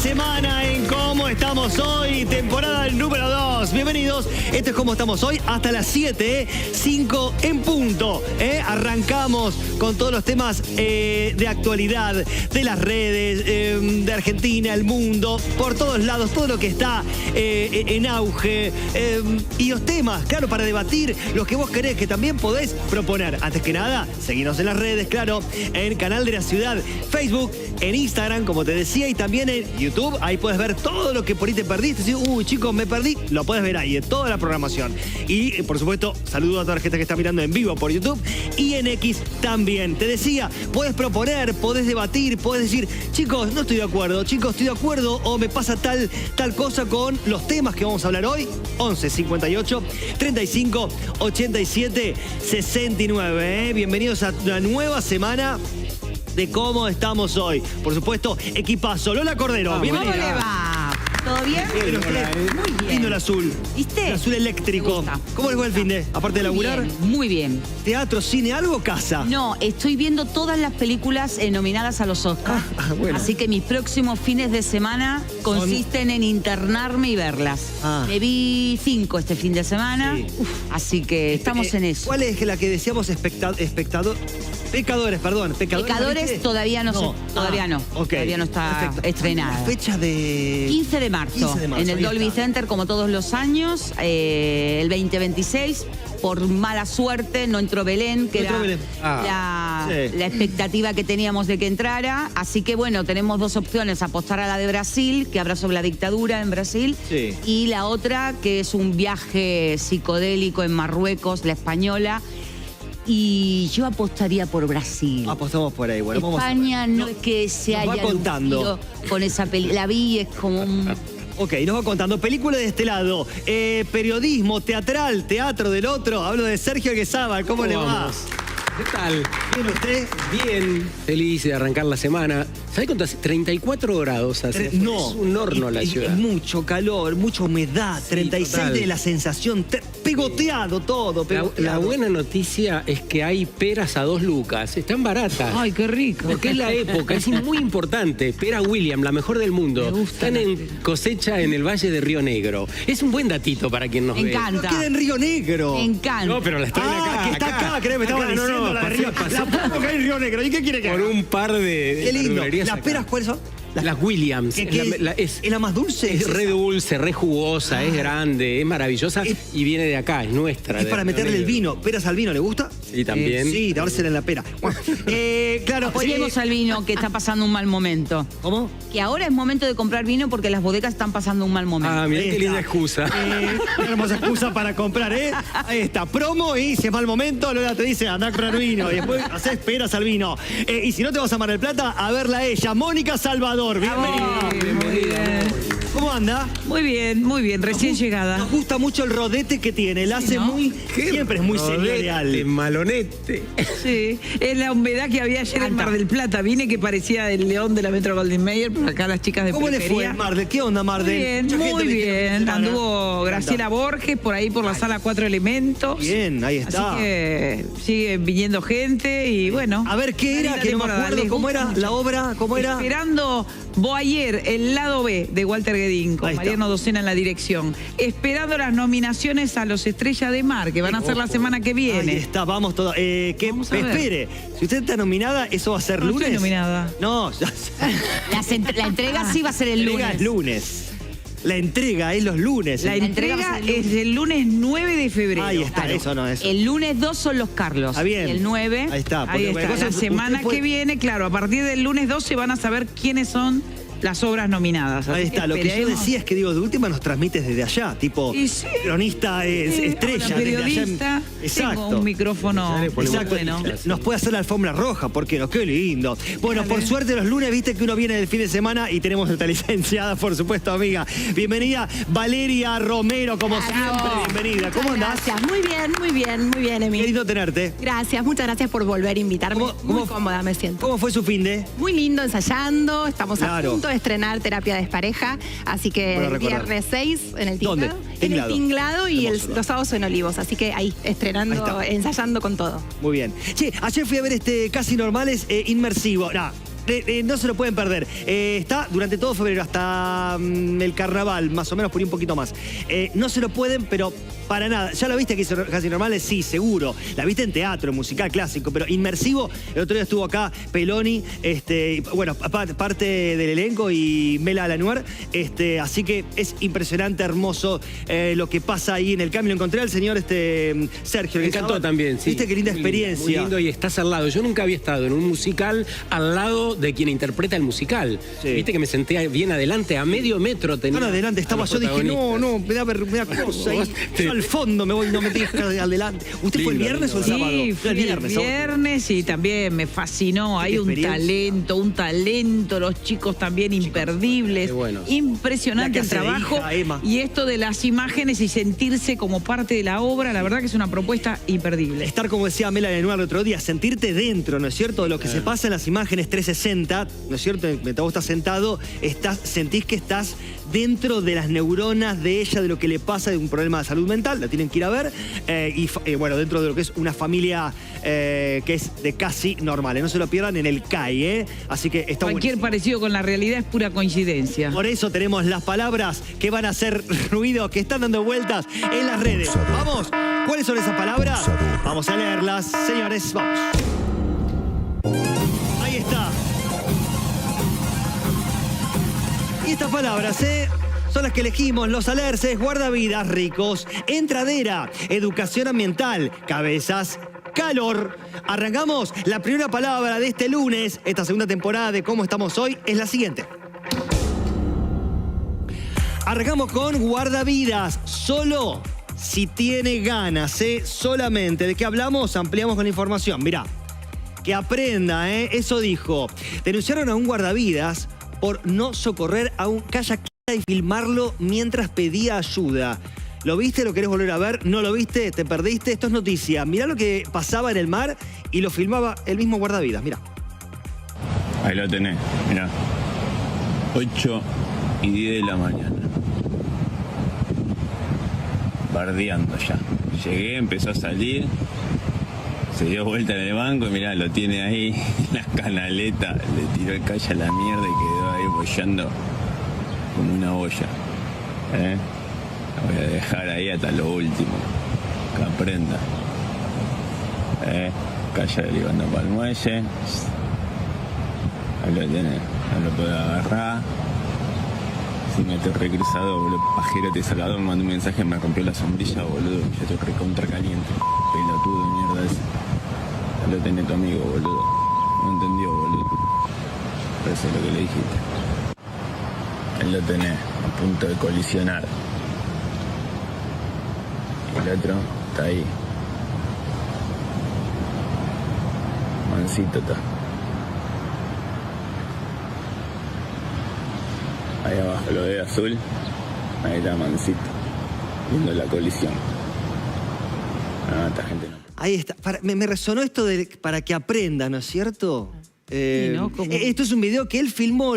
semana en Cómo Estamos Hoy, temporada número 2. Bienvenidos, esto es Cómo Estamos Hoy, hasta las 7, 5 en punto. Arrancamos con todos los temas de actualidad, de las redes, de Argentina, el mundo, por todos lados, todo lo que está en auge. Y los temas, claro, para debatir, los que vos querés, que también podés proponer. Antes que nada, seguinos en las redes, claro, en Canal de la Ciudad, Facebook, en Instagram, como te decía, y también en YouTube. Ahí puedes ver todo lo que por ahí te perdiste. Si, uy, chicos, me perdí, lo puedes ver ahí, en toda la programación. Y, por supuesto, saludo a toda la gente que está mirando en vivo por YouTube y en X también. Te decía, podés proponer, podés debatir, podés decir, chicos, no estoy de acuerdo, chicos, estoy de acuerdo, o me pasa tal cosa con los temas que vamos a hablar hoy. 11 58 35 87 69. Bienvenidos a una nueva semana de Cómo Estamos Hoy. Por supuesto, equipazo. Lola Cordero, bienvenida. ¿Cómo le va? ¿Todo bien? Muy bien. Lindo el azul. ¿Viste? El azul eléctrico. ¿Cómo les va el fin de? Aparte de laburar. Muy bien. ¿Teatro, cine, algo, casa? No, estoy viendo todas las películas nominadas a los Oscars. Bueno. Así que mis próximos fines de semana consisten en internarme y verlas. Me vi 5 este fin de semana. Sí. Así que estamos en eso. ¿Cuál es la que decíamos Pecadores, perdón. Pecadores todavía no. Todavía no. Okay. Todavía no está estrenada. La fecha de... 15 de marzo. En el Dolby Center, como todos los años, el 2026. Por mala suerte no entró Belén, que era la expectativa que teníamos de que entrara. Así que bueno, tenemos dos opciones: apostar a la de Brasil, que habla sobre la dictadura en Brasil, y la otra, que es un viaje psicodélico en Marruecos, la española. Y yo apostaría por Brasil. Apostamos por ahí, bueno. España no es que se haya lucido con esa película. La vi, es como un... Ok, nos va contando. Película de este lado, periodismo, teatral, teatro del otro. Hablo de Sergio Guezábal. ¿Cómo le va? ¿Qué tal? ¿Bien usted? Bien, feliz de arrancar la semana. ¿Sabés cuánto hace? 34 grados hace. No. Es un horno la ciudad. Es mucho calor, mucha humedad, Sí, 36 total. de la sensación, pegoteado todo. La buena noticia es que hay peras a 2 lucas. Están baratas. Ay, qué rico. Porque es la época, es muy importante. Pera William, la mejor del mundo. Me gusta. Están en cosecha en el Valle de Río Negro. Es un buen datito para quien nos Me ve. encanta. Queda en Río Negro. Me encanta. No, pero la estoy acá. Que está acá, creo que me estaba diciendo la de Río. La pongo acá en Río Negro. ¿Y qué quiere que haga? Por un par de Qué lindo. verdulerías ¿Las acá. peras cuáles son? Las Williams. ¿Es la más dulce? Es re dulce, re jugosa, es grande, es maravillosa y viene de acá, es nuestra. Es para meterle el vino. ¿Peras al vino le gusta? Sí, también. Sí, dársela en la pera. Bueno, claro. Apoyemos al vino, que está pasando un mal momento. ¿Cómo? Que ahora es momento de comprar vino porque las bodegas están pasando un mal momento. Ah, mirá Ahí qué linda está. excusa. Una hermosa excusa para comprar, ¿eh? Ahí está, promo, y si es mal momento, Lola te dice, andá a comprar vino. Y después haces peras al vino. Y si no te vas a Mar del Plata, a verla a ella, Mónica Salvador. Bienvenida. Bienvenida. ¿Cómo anda? Muy bien, recién llegada. Nos gusta mucho el rodete que tiene. La hace ¿no? muy... Siempre es muy Rodete, señorial. malonete. Sí, es la humedad que había ayer en Mar del Plata. Vine que parecía el león de la Metro Goldwyn Mayer, por acá las chicas de ¿Cómo le peluquería. fue, Mar del? ¿Qué onda, Mar del? Mucha gente Muy me dijeron bien. que Anduvo Graciela Borges por ahí por la sala 4 Elementos. Bien, ahí está. Así que sigue viniendo gente y bueno. A ver, ¿qué era? Linda Que no me temporada. acuerdo. Les ¿Cómo gusta era mucho. la obra? ¿Cómo era? Esperando Boyer, el lado B de Walter Guedín, con Ahí está. Mariano Docena en la dirección. Esperando las nominaciones a los Estrella de Mar, que van a ser la semana que viene. Ahí está, vamos todos. Vamos a ver. Espere, si usted está nominada, ¿eso va a ser No lunes? estoy nominada. No, ya La entrega sí va a ser el entrega lunes. es lunes. La entrega es los lunes. La entrega entrega va a ser el es el lunes 9 de febrero. Ahí está, Claro. eso no es. El lunes 2 son los Carlos. Ah, bien. Y el 9. Ahí está. Ahí está. cosa La es, semana usted puede- que viene, claro, a partir del lunes 12 van a saber quiénes son las obras nominadas. Ahí Así está, lo que yo esperemos. decía es que digo, de última nos transmites desde allá, tipo Y sí. cronista estrella. Hola, desde allá periodista. Exacto. Tengo un micrófono. Ya le ponemos Exacto, Bueno. nos puede hacer la alfombra roja, ¿por qué no? Qué lindo. Bueno, Dale. por suerte los lunes, viste que uno viene del fin de semana y tenemos nuestra licenciada, por supuesto, amiga. Bienvenida, Valeria Romero, como siempre, bienvenida. ¿Cómo andás? Gracias, muy bien, Qué Emi. lindo tenerte. Gracias, muchas gracias por volver a invitarme. Muy cómoda me siento. ¿Cómo fue su fin de? Muy lindo ensayando, estamos Claro. a punto de estrenar Terapia Despareja, así que Bueno, el recordar. viernes 6 en el ¿Dónde? Tinglado. En Tinglado. el Tinglado y Hermoso. los sábados en Olivos, así que ahí, Ahí estrenando, está. ensayando con todo. Muy bien. Che, ayer fui a ver Casi Normales inmersivo. Nah, no se lo pueden perder. Está durante todo febrero hasta el carnaval, más o menos, por ahí un poquito más. No se lo pueden, pero para nada. ¿Ya lo viste que hizo Casi Normales? Sí, seguro. La viste en teatro, en musical clásico, pero inmersivo. El otro día estuvo acá Peloni, bueno, parte del elenco y Mela Lanoir. Así que es impresionante, hermoso lo que pasa ahí en el cambio. Lo encontré al señor Sergio. Me encantó también, sí. Viste qué linda experiencia. Muy lindo, y estás al lado. Yo nunca había estado en un musical al lado de quien interpreta el musical. Sí. Viste que me senté bien adelante, a medio metro tenía. No, adelante estaba yo, dije, no, me da cosa. Yo al fondo me voy, no me dejes adelante. ¿Usted fue el viernes o el sábado? Sí, fue el viernes y también me fascinó. Hay un talento, los chicos también imperdibles. Bueno. Impresionante el trabajo. Y esto de las imágenes y sentirse como parte de la obra, la verdad que es una propuesta imperdible. Estar, como decía Mela Lanoir el otro día, sentirte dentro, ¿no es cierto? De lo que se pasa en las imágenes 360, ¿no es cierto? Mientras vos estás sentado, sentís que estás dentro de las neuronas de ella, de lo que le pasa, de un problema de salud mental, la tienen que ir a ver, bueno, dentro de lo que es una familia que es de Casi Normales. No se lo pierdan en el CAI, Así que está cualquier buenísimo. Parecido con la realidad es pura coincidencia. Por eso tenemos las palabras que van a hacer ruido, que están dando vueltas en las redes. Vamos, ¿cuáles son esas palabras? Vamos a leerlas, señores, vamos. Ahí está. Y estas palabras, son las que elegimos: los alerces, guardavidas, ricos, entradera, educación ambiental, cabezas, calor. Arrancamos. La primera palabra de este lunes, esta segunda temporada de Cómo Estamos Hoy, es la siguiente. Arrancamos con guardavidas. Solo si tiene ganas, solamente. ¿De qué hablamos? Ampliamos con la información. Mirá, que aprenda, Eso dijo. Denunciaron a un guardavidas por no socorrer a un kayakista y filmarlo mientras pedía ayuda. ¿Lo viste? ¿Lo querés volver a ver? ¿No lo viste? ¿Te perdiste? Esto es noticia. Mirá lo que pasaba en el mar y lo filmaba el mismo guardavidas. Mirá. Ahí lo tenés, mirá. 8:10 de la mañana. Bardeando ya. Llegué, empezó a salir. Se dio vuelta en el banco y mirá, lo tiene ahí en la canaleta. Le tiró el calle a la mierda y quedó ahí bollando como una olla. Lo voy a dejar ahí hasta lo último. Que aprenda. Calle derivando para el muelle. Ahí lo tenés. No lo puedo agarrar. Si me estoy recruzado, boludo. Pajero te salado, me mandó un mensaje, me rompió la sombrilla, boludo. Yo estoy recontra caliente. Pelotudo de mierda ese. Lo tenés tu amigo, boludo. No entendió, boludo. Pero eso es lo que le dijiste. Ahí lo tenés, a punto de colisionar. Y el otro está ahí. Mansito está. Ahí abajo lo ve azul. Ahí está mansito. Viendo la colisión. Esta gente no. Ahí está. Me resonó esto de para que aprenda, ¿no es cierto? Sí, ¿no? Esto es un video que él filmó,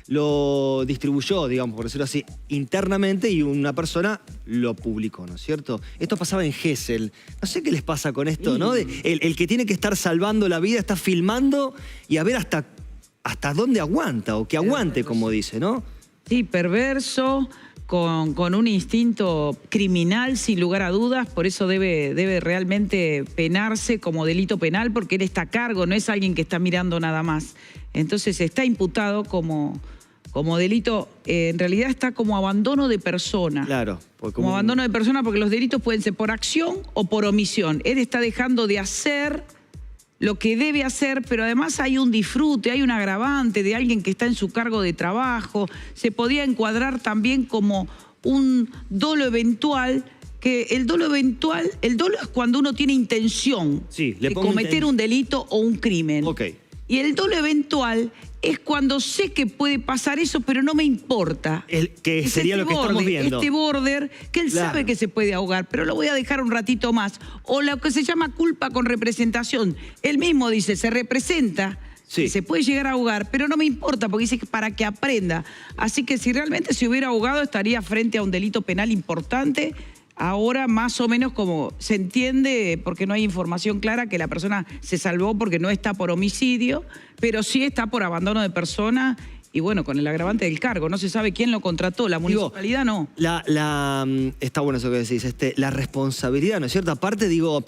lo distribuyó, digamos, por decirlo así, internamente, y una persona lo publicó, ¿no es cierto? Esto pasaba en Gesell. No sé qué les pasa con esto, ¿no? El que tiene que estar salvando la vida está filmando y a ver hasta dónde aguanta, o que aguante, como dice, ¿no? Sí, perverso, con un instinto criminal, sin lugar a dudas. Por eso debe realmente penarse como delito penal, porque él está a cargo, no es alguien que está mirando nada más. Entonces está imputado como delito, en realidad está como abandono de persona. Claro. Como abandono de persona, porque los delitos pueden ser por acción o por omisión. Él está dejando de hacer lo que debe hacer, pero además hay un disfrute, hay un agravante de alguien que está en su cargo de trabajo. Se podía encuadrar también como un dolo eventual, que el dolo es cuando uno tiene intención de cometer un delito o un crimen. Okay. Y el dolo eventual es cuando sé que puede pasar eso, pero no me importa. Que sería lo que estamos viendo. Este border, que él sabe que se puede ahogar, pero lo voy a dejar un ratito más. O lo que se llama culpa con representación. Él mismo dice, se representa, que se puede llegar a ahogar, pero no me importa, porque dice que para que aprenda. Así que si realmente se hubiera ahogado, estaría frente a un delito penal importante, ahora más o menos como se entiende, porque no hay información clara, que la persona se salvó porque no está por homicidio, pero sí está por abandono de persona y bueno, con el agravante del cargo. No se sabe quién lo contrató, la municipalidad no. Está bueno eso que decís, la responsabilidad, ¿no es cierto? Aparte, digo...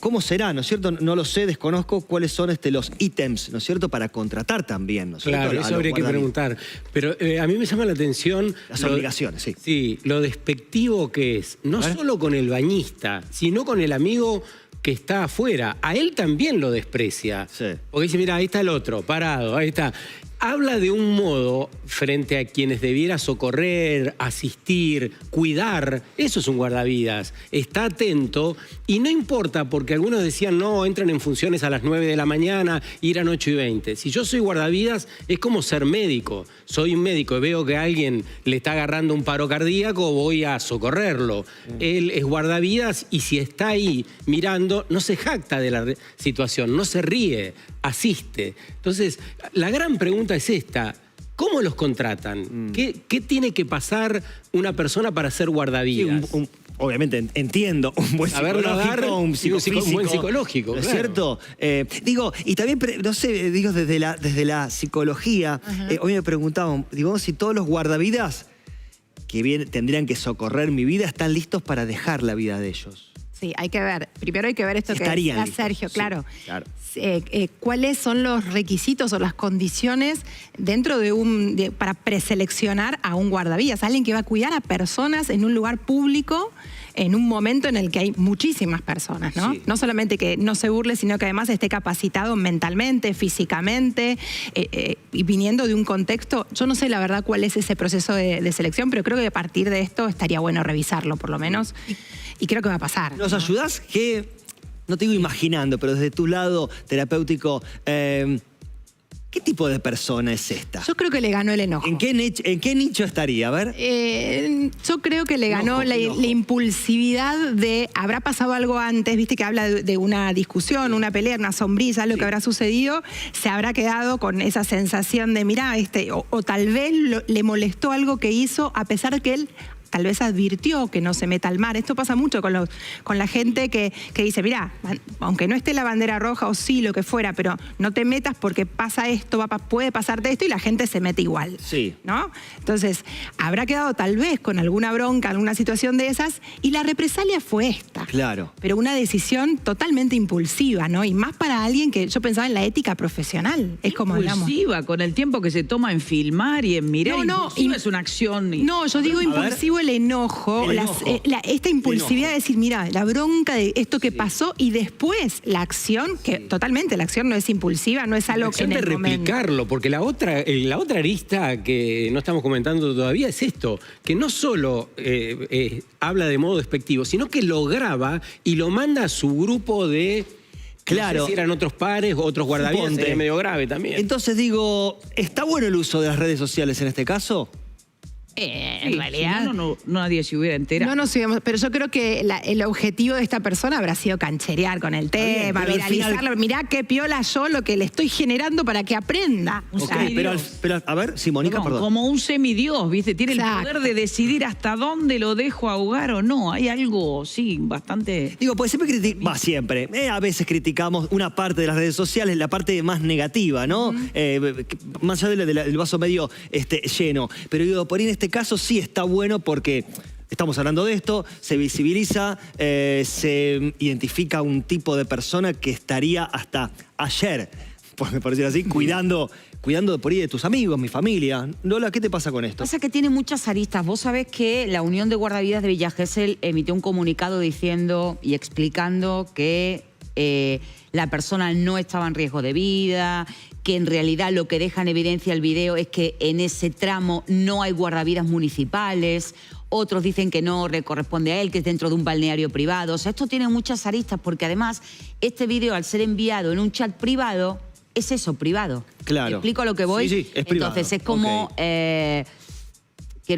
¿Cómo será, no es cierto? No lo sé, desconozco cuáles son los ítems, ¿no es cierto? Para contratar también, ¿no es cierto? Claro, eso habría que preguntar. Pero a mí me llama la atención... Las obligaciones, sí. Sí, lo despectivo que es, no solo con el bañista, sino con el amigo que está afuera. A él también lo desprecia. Sí. Porque dice, mira, ahí está el otro, parado, ahí está. Habla de un modo frente a quienes debiera socorrer, asistir, cuidar. Eso es un guardavidas. Está atento y no importa, porque algunos decían, no, entran en funciones a las 9 de la mañana, irán 8:20. Si yo soy guardavidas, es como ser médico. Soy un médico y veo que a alguien le está agarrando un paro cardíaco, voy a socorrerlo. Él es guardavidas y si está ahí mirando, no se jacta de la situación, no se ríe, asiste. Entonces, la gran pregunta es esta: ¿cómo los contratan? ¿Qué tiene que pasar una persona para ser guardavidas? Sí, obviamente entiendo, un buen psicológico, un buen psicológico, ¿no es claro. cierto? Digo, y también, no sé, digo, desde la psicología, hoy me preguntaban, digo, si todos los guardavidas que tendrían que socorrer mi vida están listos para dejar la vida de ellos. Sí, hay que ver. Primero hay que ver esto que decía Sergio, sí, claro. Claro. ¿Cuáles son los requisitos o las condiciones dentro de para preseleccionar a un guardavidas? Alguien que va a cuidar a personas en un lugar público en un momento en el que hay muchísimas personas, ¿no? Sí. No solamente que no se burle, sino que además esté capacitado mentalmente, físicamente, y viniendo de un contexto. Yo no sé la verdad cuál es ese proceso de selección, pero creo que a partir de esto estaría bueno revisarlo, por lo menos, y creo que va a pasar. ¿Nos ayudás? Que no te digo imaginando, pero desde tu lado terapéutico, ¿qué tipo de persona es esta? Yo creo que le ganó el enojo. ¿En qué nicho estaría? A ver. Yo creo que le ganó la impulsividad de... Habrá pasado algo antes, viste que habla de una discusión, una pelea, una sombrilla, algo que habrá sucedido. Se habrá quedado con esa sensación de, mirá, o tal vez le molestó algo que hizo, a pesar que él... tal vez advirtió que no se meta al mar. Esto pasa mucho con la gente que dice, mirá, aunque no esté la bandera roja o sí, lo que fuera, pero no te metas porque pasa esto, puede pasarte esto, y la gente se mete igual. Sí. ¿No? Entonces, habrá quedado tal vez con alguna bronca, alguna situación de esas, y la represalia fue esta. Claro. Pero una decisión totalmente impulsiva, ¿no? Y más para alguien que yo pensaba en la ética profesional. Es como, impulsiva, con el tiempo que se toma en filmar y en mirar. No, es una acción. No, yo digo impulsivo el enojo, esta impulsividad de decir, mira, la bronca de esto que pasó, y después la acción, que totalmente la acción no es impulsiva, no es algo que en el momento. Replicarlo, porque la otra arista que no estamos comentando todavía es esto, que no solo habla de modo despectivo, sino que lo graba y lo manda a su grupo de... Claro. No sé si eran otros pares, otros guardavidas, sería medio grave también. Entonces digo, ¿está bueno el uso de las redes sociales en este caso? En realidad no, nadie se hubiera enterado. No nos hubiéramos, pero yo creo que el objetivo de esta persona habrá sido cancherear con el tema, viralizarlo. Final... Mirá qué piola yo lo que le estoy generando para que aprenda. Pero a ver, sí, Mónica, perdón. Como un semidios, ¿viste? Tiene el poder de decidir hasta dónde lo dejo ahogar o no. Hay algo, sí, bastante... Digo, pues siempre a veces criticamos una parte de las redes sociales, la parte más negativa, ¿no? Más allá del vaso medio lleno. Pero digo, por ahí en este caso sí está bueno porque estamos hablando de esto, se visibiliza, se identifica un tipo de persona que estaría hasta ayer, por decirlo así, cuidando por ahí de tus amigos, mi familia. Lola, ¿qué te pasa con esto? Pasa que tiene muchas aristas. Vos sabés que la Unión de Guardavidas de Villa Gesell emitió un comunicado diciendo y explicando que la persona no estaba en riesgo de vida, que en realidad lo que deja en evidencia el video es que en ese tramo no hay guardavidas municipales. Otros dicen que no le corresponde a él, que es dentro de un balneario privado. O sea, esto tiene muchas aristas porque además este video, al ser enviado en un chat privado, es eso, privado. Claro. ¿Me explico a lo que voy? Sí, es privado. Entonces es como, quiero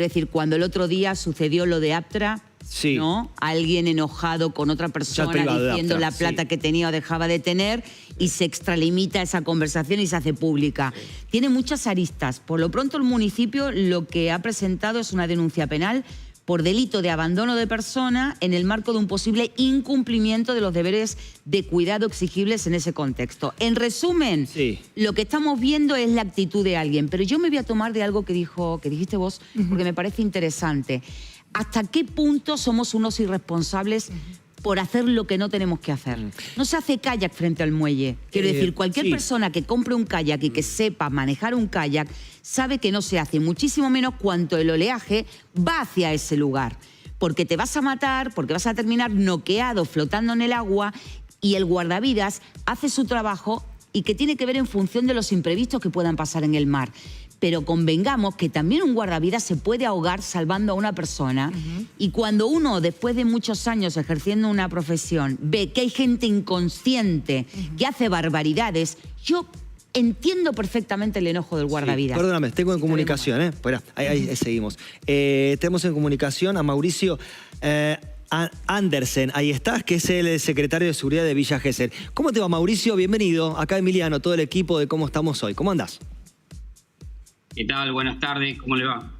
decir, cuando el otro día sucedió lo de Aptra, sí, ¿no? Alguien enojado con otra persona diciendo la plata que tenía o dejaba de tener, y se extralimita esa conversación y se hace pública. Tiene muchas aristas. Por lo pronto el municipio lo que ha presentado es una denuncia penal por delito de abandono de persona en el marco de un posible incumplimiento de los deberes de cuidado exigibles en ese contexto. En resumen, lo que estamos viendo es la actitud de alguien, pero yo me voy a tomar de algo que dijiste vos, porque me parece interesante. ¿Hasta qué punto somos unos irresponsables por hacer lo que no tenemos que hacer? No se hace kayak frente al muelle. Quiero decir, cualquier persona que compre un kayak y que sepa manejar un kayak sabe que no se hace, muchísimo menos cuanto el oleaje va hacia ese lugar. Porque te vas a matar, porque vas a terminar noqueado flotando en el agua, y el guardavidas hace su trabajo y que tiene que ver en función de los imprevistos que puedan pasar en el mar. Pero convengamos que también un guardavidas se puede ahogar salvando a una persona, y cuando uno, después de muchos años ejerciendo una profesión, ve que hay gente inconsciente que hace barbaridades, yo entiendo perfectamente el enojo del guardavidas. Perdóname, tengo en comunicación, Espera, ahí seguimos. Tenemos en comunicación a Mauricio Andersen, ahí estás, que es el secretario de Seguridad de Villa Gesell. ¿Cómo te va, Mauricio? Bienvenido. Acá Emiliano, todo el equipo de Cómo Estamos Hoy. ¿Cómo andás? ¿Qué tal? Buenas tardes, ¿cómo le va?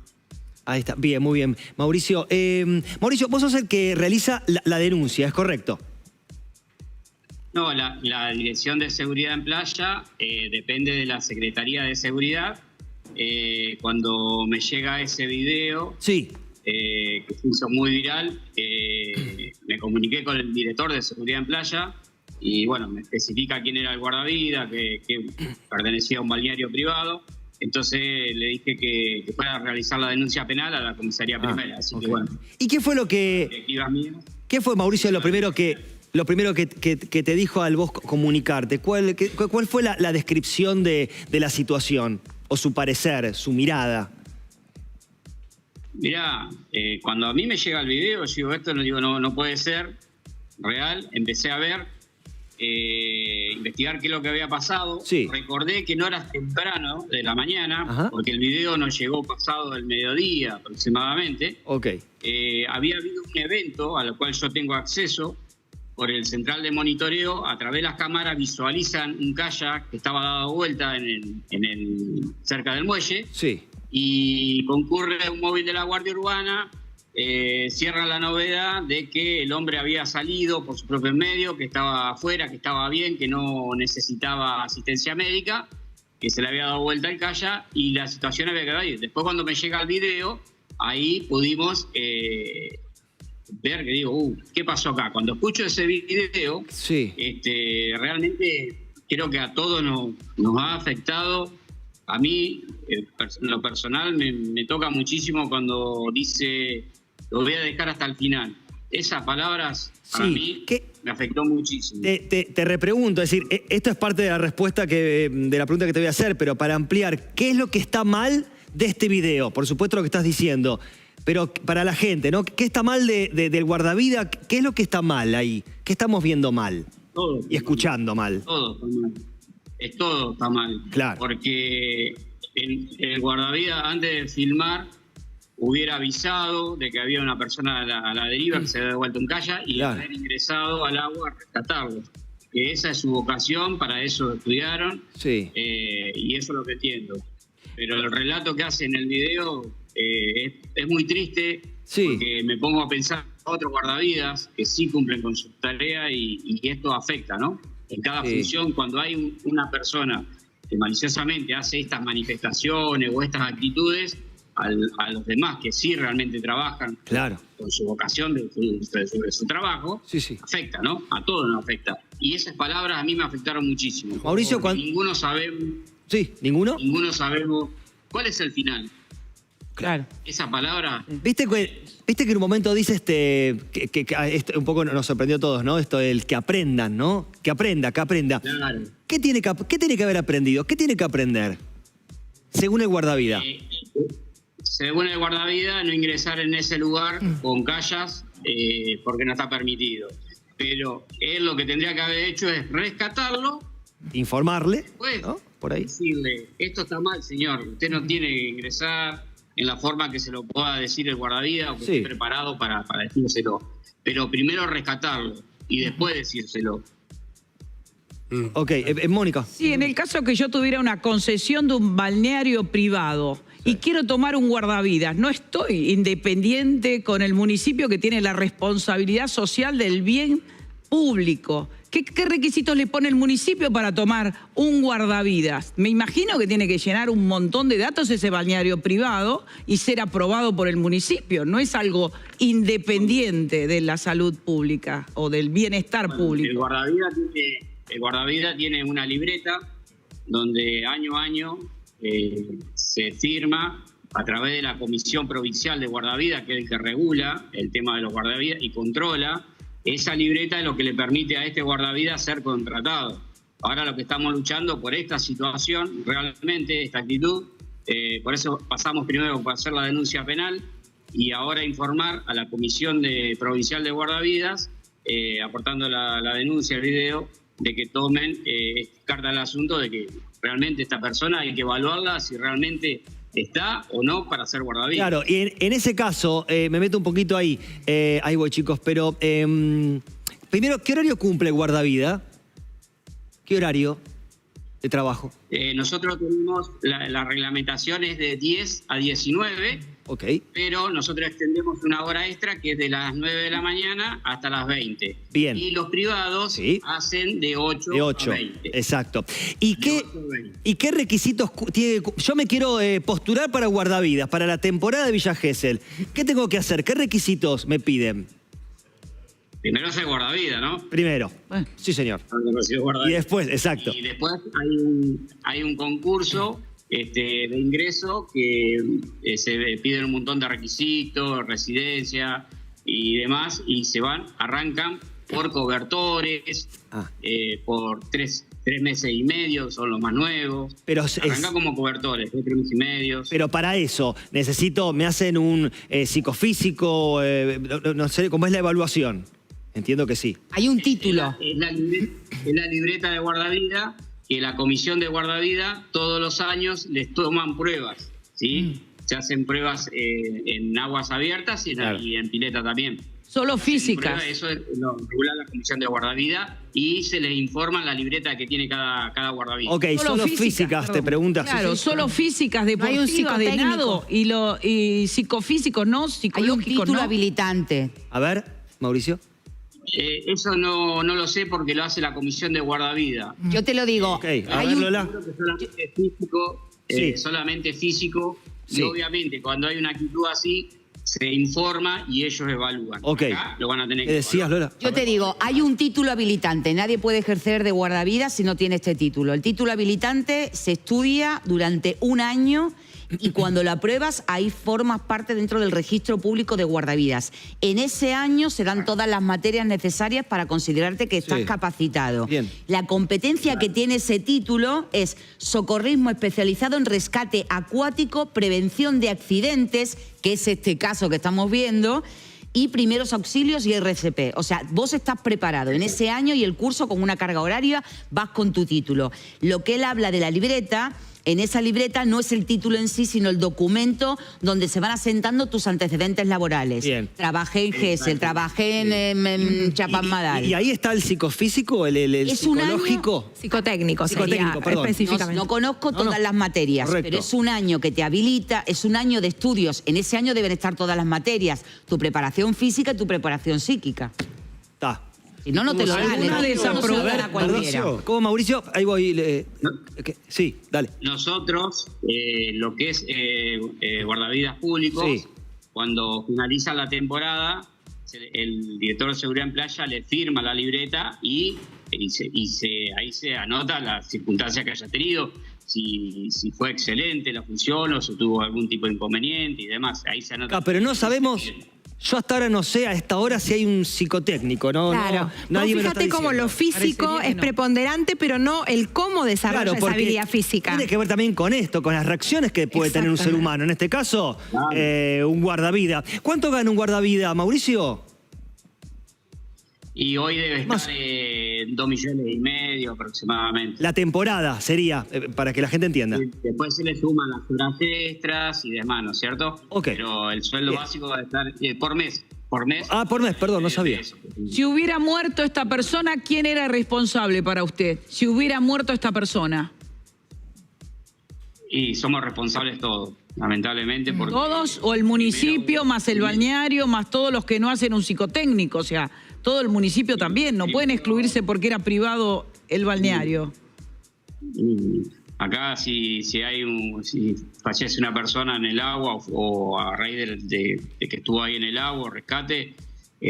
Ahí está, bien, muy bien. Mauricio, vos sos el que realiza la denuncia, ¿es correcto? No, la Dirección de Seguridad en Playa depende de la Secretaría de Seguridad. Cuando me llega ese video, que se hizo muy viral, me comuniqué con el director de Seguridad en Playa y, bueno, me especifica quién era el guardavidas, que pertenecía a un balneario privado. Entonces le dije que fuera a realizar la denuncia penal a la comisaría primera. Así que, bueno. ¿Y qué fue lo que... ¿Qué fue, Mauricio, lo primero que te dijo al vos comunicarte? ¿Cuál fue la descripción de la situación? O su parecer, su mirada. Mirá, cuando a mí me llega el video, yo digo, esto no puede ser real. Empecé a ver, investigar qué es lo que había pasado. Recordé que no era temprano de la mañana, porque el video nos llegó pasado el mediodía aproximadamente. Había habido un evento al cual yo tengo acceso por el central de monitoreo. A través de las cámaras visualizan un kayak que estaba dado vuelta cerca del muelle. Y concurre un móvil de la Guardia Urbana. Cierran la novedad de que el hombre había salido por su propio medio, que estaba afuera, que estaba bien, que no necesitaba asistencia médica, que se le había dado vuelta el kayak y la situación había quedado ahí. Después, cuando me llega el video, ahí pudimos ver que digo, ¿qué pasó acá? Cuando escucho ese video, realmente creo que a todos nos ha afectado. A mí, en lo personal, me toca muchísimo cuando dice, lo voy a dejar hasta el final. Esas palabras, para mí, me afectó muchísimo. Te repregunto, es decir, esto es parte de la respuesta de la pregunta que te voy a hacer, pero para ampliar, ¿qué es lo que está mal de este video? Por supuesto lo que estás diciendo, pero para la gente, ¿no? ¿Qué está mal del guardavidas? ¿Qué es lo que está mal ahí? ¿Qué estamos viendo mal? Todo. Y escuchando mal. Todo está mal. Todo está mal. Claro. Porque el guardavidas, antes de filmar, hubiera avisado de que había una persona a la deriva que se había devuelto un kayak y haber ingresado al agua a rescatarlo. Que esa es su vocación, para eso estudiaron. Y eso es lo que entiendo. Pero el relato que hace en el video es muy triste, porque me pongo a pensar a otros guardavidas que sí cumplen con su tarea y esto afecta, ¿no? En cada función, cuando hay una persona que maliciosamente hace estas manifestaciones o estas actitudes, a los demás que sí realmente trabajan con su vocación de su trabajo, afecta, ¿no? A todos nos afecta. Y esas palabras a mí me afectaron muchísimo. Mauricio, ninguno sabemos... ¿ninguno? Ninguno sabemos cuál es el final. Claro. Esa palabra... Viste que en un momento dice que un poco nos sorprendió a todos, ¿no? Esto del que aprendan, ¿no? Que aprenda. Claro. ¿Qué tiene que haber aprendido? ¿Qué tiene que aprender? Según el guardavidas. Según el guardavidas, no ingresar en ese lugar con kayaks porque no está permitido. Pero él lo que tendría que haber hecho es rescatarlo. Informarle, ¿no? Por ahí. Decirle, esto está mal, señor. Usted no tiene que ingresar en la forma que se lo pueda decir el guardavidas o que esté preparado para decírselo. Pero primero rescatarlo y después decírselo. Ok, Mónica. Sí, en el caso que yo tuviera una concesión de un balneario privado y quiero tomar un guardavidas, no estoy independiente con el municipio que tiene la responsabilidad social del bien público. ¿Qué requisitos le pone el municipio para tomar un guardavidas? Me imagino que tiene que llenar un montón de datos ese balneario privado y ser aprobado por el municipio. No es algo independiente de la salud pública o del bienestar público. El guardavidas tiene una libreta donde año a año se firma a través de la Comisión Provincial de Guardavidas, que es el que regula el tema de los guardavidas y controla. Esa libreta es lo que le permite a este guardavidas ser contratado. Ahora lo que estamos luchando por esta situación, realmente, esta actitud, por eso pasamos primero por hacer la denuncia penal y ahora informar a la Comisión Provincial de Guardavidas, aportando la denuncia, el video, de que tomen carta al asunto de que realmente esta persona hay que evaluarla si realmente está o no para ser guardavidas. Claro, y en ese caso, me meto un poquito ahí, ahí voy chicos, pero primero, ¿qué horario cumple el guardavida? ¿Qué horario de trabajo? Nosotros tenemos, la reglamentación es de 10 a 19, okay, pero nosotros extendemos una hora extra que es de las 9 de la mañana hasta las 20. Bien. Y los privados sí hacen de 8 a 20. Exacto. ¿Y qué requisitos tiene? Yo me quiero postular para guardavidas, para la temporada de Villa Gesell. ¿Qué tengo que hacer? ¿Qué requisitos me piden? Primero es el guardavidas, ¿no? Primero. Sí, señor. Y después, exacto. Y después hay un concurso de ingreso que se piden un montón de requisitos, residencia y demás, y arrancan por cobertores, por tres meses y medio, son los más nuevos. Pero arrancan como cobertores, 3 meses y medio. Pero para eso, me hacen un psicofísico, no sé, ¿cómo es la evaluación? Entiendo que sí. Hay un título. Es la libreta de guardavidas, que la Comisión de Guardavidas todos los años les toman pruebas, ¿sí? Se hacen pruebas en aguas abiertas y en pileta también. Solo físicas. Eso lo regula la Comisión de Guardavidas y se les informa en la libreta que tiene cada guardavidas. Ok, solo físicas te preguntas. Claro, solo físicas, deportivas, de nado y psicofísicos, no psicológicos. Hay un título no habilitante. A ver, Mauricio. Eso no lo sé porque lo hace la Comisión de Guardavidas. Yo te lo digo. Okay. Hay un Lola. Solamente físico, solamente físico. Sí. Y obviamente cuando hay una actitud así, se informa y ellos evalúan. Okay. Acá lo van a tener que ¿Qué decías, Lola? Yo te digo, hay un título habilitante. Nadie puede ejercer de guardavidas si no tiene este título. El título habilitante se estudia durante un año y cuando lo apruebas, ahí formas parte dentro del registro público de guardavidas. En ese año se dan todas las materias necesarias para considerarte que estás capacitado. Bien. La competencia que tiene ese título es socorrismo especializado en rescate acuático, prevención de accidentes, que es este caso que estamos viendo, y primeros auxilios y RCP. O sea, vos estás preparado en ese año y el curso con una carga horaria vas con tu título. Lo que él habla de la libreta, en esa libreta no es el título en sí, sino el documento donde se van asentando tus antecedentes laborales. Bien. Trabajé en Gesell, trabajé en Chapadmalal. ¿Y ahí está el psicofísico, el psicológico? Psicotécnico, específicamente. No conozco todas las materias, correcto, pero es un año que te habilita, es un año de estudios. En ese año deben estar todas las materias, tu preparación física y tu preparación psíquica. Está. Si no, no te lo dan. A cualquiera. ¿Cómo, Mauricio? Ahí voy. Sí, dale. Nosotros, lo que es guardavidas públicos, cuando finaliza la temporada, el director de seguridad en playa le firma la libreta y ahí se anota las circunstancias que haya tenido, si fue excelente la función o si tuvo algún tipo de inconveniente y demás. Ahí se anota. Pero no sabemos. Yo hasta ahora no sé a esta hora si hay un psicotécnico, ¿no? Claro. Nadie me lo está fíjate cómo lo físico es preponderante, pero no el cómo desarrolla esa habilidad física. Tiene que ver también con esto, con las reacciones que puede tener un ser humano. En este caso, un guardavida. ¿Cuánto gana un guardavida, Mauricio? Y hoy debe estar 2,5 millones aproximadamente. La temporada sería, para que la gente entienda. Después se le suman las horas extras y demás, ¿no es cierto? Ok. Pero el sueldo básico va a estar por mes. por mes. Ah, por mes, perdón, no sabía. Si hubiera muerto esta persona, ¿quién era responsable para usted? Si hubiera muerto esta persona. Y somos responsables todos, lamentablemente. Porque ¿Todos o el municipio, más el balneario, más todos los que no hacen un psicotécnico? O sea, todo el municipio también. No pueden excluirse porque era privado el balneario. Acá si fallece una persona en el agua o a raíz de que estuvo ahí en el agua, rescate,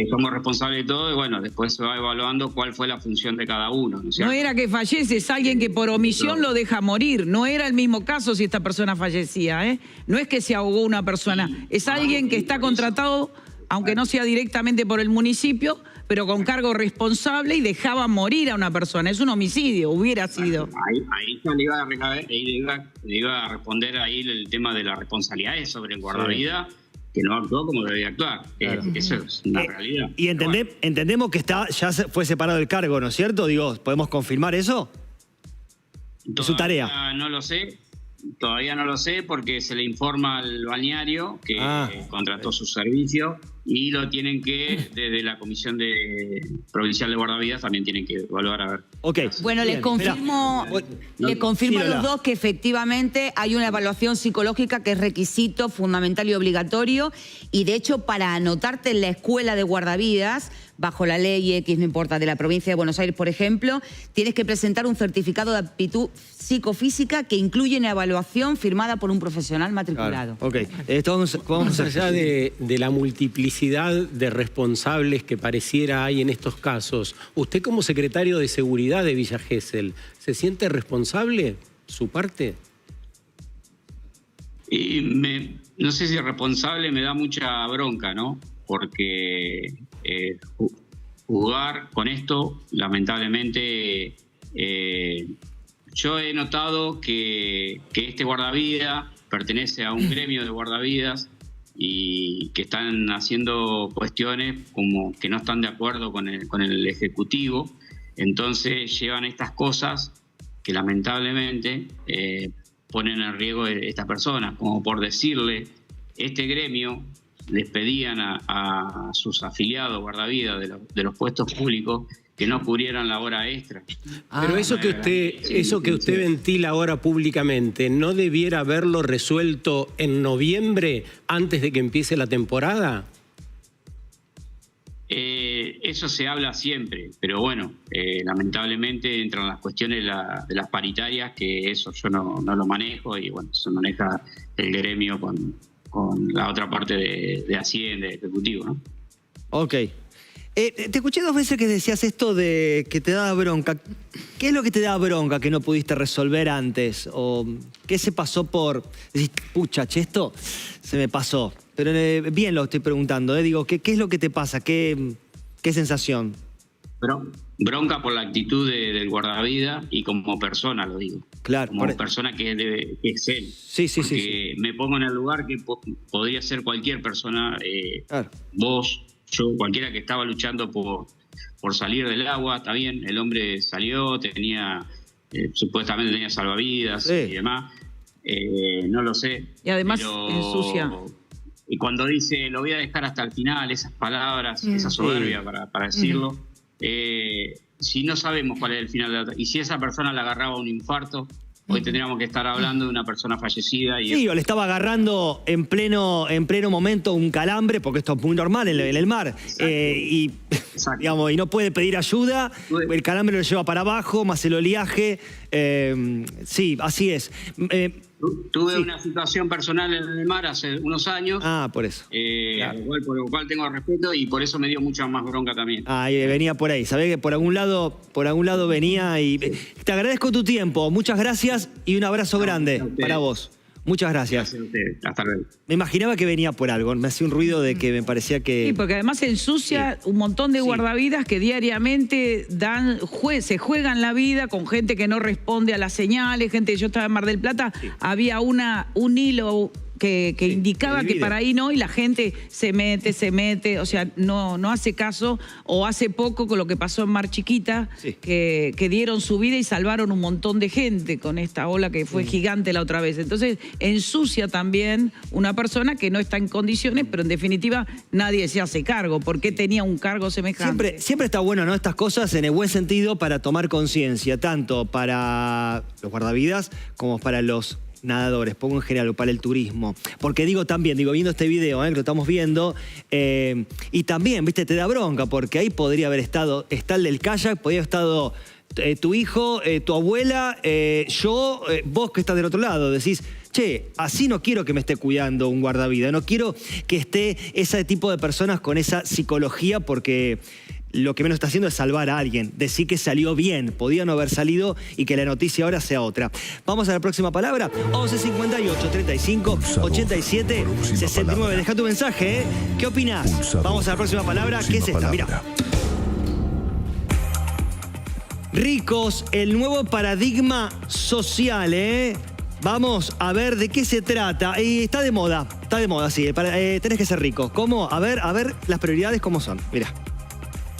somos responsables de todo y bueno, después se va evaluando cuál fue la función de cada uno. No era que fallece, es alguien que por omisión lo deja morir. No era el mismo caso si esta persona fallecía, ¿eh? No es que se ahogó una persona, es alguien que está contratado, aunque no sea directamente por el municipio, pero con cargo responsable y dejaba morir a una persona. Es un homicidio, hubiera sido. Ahí le iba a responder ahí el tema de la responsabilidad sobre el guardavidas, que no actuó como debía actuar. Claro. Eso es una realidad. Y entendemos que ya fue separado del cargo, ¿no es cierto? Digo, ¿podemos confirmar eso? Es su tarea. No lo sé. Todavía no lo sé porque se le informa al balneario que contrató su servicio y lo tienen que, desde la Comisión Provincial de Guardavidas, también tienen que evaluar a ver. Okay. Bueno, les confirmo a los dos que efectivamente hay una evaluación psicológica que es requisito fundamental y obligatorio, y de hecho para anotarte en la escuela de guardavidas, bajo la ley X, no importa, de la provincia de Buenos Aires, por ejemplo, tienes que presentar un certificado de aptitud psicofísica que incluye una evaluación firmada por un profesional matriculado. Claro. Ok. Vamos allá de la multiplicidad de responsables que pareciera hay en estos casos. Usted como secretario de Seguridad de Villa Gesell, ¿se siente responsable su parte? Y no sé si responsable, me da mucha bronca, ¿no? Porque jugar con esto, lamentablemente, yo he notado que este guardavidas pertenece a un gremio de guardavidas y que están haciendo cuestiones como que no están de acuerdo con el Ejecutivo. Entonces llevan estas cosas que lamentablemente ponen en riesgo a estas personas, como por decirle, este gremio les pedían a sus afiliados guardavidas de los puestos públicos que no cubrieran la hora extra. Pero eso que usted ventila ahora públicamente, ¿no debiera haberlo resuelto en noviembre antes de que empiece la temporada? Eso se habla siempre, pero bueno, lamentablemente entran las cuestiones de las paritarias, que eso yo no lo manejo y bueno, se maneja el gremio con la otra parte de Hacienda, de Ejecutivo, ¿no? Ok. Te escuché 2 veces que decías esto de que te daba bronca. ¿Qué es lo que te da bronca que no pudiste resolver antes? ¿O qué se pasó por decir, pucha, che, esto se me pasó? Pero bien lo estoy preguntando, Digo, ¿qué es lo que te pasa? ¿Qué sensación? Bronca por la actitud del guardavidas y como persona, lo digo. Claro. Como persona que es él. Sí. Porque me pongo en el lugar que podría ser cualquier persona, claro. Vos, yo, cualquiera que estaba luchando por salir del agua. Está bien, el hombre salió, supuestamente tenía salvavidas y demás. No lo sé. Y además ensucia. Y cuando dice, lo voy a dejar hasta el final, esas palabras, esa soberbia para decirlo, si no sabemos cuál es el final y si esa persona le agarraba un infarto, hoy tendríamos que estar hablando de una persona fallecida. Sí, o le estaba agarrando en pleno momento un calambre, porque esto es muy normal en el mar. Y no puede pedir ayuda, el calambre lo lleva para abajo, más el oleaje. Sí, así es. Tuve una situación personal en el mar hace unos años. Por eso. Claro. Por lo cual tengo respeto y por eso me dio mucha más bronca también. Venía por ahí. Sabés que por algún lado venía y te agradezco tu tiempo. Muchas gracias y un abrazo grande para vos. Muchas gracias. Gracias a ustedes. Hasta luego. Me imaginaba que venía por algo. Me hacía un ruido de que me parecía que... Sí, porque además se ensucia un montón de guardavidas que diariamente se juegan la vida con gente que no responde a las señales, yo estaba en Mar del Plata, había un hilo que indicaba que para ahí no, y la gente se mete, o sea, no hace caso, o hace poco con lo que pasó en Mar Chiquita, que dieron su vida y salvaron un montón de gente con esta ola que fue gigante la otra vez. Entonces, ensucia también una persona que no está en condiciones, pero en definitiva nadie se hace cargo. ¿Por qué tenía un cargo semejante? Siempre está bueno, ¿no? Estas cosas en el buen sentido para tomar conciencia, tanto para los guardavidas como para los nadadores, pongo en general, para el turismo. Porque digo, viendo este video, que lo estamos viendo, y también, viste, te da bronca, porque ahí podría haber estado, está el del kayak, podría haber estado tu hijo, tu abuela, yo, vos que estás del otro lado, decís, che, así no quiero que me esté cuidando un guardavidas, no quiero que esté ese tipo de personas con esa psicología, porque lo que menos está haciendo es salvar a alguien, decir que salió bien, podía no haber salido y que la noticia ahora sea otra. Vamos a la próxima palabra, 11 58 35 87 69. Deja tu mensaje, ¿Qué opinás? Vamos a la próxima palabra, ¿qué es esta? Mirá. Ricos, el nuevo paradigma social, Vamos a ver de qué se trata. Y está de moda, sí. Tenés que ser rico. ¿Cómo? A ver las prioridades cómo son. Mirá.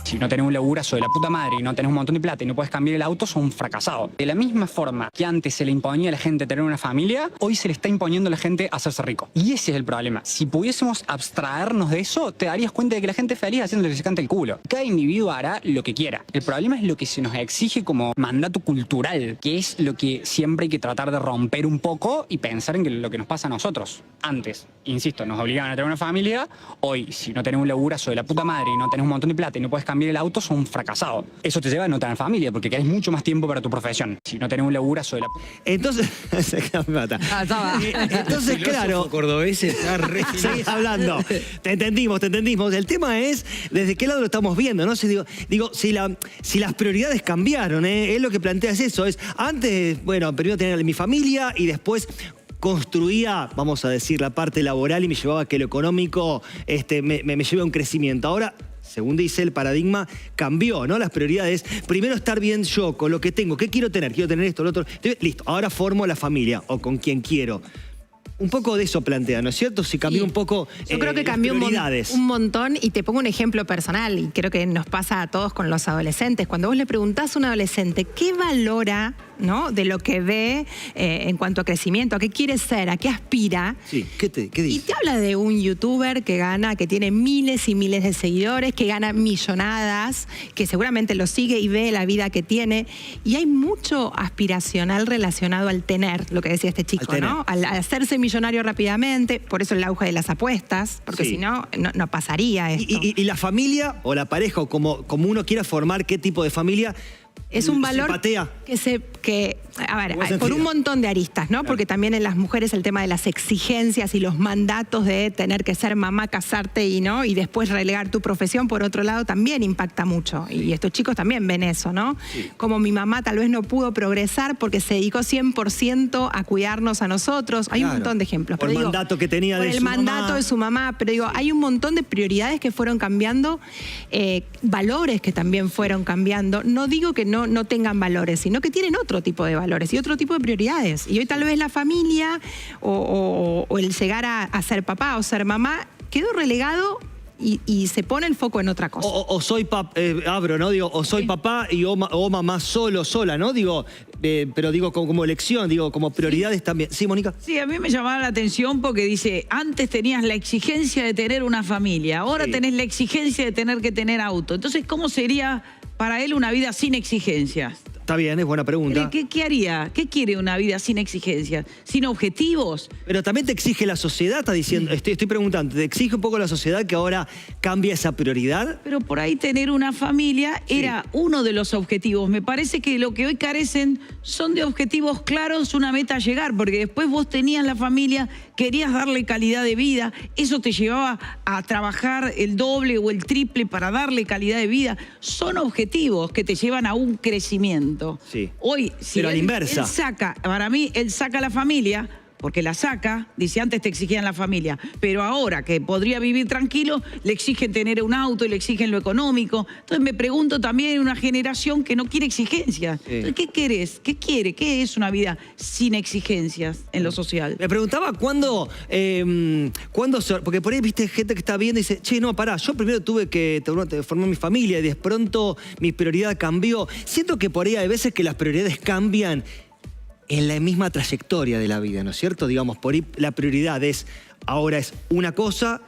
Si no tenés un laburazo de la puta madre y no tenés un montón de plata y no puedes cambiar el auto, sos un fracasado. De la misma forma que antes se le imponía a la gente tener una familia, hoy se le está imponiendo a la gente hacerse rico. Y ese es el problema. Si pudiésemos abstraernos de eso, te darías cuenta de que la gente es feliz haciendo lo que se canta el culo. Cada individuo hará lo que quiera. El problema es lo que se nos exige como mandato cultural, que es lo que siempre hay que tratar de romper un poco y pensar en lo que nos pasa a nosotros. Antes, insisto, nos obligaban a tener una familia. Hoy, si no tenés un laburazo de la puta madre y no tenés un montón de plata y no puedes cambiar el auto, sos un fracasado. Eso te lleva a no tener familia, porque querés mucho más tiempo para tu profesión. Si no tenés un laburazo de la... Entonces, entonces, claro... Cordobeses está re... Seguís hablando. Te entendimos. El tema es, ¿desde qué lado lo estamos viendo? ¿No? Digo, si las prioridades cambiaron, es lo que planteas eso. Antes, bueno, primero tenía mi familia y después construía, vamos a decir, la parte laboral y me llevaba a que lo económico me lleve a un crecimiento. Ahora, según dice el paradigma, cambió, ¿no? Las prioridades. Primero estar bien yo con lo que tengo. ¿Qué quiero tener? Quiero tener esto, lo otro. Listo, ahora formo la familia o con quien quiero. Un poco de eso plantea, ¿no es cierto? Si cambió un poco yo creo que cambió un montón, y te pongo un ejemplo personal, y creo que nos pasa a todos con los adolescentes. Cuando vos le preguntás a un adolescente qué valora, ¿no?, de lo que ve en cuanto a crecimiento, a qué quiere ser, a qué aspira. Sí, ¿qué dice? Y te habla de un youtuber que tiene miles y miles de seguidores, que gana millonadas, que seguramente lo sigue y ve la vida que tiene. Y hay mucho aspiracional relacionado al tener, lo que decía este chico, ¿no? Al hacerse millonario rápidamente, por eso el auge de las apuestas, porque si no pasaría esto. Y la familia o la pareja, o como uno quiera formar qué tipo de familia, es un valor por un montón de aristas, ¿no? Claro. Porque también en las mujeres el tema de las exigencias y los mandatos de tener que ser mamá, casarte y después relegar tu profesión, por otro lado, también impacta mucho. Sí. Y estos chicos también ven eso, ¿no? Sí. Como mi mamá tal vez no pudo progresar porque se dedicó 100% a cuidarnos a nosotros. Hay un montón de ejemplos. Por el mandato que tenía de su mamá. Por el mandato de su mamá. Pero hay un montón de prioridades que fueron cambiando, valores que también fueron cambiando. No digo que no tengan valores, sino que tienen otro tipo de valores y otro tipo de prioridades. Y hoy tal vez la familia o el llegar a ser papá o ser mamá quedó relegado y se pone el foco en otra cosa. O soy abro, ¿no? Digo, o soy papá o mamá sola, ¿no? Digo, pero digo como elección, digo, como prioridades también. ¿Sí, Mónica? Sí, a mí me llamaba la atención porque dice, antes tenías la exigencia de tener una familia, ahora tenés la exigencia de tener que tener auto. Entonces, ¿cómo sería para él una vida sin exigencias? Está bien, es buena pregunta. ¿Qué haría? ¿Qué quiere una vida sin exigencias? ¿Sin objetivos? Pero también te exige la sociedad, está diciendo, estoy preguntando, ¿te exige un poco la sociedad que ahora cambia esa prioridad? Pero por ahí tener una familia era uno de los objetivos. Me parece que lo que hoy carecen son de objetivos claros, una meta a llegar, porque después vos tenías la familia, querías darle calidad de vida, eso te llevaba a trabajar el doble o el triple para darle calidad de vida. Son objetivos que te llevan a un crecimiento. Sí. Hoy, si pero a la inversa. para mí, él saca la familia porque la saca, dice, antes te exigían la familia, pero ahora que podría vivir tranquilo, le exigen tener un auto y le exigen lo económico. Entonces me pregunto también, una generación que no quiere exigencias. Sí. ¿Qué querés? ¿Qué quiere? ¿Qué es una vida sin exigencias en lo social? Me preguntaba cuándo porque por ahí viste gente que está viendo y dice, che, no, pará, yo primero tuve que formar mi familia y de pronto mi prioridad cambió. Siento que por ahí hay veces que las prioridades cambian en la misma trayectoria de la vida, ¿no es cierto? Digamos, por ahí la prioridad ahora es una cosa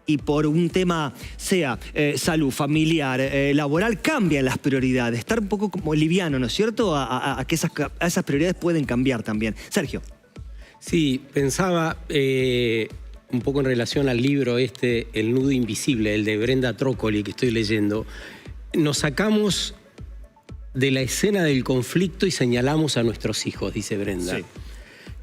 y por un tema, sea salud, familiar, laboral, cambian las prioridades. Estar un poco como liviano, ¿no es cierto? A que esas prioridades pueden cambiar también. Sergio. Sí, pensaba un poco en relación al libro El nudo invisible, el de Brenda Trócoli, que estoy leyendo. Nos sacamos de la escena del conflicto y señalamos a nuestros hijos, dice Brenda. Sí.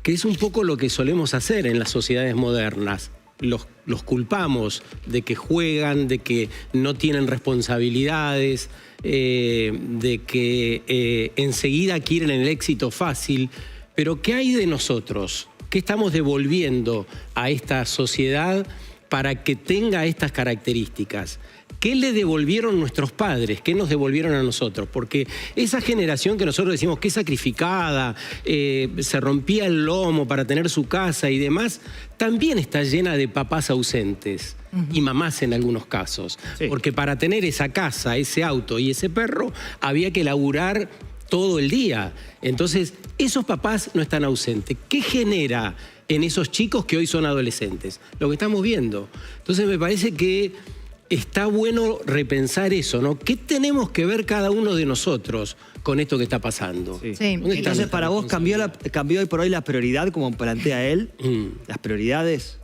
Que es un poco lo que solemos hacer en las sociedades modernas. Los culpamos de que juegan, de que no tienen responsabilidades, de que enseguida quieren el éxito fácil. Pero ¿qué hay de nosotros? ¿Qué estamos devolviendo a esta sociedad para que tenga estas características? ¿Qué le devolvieron nuestros padres? ¿Qué nos devolvieron a nosotros? Porque esa generación que nosotros decimos que es sacrificada, se rompía el lomo para tener su casa y demás, también está llena de papás ausentes y mamás en algunos casos. Sí. Porque para tener esa casa, ese auto y ese perro, había que laburar todo el día. Entonces, esos papás no están ausentes. ¿Qué genera en esos chicos que hoy son adolescentes? Lo que estamos viendo. Entonces, me parece que está bueno repensar eso, ¿no? ¿Qué tenemos que ver cada uno de nosotros con esto que está pasando? Sí. Sí. Entonces, para vos, ¿cambió hoy por hoy la prioridad, como plantea él? ¿Las prioridades?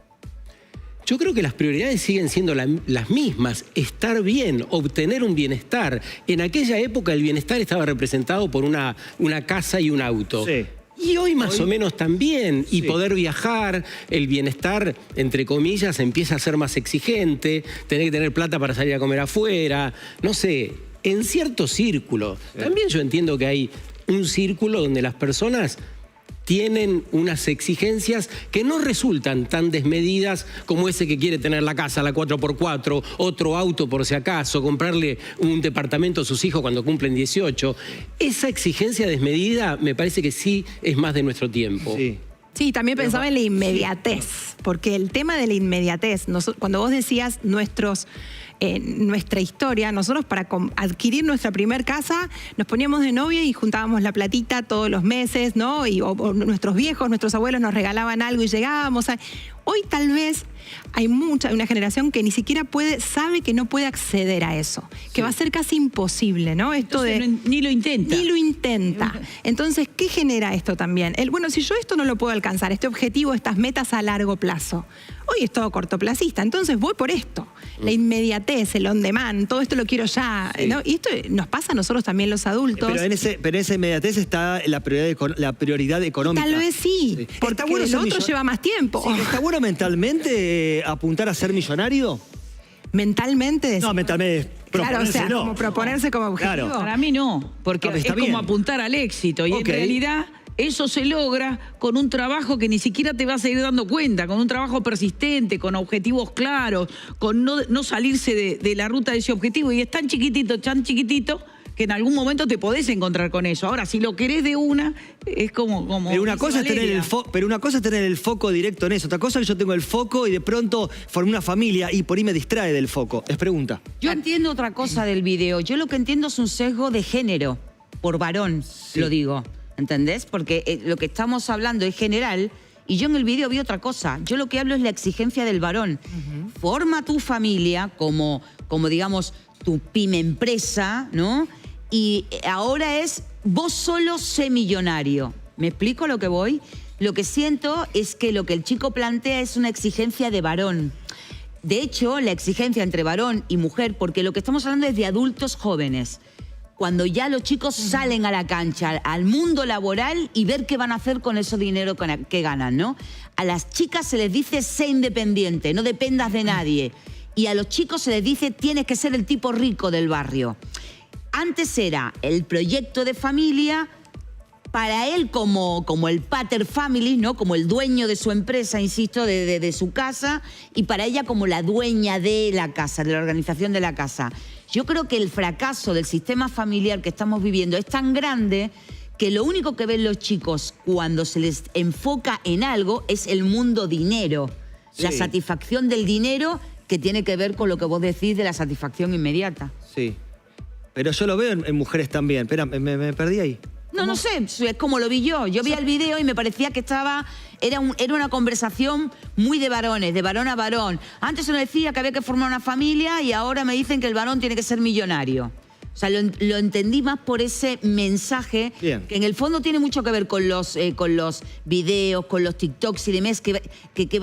Yo creo que las prioridades siguen siendo las mismas. Estar bien, obtener un bienestar. En aquella época el bienestar estaba representado por una casa y un auto. Sí. Y hoy más o menos también, y poder viajar, el bienestar, entre comillas, empieza a ser más exigente, tener que tener plata para salir a comer afuera, no sé, en cierto círculo. También yo entiendo que hay un círculo donde las personas tienen unas exigencias que no resultan tan desmedidas como ese que quiere tener la casa, la 4x4, otro auto por si acaso, comprarle un departamento a sus hijos cuando cumplen 18. Esa exigencia desmedida me parece que sí es más de nuestro tiempo. Sí. Sí, también pensaba en la inmediatez, porque el tema de la inmediatez, cuando vos decías nuestra historia, nosotros para adquirir nuestra primer casa nos poníamos de novia y juntábamos la platita todos los meses, ¿no? O nuestros viejos, nuestros abuelos nos regalaban algo y llegábamos a... Hoy tal vez hay una generación que ni siquiera sabe que no puede acceder a eso, que va a ser casi imposible, ¿no? Ni lo intenta. Ni lo intenta. Entonces, ¿qué genera esto también? Bueno, si yo esto no lo puedo alcanzar, este objetivo, estas metas a largo plazo, hoy es todo cortoplacista, entonces voy por esto. La inmediatez, el on demand, todo esto lo quiero ya, ¿no? Y esto nos pasa a nosotros también los adultos. Pero en esa inmediatez está la prioridad económica. Tal vez sí, porque bueno, lo otro lleva más tiempo. Sí, ¿está bueno mentalmente apuntar a ser millonario? ¿Mentalmente? No, mentalmente. Claro, o sea, no. Como proponerse como objetivo. Claro. Para mí no, porque es como apuntar al éxito. Y en realidad eso se logra con un trabajo que ni siquiera te vas a ir dando cuenta, con un trabajo persistente, con objetivos claros, con no salirse de la ruta de ese objetivo. Y es tan chiquitito, que en algún momento te podés encontrar con eso. Ahora, si lo querés de una, es como pero una cosa es tener el foco directo en eso. Otra cosa es que yo tengo el foco y de pronto formé una familia y por ahí me distrae del foco. Es pregunta. Yo entiendo otra cosa del video. Yo lo que entiendo es un sesgo de género, por varón, lo digo. ¿Entendés? Porque lo que estamos hablando es general y yo en el video vi otra cosa. Yo lo que hablo es la exigencia del varón. Forma tu familia como digamos, tu pyme empresa, ¿no? Y ahora es vos solo sé millonario. ¿Me explico a lo que voy? Lo que siento es que lo que el chico plantea es una exigencia de varón. De hecho, la exigencia entre varón y mujer, porque lo que estamos hablando es de adultos jóvenes. Cuando ya los chicos salen a la cancha, al mundo laboral y ver qué van a hacer con ese dinero que ganan, ¿no? A las chicas se les dice sé independiente, no dependas de nadie. Y a los chicos se les dice tienes que ser el tipo rico del barrio. Antes era el proyecto de familia, para él como el pater family, ¿no? Como el dueño de su empresa, insisto, de su casa, y para ella como la dueña de la casa, de la organización de la casa. Yo creo que el fracaso del sistema familiar que estamos viviendo es tan grande que lo único que ven los chicos cuando se les enfoca en algo es el mundo dinero. Sí. La satisfacción del dinero que tiene que ver con lo que vos decís de la satisfacción inmediata. Sí. Pero yo lo veo en mujeres también. Espera, me perdí ahí. No sé, es como lo vi yo. Yo vi el video y me parecía que era una conversación muy de varones, de varón a varón. Antes uno decía que había que formar una familia y ahora me dicen que el varón tiene que ser millonario. O sea, lo entendí más por ese mensaje. Bien. Que en el fondo tiene mucho que ver con los videos, con los TikToks y demás,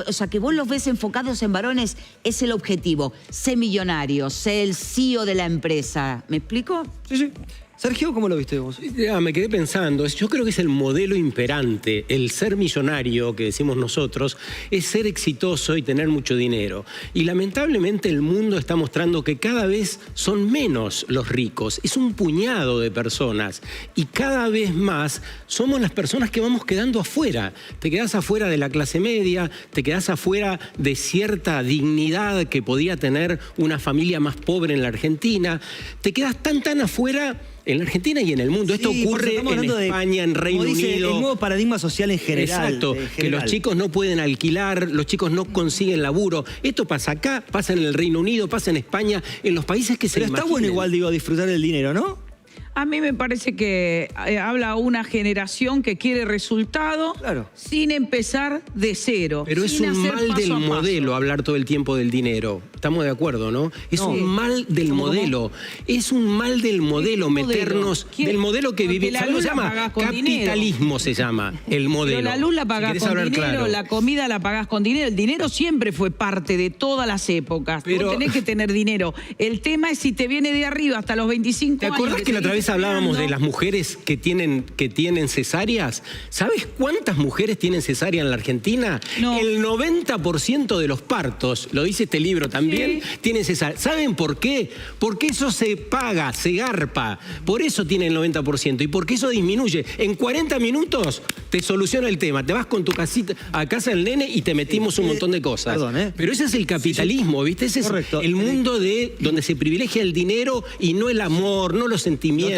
o sea, que vos los ves enfocados en varones, es el objetivo. Sé millonario, sé el CEO de la empresa. ¿Me explico? Sí, sí. Sergio, ¿cómo lo viste vos? Me quedé pensando, yo creo que es el modelo imperante. El ser millonario, que decimos nosotros, es ser exitoso y tener mucho dinero. Y lamentablemente el mundo está mostrando que cada vez son menos los ricos. Es un puñado de personas. Y cada vez más somos las personas que vamos quedando afuera. Te quedás afuera de la clase media, te quedás afuera de cierta dignidad que podía tener una familia más pobre en la Argentina. Te quedás tan afuera en la Argentina y en el mundo. Esto ocurre en España, en Reino Unido. El nuevo paradigma social en general. Exacto, que los chicos no pueden alquilar, los chicos no consiguen laburo. Esto pasa acá, pasa en el Reino Unido, pasa en España, en los países que se imaginen. Pero está bueno igual, digo, disfrutar del dinero, ¿no? A mí me parece que habla una generación que quiere resultado sin empezar de cero. Pero es un mal del modelo hablar todo el tiempo del dinero. Estamos de acuerdo, ¿no? Es un mal del modelo. Es un mal del modelo meternos... Del modelo que vivimos. ¿Sabes cómo se llama? Capitalismo se llama el modelo. Pero la luz la pagás con dinero, la comida la pagás con dinero. El dinero siempre fue parte de todas las épocas. Pero vos tenés que tener dinero. El tema es si te viene de arriba hasta los 25 años... ¿Te acordás que la otra vez hablábamos de las mujeres que tienen cesáreas? ¿Sabes cuántas mujeres tienen cesárea en la Argentina? No. El 90% de los partos, lo dice este libro también, tienen cesárea. ¿Saben por qué? Porque eso se paga, se garpa. Por eso tiene el 90%. Y porque eso disminuye. En 40 minutos te soluciona el tema. Te vas con tu casita a casa del nene y te metimos un montón de cosas. Perdón, Pero ese es el capitalismo, ¿viste? Ese es el mundo donde se privilegia el dinero y no el amor, no los sentimientos.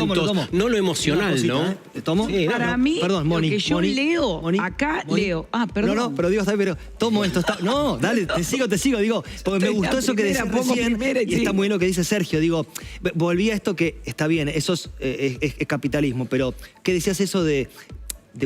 No lo emocional, cosita, ¿no? ¿Te tomo? Sí, para mí, perdón, Moni, lo que yo leo, acá leo. Perdón. No, pero digo, pero tomo esto. No, dale, te sigo, digo, porque me gustó eso que decías recién y está muy bien lo que dice Sergio. Digo, volví a esto que está bien, eso es capitalismo, pero ¿qué decías eso de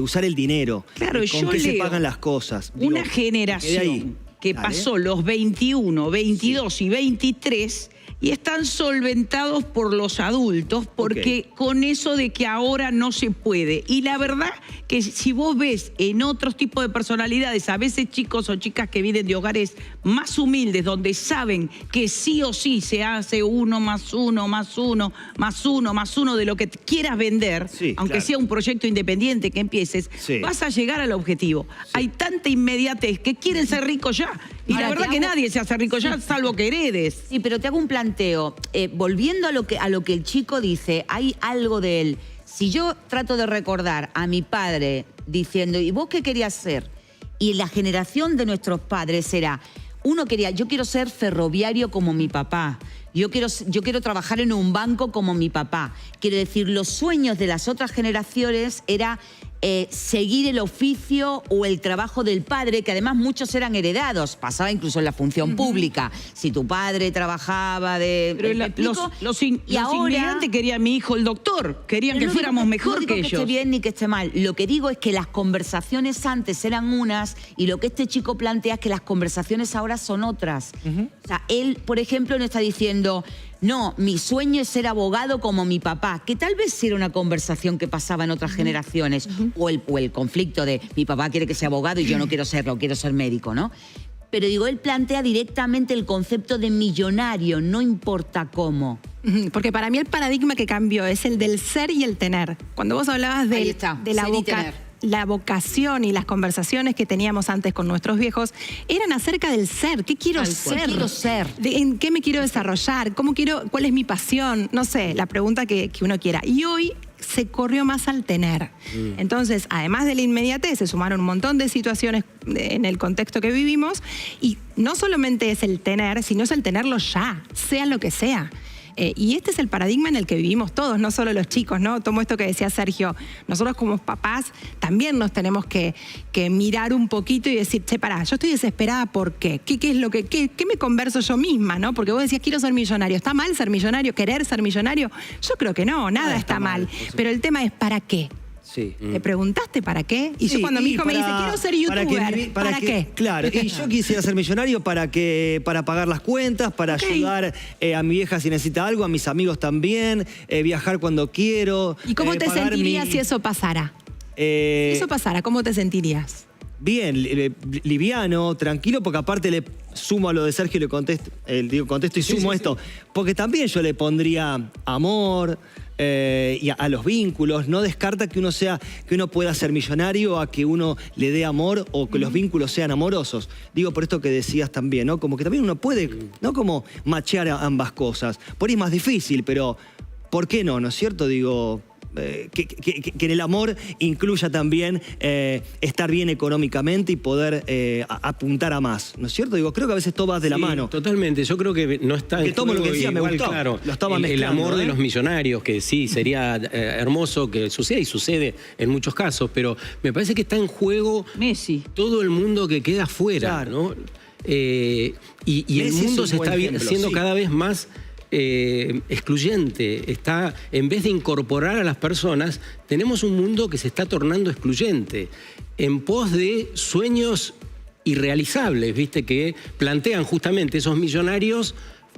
usar el dinero? Claro, ¿Con qué se pagan las cosas? Digo, una generación que pasó los 21, 22 y 23... y están solventados por los adultos porque con eso de que ahora no se puede. Y la verdad que si vos ves en otros tipos de personalidades, a veces chicos o chicas que vienen de hogares más humildes, donde saben que sí o sí se hace 1 más 1 más 1 más 1 más 1 de lo que quieras vender, aunque sea un proyecto independiente que empieces, vas a llegar al objetivo. Hay tanta inmediatez que quieren ser ricos ya. Y la verdad que nadie se hace rico ya, salvo que heredes. Sí, pero te hago un planteo. Volviendo a lo que el chico dice, hay algo de él. Si yo trato de recordar a mi padre diciendo, ¿y vos qué querías ser? Y la generación de nuestros padres era, yo quiero ser ferroviario como mi papá. Yo quiero trabajar en un banco como mi papá. Quiero decir, los sueños de las otras generaciones era seguir el oficio o el trabajo del padre, que además muchos eran heredados. Pasaba incluso en la función pública. Si tu padre trabajaba de... Pero los inmigrantes querían mi hijo el doctor. Querían que fuéramos mejor que ellos. No esté bien ni que esté mal. Lo que digo es que las conversaciones antes eran unas y lo que este chico plantea es que las conversaciones ahora son otras. O sea, él, por ejemplo, no está diciendo... No, mi sueño es ser abogado como mi papá, que tal vez era una conversación que pasaba en otras generaciones, o el conflicto de mi papá quiere que sea abogado y yo no quiero serlo, quiero ser médico, ¿no? Pero digo, él plantea directamente el concepto de millonario, no importa cómo. Porque para mí el paradigma que cambió es el del ser y el tener. Cuando vos hablabas de la vocación y las conversaciones que teníamos antes con nuestros viejos eran acerca del ser. ¿Qué quiero ser? ¿En qué me quiero desarrollar? ¿Cuál es mi pasión? No sé, la pregunta que uno quiera. Y hoy se corrió más al tener. Entonces, además de la inmediatez, se sumaron un montón de situaciones en el contexto que vivimos, y no solamente es el tener, sino es el tenerlo ya, sea lo que sea. Y este es el paradigma en el que vivimos todos, no solo los chicos, ¿no? Tomo esto que decía Sergio, nosotros como papás también nos tenemos que mirar un poquito y decir, che, pará, yo estoy desesperada, ¿por qué? ¿Qué es lo que me converso yo misma, no? Porque vos decías, quiero ser millonario. ¿Está mal ser millonario, querer ser millonario? Yo creo que no, nada está mal. Pero el tema es, ¿para qué? Sí. ¿Te preguntaste para qué? Y yo cuando mi hijo me dice, quiero ser youtuber, ¿para qué? Claro, y yo quisiera ser millonario para pagar las cuentas, para ayudar a mi vieja si necesita algo, a mis amigos también, viajar cuando quiero. ¿Y cómo te sentirías si eso pasara? Si eso pasara, ¿cómo te sentirías? Bien, liviano, tranquilo, porque aparte le sumo a lo de Sergio y le contesto y sumo esto. Porque también yo le pondría amor, y a los vínculos. No descarta que uno pueda ser millonario a que uno le dé amor o que los vínculos sean amorosos. Digo, por esto que decías también, ¿no? Como que también uno puede, ¿no? Como machear ambas cosas. Por ahí es más difícil, pero ¿por qué no? ¿No es cierto? Digo, que en el amor incluya también estar bien económicamente y poder apuntar a más, ¿no es cierto? Digo, creo que a veces todo va de la mano. Totalmente, yo creo que no está en todo lo que decía, igual, me gustó. Claro, lo estaba el amor de los millonarios, que sí, sería hermoso que suceda, y sucede en muchos casos, pero me parece que está en juego Messi, todo el mundo que queda afuera, claro, ¿no? Y el mundo se está siendo cada vez más excluyente. En vez de incorporar a las personas, tenemos un mundo que se está tornando excluyente en pos de sueños irrealizables, ¿viste? Que plantean justamente esos millonarios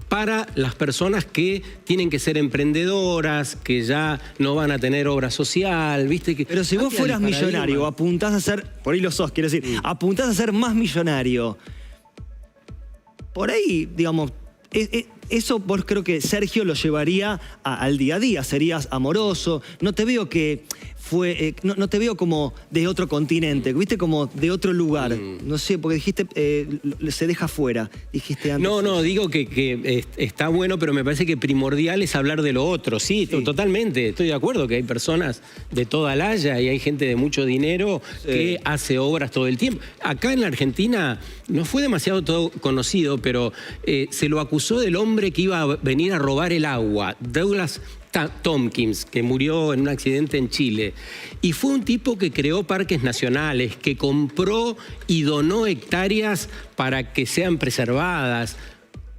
para las personas que tienen que ser emprendedoras, que ya no van a tener obra social, ¿viste? Pero si vos fueras millonario, apuntás a ser, por ahí lo sos, quiero decir, apuntás a ser más millonario, por ahí, digamos, eso vos creo que Sergio lo llevaría al día a día, serías amoroso. No te veo no te veo como de otro continente, viste, como de otro lugar. No sé, porque dijiste se deja fuera, dijiste antes. No, digo que está bueno, pero me parece que primordial es hablar de lo otro. Sí, totalmente, estoy de acuerdo que hay personas de toda la haya y hay gente de mucho dinero que hace obras todo el tiempo. Acá en la Argentina no fue demasiado todo conocido, pero se lo acusó del hombre que iba a venir a robar el agua, Douglas Tompkins, que murió en un accidente en Chile. Y fue un tipo que creó parques nacionales, que compró y donó hectáreas para que sean preservadas.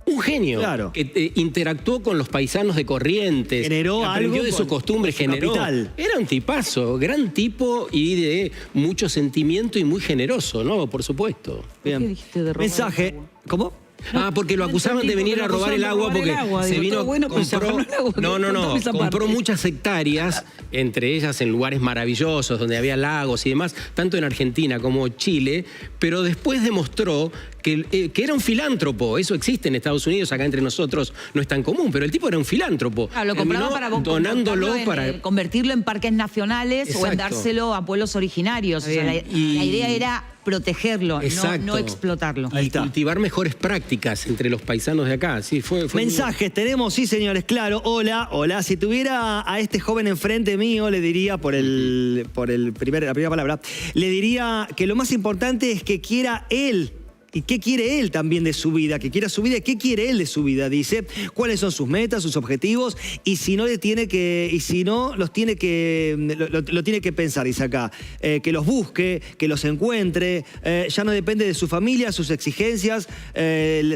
Un genio, claro, que interactuó con los paisanos de Corrientes, generó aprendió algo de su costumbre, generó. Capital. Era un tipazo, gran tipo y de mucho sentimiento y muy generoso, ¿no? Por supuesto. Bien. Mensaje. ¿Cómo? Porque lo acusaban de venir a robar el agua porque se vino, compró muchas hectáreas, entre ellas en lugares maravillosos donde había lagos y demás, tanto en Argentina como Chile, pero después demostró que era un filántropo. Eso existe en Estados Unidos, acá entre nosotros no es tan común, pero el tipo era un filántropo. Claro, lo compraba para donándolo para convertirlo en parques nacionales. Exacto. O en dárselo a pueblos originarios. O sea, la idea era protegerlo, no explotarlo. Y cultivar mejores prácticas entre los paisanos de acá. Sí, fue mensajes tenemos, sí señores, claro. Hola. Si tuviera a este joven enfrente mío, le diría la primera palabra, le diría que lo más importante es que quiera él. ¿Y qué quiere él también de su vida? Que quiera su vida. ¿Qué quiere él de su vida? Dice, ¿cuáles son sus metas, sus objetivos? Y si no lo tiene que pensar, dice acá. Que los busque, que los encuentre. Ya no depende de su familia, sus exigencias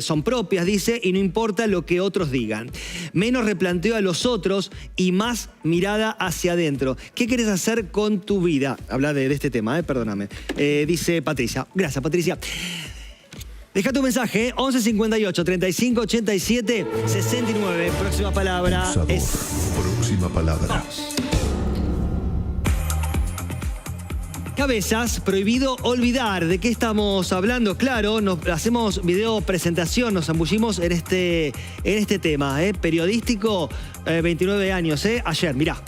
son propias, dice, y no importa lo que otros digan. Menos replanteo a los otros y más mirada hacia adentro. ¿Qué querés hacer con tu vida? Habla de este tema, perdóname. Dice Patricia. Gracias, Patricia. Deja tu mensaje, 11 58 35 87 69. Próxima palabra es... Próxima palabra. Cabezas, prohibido olvidar. ¿De qué estamos hablando? Claro, hacemos video presentación, nos zambullimos en este tema, periodístico, 29 años, ayer, mirá.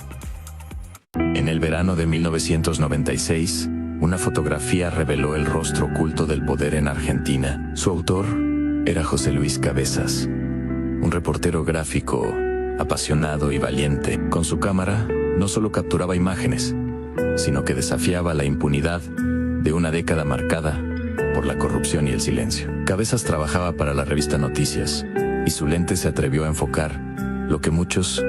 En el verano de 1996... una fotografía reveló el rostro oculto del poder en Argentina. Su autor era José Luis Cabezas, un reportero gráfico, apasionado y valiente. Con su cámara, no solo capturaba imágenes, sino que desafiaba la impunidad de una década marcada por la corrupción y el silencio. Cabezas trabajaba para la revista Noticias, y su lente se atrevió a enfocar lo que muchos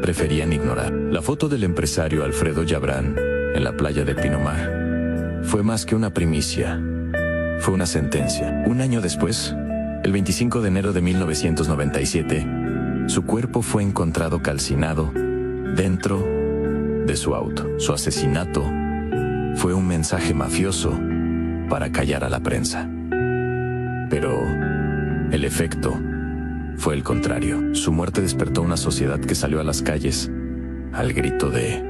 preferían ignorar. La foto del empresario Alfredo Yabrán en la playa de Pinamar fue más que una primicia, fue una sentencia. Un año después, el 25 de enero de 1997, su cuerpo fue encontrado calcinado dentro de su auto. Su asesinato fue un mensaje mafioso para callar a la prensa. Pero el efecto fue el contrario. Su muerte despertó una sociedad que salió a las calles al grito de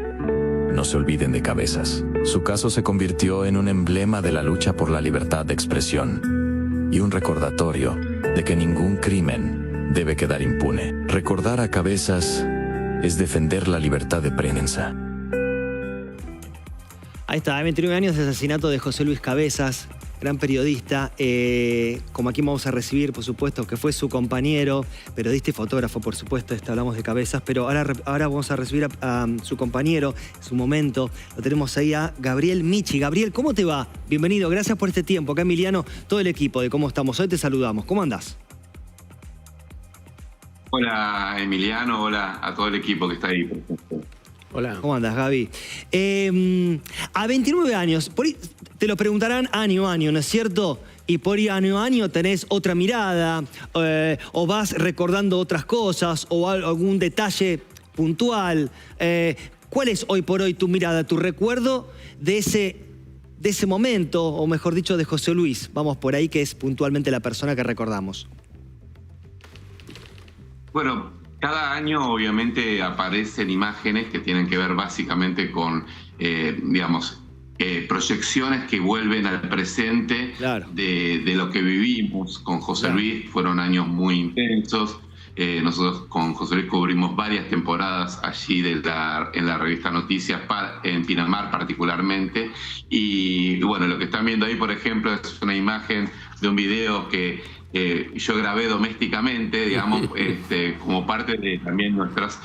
"no se olviden de Cabezas". Su caso se convirtió en un emblema de la lucha por la libertad de expresión y un recordatorio de que ningún crimen debe quedar impune. Recordar a Cabezas es defender la libertad de prensa. Ahí está, 29 años de asesinato de José Luis Cabezas, gran periodista, como aquí vamos a recibir, por supuesto, que fue su compañero, periodista y fotógrafo, por supuesto, hablamos de Cabezas, pero ahora vamos a recibir a su compañero, su momento, lo tenemos ahí a Gabriel Michi. Gabriel, ¿cómo te va? Bienvenido, gracias por este tiempo. Acá Emiliano, todo el equipo de Cómo Estamos Hoy, te saludamos. ¿Cómo andás? Hola Emiliano, hola a todo el equipo que está ahí. Hola. ¿Cómo andas, Gaby? A 29 años, por ahí te lo preguntarán año a año, ¿no es cierto? Y por ahí año a año tenés otra mirada, o vas recordando otras cosas, o algún detalle puntual. ¿Cuál es hoy por hoy tu mirada, tu recuerdo de ese momento, o mejor dicho, de José Luis? Vamos por ahí, que es puntualmente la persona que recordamos. Bueno, cada año obviamente aparecen imágenes que tienen que ver básicamente con, proyecciones que vuelven al presente. Claro. de lo que vivimos con José Luis. Fueron años muy intensos. Nosotros con José Luis cubrimos varias temporadas allí en la revista Noticias, en Pinamar particularmente. Y bueno, lo que están viendo ahí, por ejemplo, es una imagen de un video que yo grabé domésticamente, digamos, como parte de también nuestras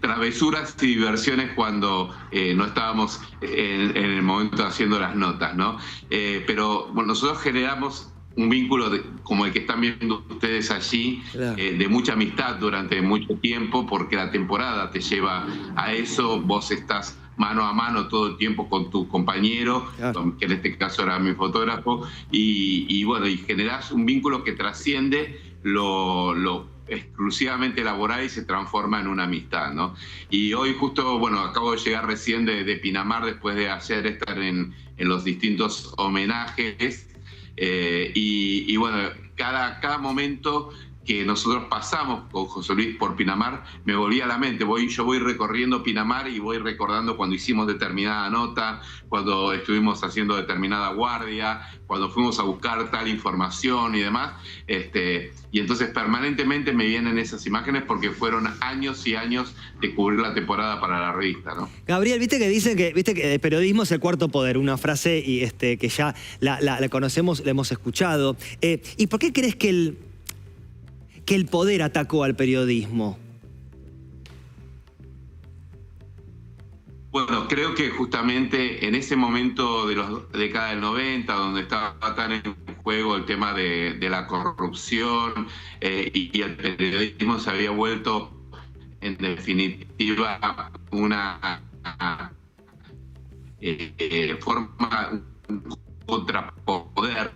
travesuras y diversiones cuando no estábamos en el momento haciendo las notas, ¿no? Pero bueno, nosotros generamos un vínculo como el que están viendo ustedes allí, claro, de mucha amistad durante mucho tiempo, porque la temporada te lleva a eso. Vos estás mano a mano todo el tiempo con tu compañero, claro, que en este caso era mi fotógrafo, y bueno, y generás un vínculo que trasciende lo exclusivamente laboral y se transforma en una amistad, ¿no? Y hoy justo, bueno, acabo de llegar recién de Pinamar después de ayer estar en los distintos homenajes, y bueno, cada momento que nosotros pasamos con José Luis por Pinamar me volvía a la mente. Yo voy recorriendo Pinamar y voy recordando cuando hicimos determinada nota, cuando estuvimos haciendo determinada guardia, cuando fuimos a buscar tal información y demás. Y entonces permanentemente me vienen esas imágenes porque fueron años y años de cubrir la temporada para la revista, ¿no? Gabriel, viste que dicen que el periodismo es el cuarto poder, una frase que ya la conocemos, la hemos escuchado. ¿Y por qué crees que el poder atacó al periodismo? Bueno, creo que justamente en ese momento de la década del 90, donde estaba tan en juego el tema de la corrupción, y el periodismo se había vuelto, en definitiva, una forma, un contrapoder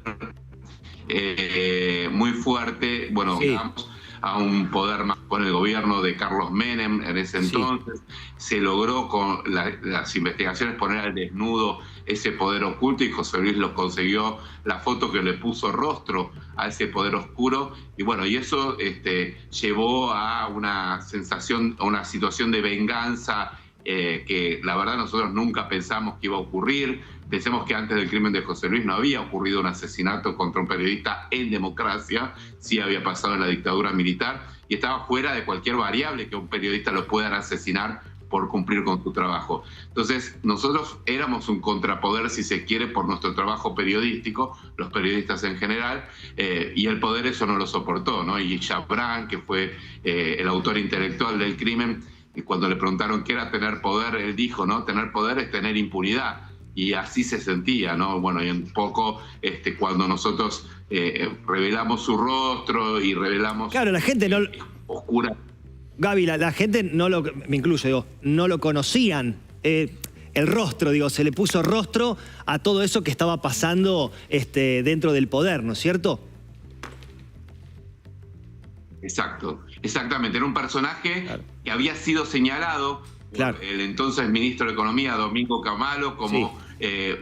muy fuerte. Bueno, sí, vamos a un poder más con el gobierno de Carlos Menem en ese entonces. Sí. Se logró con las investigaciones poner al desnudo ese poder oculto, y José Luis lo consiguió, la foto que le puso rostro a ese poder oscuro. Y bueno, y eso llevó a una sensación, a una situación de venganza que la verdad nosotros nunca pensamos que iba a ocurrir. Pensemos que antes del crimen de José Luis no había ocurrido un asesinato contra un periodista en democracia, sí había pasado en la dictadura militar, y estaba fuera de cualquier variable que un periodista lo puedan asesinar por cumplir con su trabajo. Entonces, nosotros éramos un contrapoder, si se quiere, por nuestro trabajo periodístico, los periodistas en general, y el poder eso no lo soportó, ¿no? Y Yabrán, que fue el autor intelectual del crimen, cuando le preguntaron qué era tener poder, él dijo, ¿no? Tener poder es tener impunidad. Y así se sentía, ¿no? Bueno, y un poco cuando nosotros revelamos su rostro y revelamos... Claro, la gente no... Oscura. Gaby, la gente no lo... Me incluyo, digo, no lo conocían. El rostro, digo, se le puso rostro a todo eso que estaba pasando dentro del poder, ¿no es cierto? Exacto, exactamente. Era un personaje que había sido señalado por el entonces ministro de Economía, Domingo Cavallo, como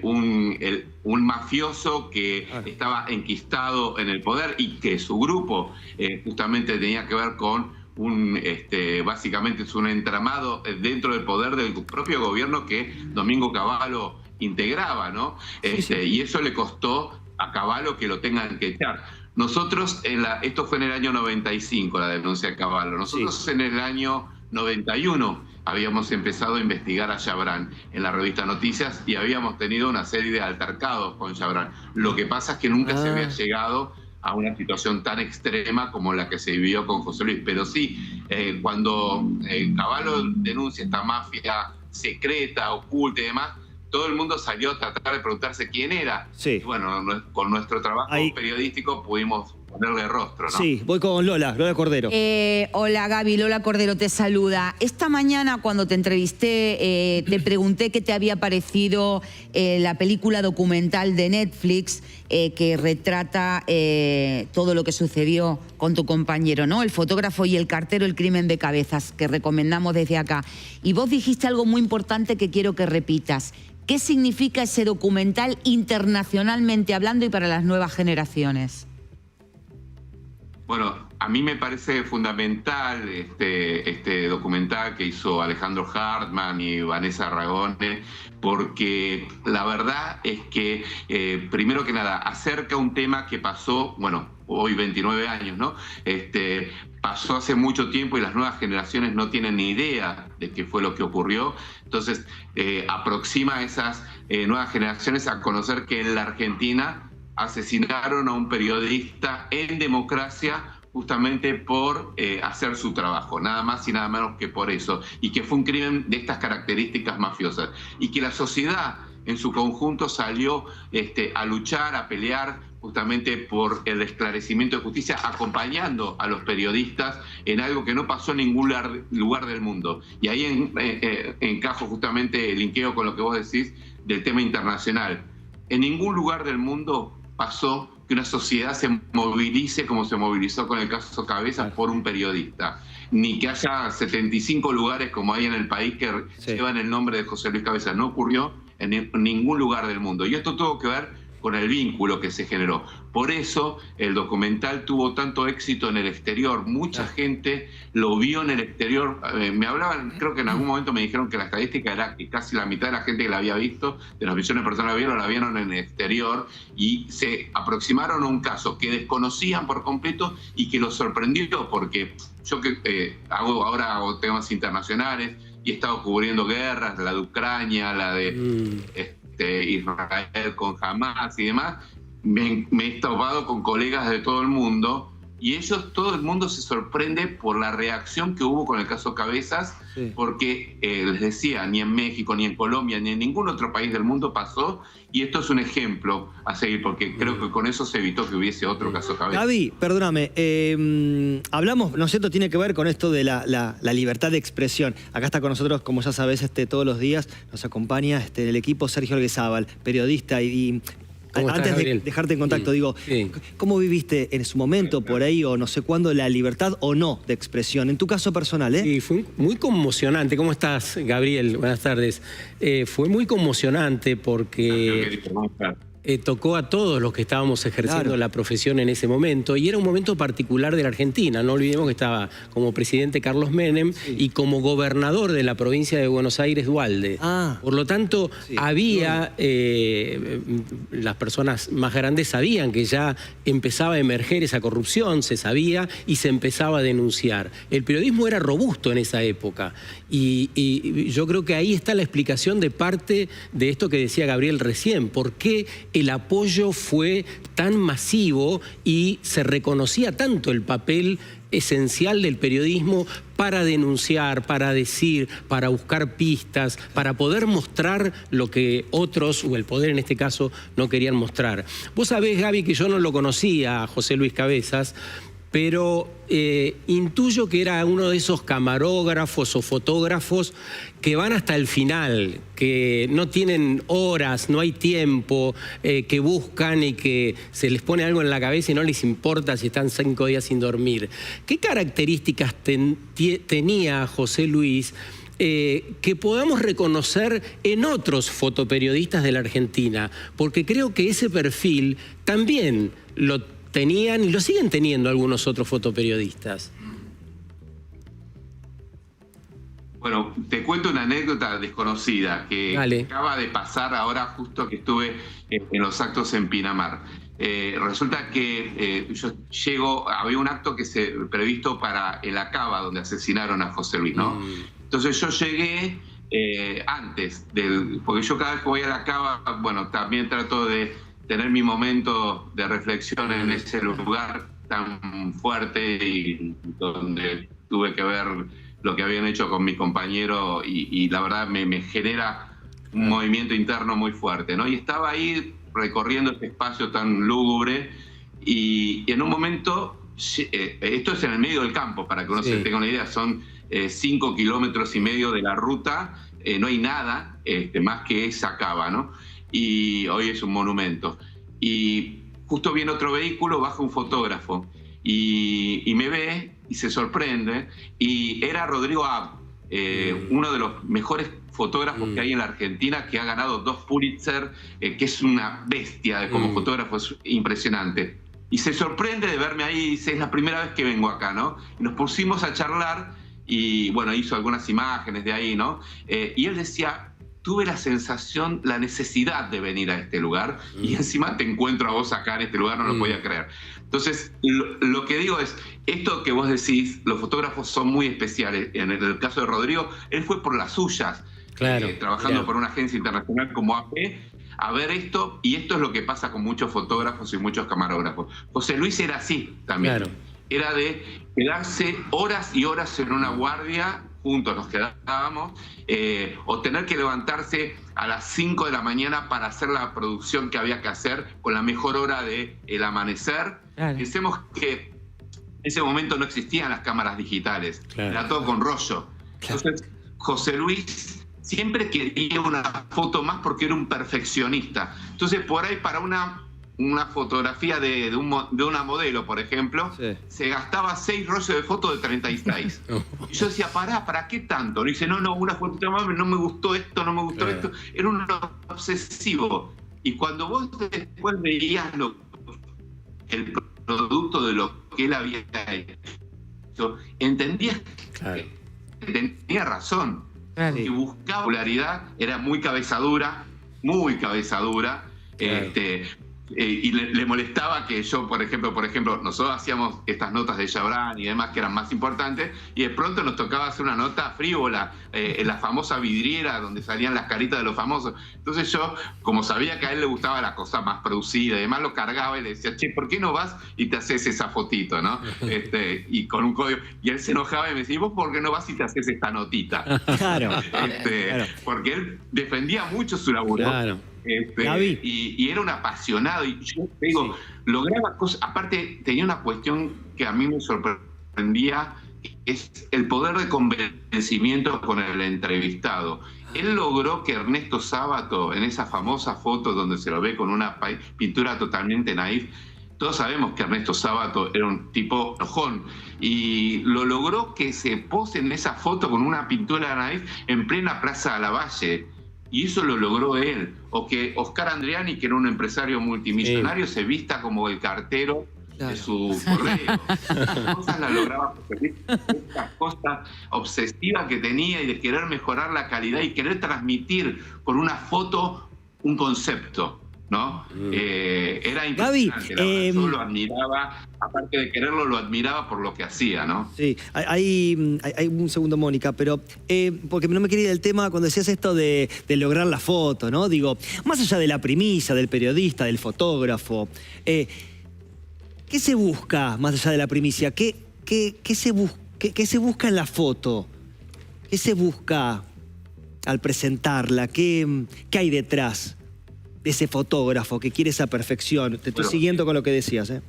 un mafioso que estaba enquistado en el poder y que su grupo justamente tenía que ver con básicamente es un entramado dentro del poder del propio gobierno que Domingo Cavallo integraba, ¿no? Y eso le costó a Cavallo que lo tengan que echar. Nosotros, esto fue en el año 95, la denuncia de Cavallo. Nosotros en el año 91 habíamos empezado a investigar a Chabran en la revista Noticias y habíamos tenido una serie de altercados con Chabran. Lo que pasa es que nunca se había llegado a una situación tan extrema como la que se vivió con José Luis. Pero sí, cuando Cavallo denuncia esta mafia secreta, oculta y demás, todo el mundo salió a tratar de preguntarse quién era. Sí. Y bueno, con nuestro trabajo periodístico pudimos ponerle rostro, ¿no? Sí, voy con Lola Cordero. Hola Gaby, Lola Cordero te saluda. Esta mañana cuando te entrevisté te pregunté qué te había parecido la película documental de Netflix que retrata todo lo que sucedió con tu compañero, ¿no? El fotógrafo y el cartero, el crimen de Cabezas, que recomendamos desde acá. Y vos dijiste algo muy importante que quiero que repitas. ¿Qué significa ese documental internacionalmente hablando y para las nuevas generaciones? Bueno, a mí me parece fundamental este documental que hizo Alejandro Hartman y Vanessa Ragone, porque la verdad es que, primero que nada, acerca un tema que pasó, bueno, hoy 29 años, ¿no? Pasó hace mucho tiempo y las nuevas generaciones no tienen ni idea de qué fue lo que ocurrió. Entonces, aproxima a esas nuevas generaciones a conocer que en la Argentina asesinaron a un periodista en democracia justamente por hacer su trabajo, nada más y nada menos que por eso, y que fue un crimen de estas características mafiosas, y que la sociedad en su conjunto salió a luchar, a pelear justamente por el esclarecimiento de justicia, acompañando a los periodistas en algo que no pasó en ningún lugar del mundo. Y ahí encajo justamente el linkeo con lo que vos decís del tema internacional. En ningún lugar del mundo pasó que una sociedad se movilice como se movilizó con el caso Cabezas por un periodista. Ni que haya 75 lugares como hay en el país que llevan el nombre de José Luis Cabezas. No ocurrió en ningún lugar del mundo. Y esto tuvo que ver con el vínculo que se generó. Por eso el documental tuvo tanto éxito en el exterior. Mucha gente lo vio en el exterior. Me hablaban, creo que en algún momento me dijeron que la estadística era que casi la mitad de la gente que la había visto, de las millones de personas que la vieron en el exterior, y se aproximaron a un caso que desconocían por completo y que los sorprendió, porque yo que ahora hago temas internacionales y he estado cubriendo guerras, la de Ucrania, la de Israel con Hamas y demás, me he topado con colegas de todo el mundo y todo el mundo se sorprende por la reacción que hubo con el caso Cabezas, porque les decía, ni en México, ni en Colombia, ni en ningún otro país del mundo pasó, y esto es un ejemplo a seguir, porque creo que con eso se evitó que hubiese otro caso Cabezas. Gaby, perdóname, hablamos, ¿no es cierto?, tiene que ver con esto de la libertad de expresión. Acá está con nosotros, como ya sabés, todos los días nos acompaña el equipo Sergio Alguizábal, periodista y antes de dejarte en contacto, digo, ¿cómo viviste en su momento, por ahí, o no sé cuándo, la libertad o no de expresión? En tu caso personal, Sí, fue muy conmocionante. ¿Cómo estás, Gabriel? Buenas tardes. Fue muy conmocionante porque tocó a todos los que estábamos ejerciendo la profesión en ese momento, y era un momento particular de la Argentina. No olvidemos que estaba como presidente Carlos Menem y como gobernador de la provincia de Buenos Aires, Duhalde. Por lo tanto, había, las personas más grandes sabían que ya empezaba a emerger esa corrupción, se sabía y se empezaba a denunciar. El periodismo era robusto en esa época, y yo creo que ahí está la explicación de parte de esto que decía Gabriel recién. ¿Por qué el apoyo fue tan masivo y se reconocía tanto el papel esencial del periodismo para denunciar, para decir, para buscar pistas, para poder mostrar lo que otros, o el poder en este caso, no querían mostrar. Vos sabés, Gaby, que yo no lo conocía a José Luis Cabezas, pero intuyo que era uno de esos camarógrafos o fotógrafos que van hasta el final, que no tienen horas, no hay tiempo, que buscan y que se les pone algo en la cabeza y no les importa si están 5 días sin dormir. ¿Qué características tenía José Luis que podamos reconocer en otros fotoperiodistas de la Argentina? Porque creo que ese perfil también lo tenían y lo siguen teniendo algunos otros fotoperiodistas. Bueno, te cuento una anécdota desconocida que acaba de pasar ahora justo que estuve en los actos en Pinamar. Resulta que yo llego, había un acto que se previsto para el Acaba, donde asesinaron a José Luis, ¿no? Entonces yo llegué antes porque yo cada vez que voy al Acaba, bueno, también trato de tener mi momento de reflexión en ese lugar tan fuerte y donde tuve que ver lo que habían hecho con mi compañero y la verdad me genera un movimiento interno muy fuerte, ¿no? Y estaba ahí recorriendo este espacio tan lúgubre y en un momento, esto es en el medio del campo, para que uno se tenga una idea, son 5 kilómetros y medio de la ruta, no hay nada más que esa cava, ¿no? Y hoy es un monumento. Y justo viene otro vehículo, baja un fotógrafo y me ve y se sorprende. Y era Rodrigo Ab, uno de los mejores fotógrafos que hay en la Argentina, que ha ganado 2 Pulitzer, que es una bestia como fotógrafo, es impresionante. Y se sorprende de verme ahí y dice, es la primera vez que vengo acá, ¿no? Y nos pusimos a charlar y, bueno, hizo algunas imágenes de ahí, ¿no? Y él decía, tuve la sensación, la necesidad de venir a este lugar y encima te encuentro a vos acá en este lugar, no lo podía creer. Entonces, lo que digo es, esto que vos decís, los fotógrafos son muy especiales. En el caso de Rodrigo, él fue por las suyas, trabajando por una agencia internacional como AP, a ver esto, y esto es lo que pasa con muchos fotógrafos y muchos camarógrafos. José Luis era así también. Era de quedarse horas y horas en una guardia, juntos nos quedábamos, o tener que levantarse a las 5 de la mañana para hacer la producción que había que hacer con la mejor hora del amanecer. Pensemos que en ese momento no existían las cámaras digitales, era todo con rollo. Entonces, José Luis siempre quería una foto más porque era un perfeccionista. Entonces, por ahí para una fotografía de una modelo, por ejemplo, se gastaba 6 rollos de fotos de 36. Y yo decía, ¿para qué tanto? Y dice, no, una foto más, no me gustó esto, no me gustó esto. Era un obsesivo. Y cuando vos después veías el producto de lo que él había hecho, entendías que tenía razón. Y buscaba popularidad, era muy cabezadura. Y le molestaba que yo, por ejemplo, nosotros hacíamos estas notas de Chabrán y demás que eran más importantes, y de pronto nos tocaba hacer una nota frívola, en la famosa vidriera donde salían las caritas de los famosos. Entonces yo, como sabía que a él le gustaba la cosa más producida y demás, lo cargaba y le decía, che, ¿por qué no vas y te haces esa fotito, no? Y con un código. Y él se enojaba y me decía, ¿vos por qué no vas y te haces esta notita? Claro. Porque él defendía mucho su laburo. Claro. Y era un apasionado, y yo te digo, lograba cosas. Aparte, tenía una cuestión que a mí me sorprendía, es el poder de convencimiento con el entrevistado. Él logró que Ernesto Sábato, en esa famosa foto donde se lo ve con una pintura totalmente naif, todos sabemos que Ernesto Sábato era un tipo enojón, y lo logró que se pose en esa foto con una pintura naif en plena Plaza de Lavalle. Y eso lo logró él. O que Oscar Andriani, que era un empresario multimillonario, se vista como el cartero de su correo. Esas cosas las lograba porque esta cosa obsesiva que tenía y de querer mejorar la calidad y querer transmitir con una foto un concepto. ¿no? Era impresionante. Gaby, yo lo admiraba, aparte de quererlo, lo admiraba por lo que hacía, ¿no? Sí, hay un segundo, Mónica, pero porque no me quería ir del tema cuando decías esto de lograr la foto, ¿no? Digo, más allá de la primicia del periodista, del fotógrafo, ¿qué se busca más allá de la primicia? ¿Qué se busca en la foto? ¿Qué se busca al presentarla? ¿Qué hay detrás de ese fotógrafo que quiere esa perfección? Te estoy siguiendo con lo que decías, ¿eh?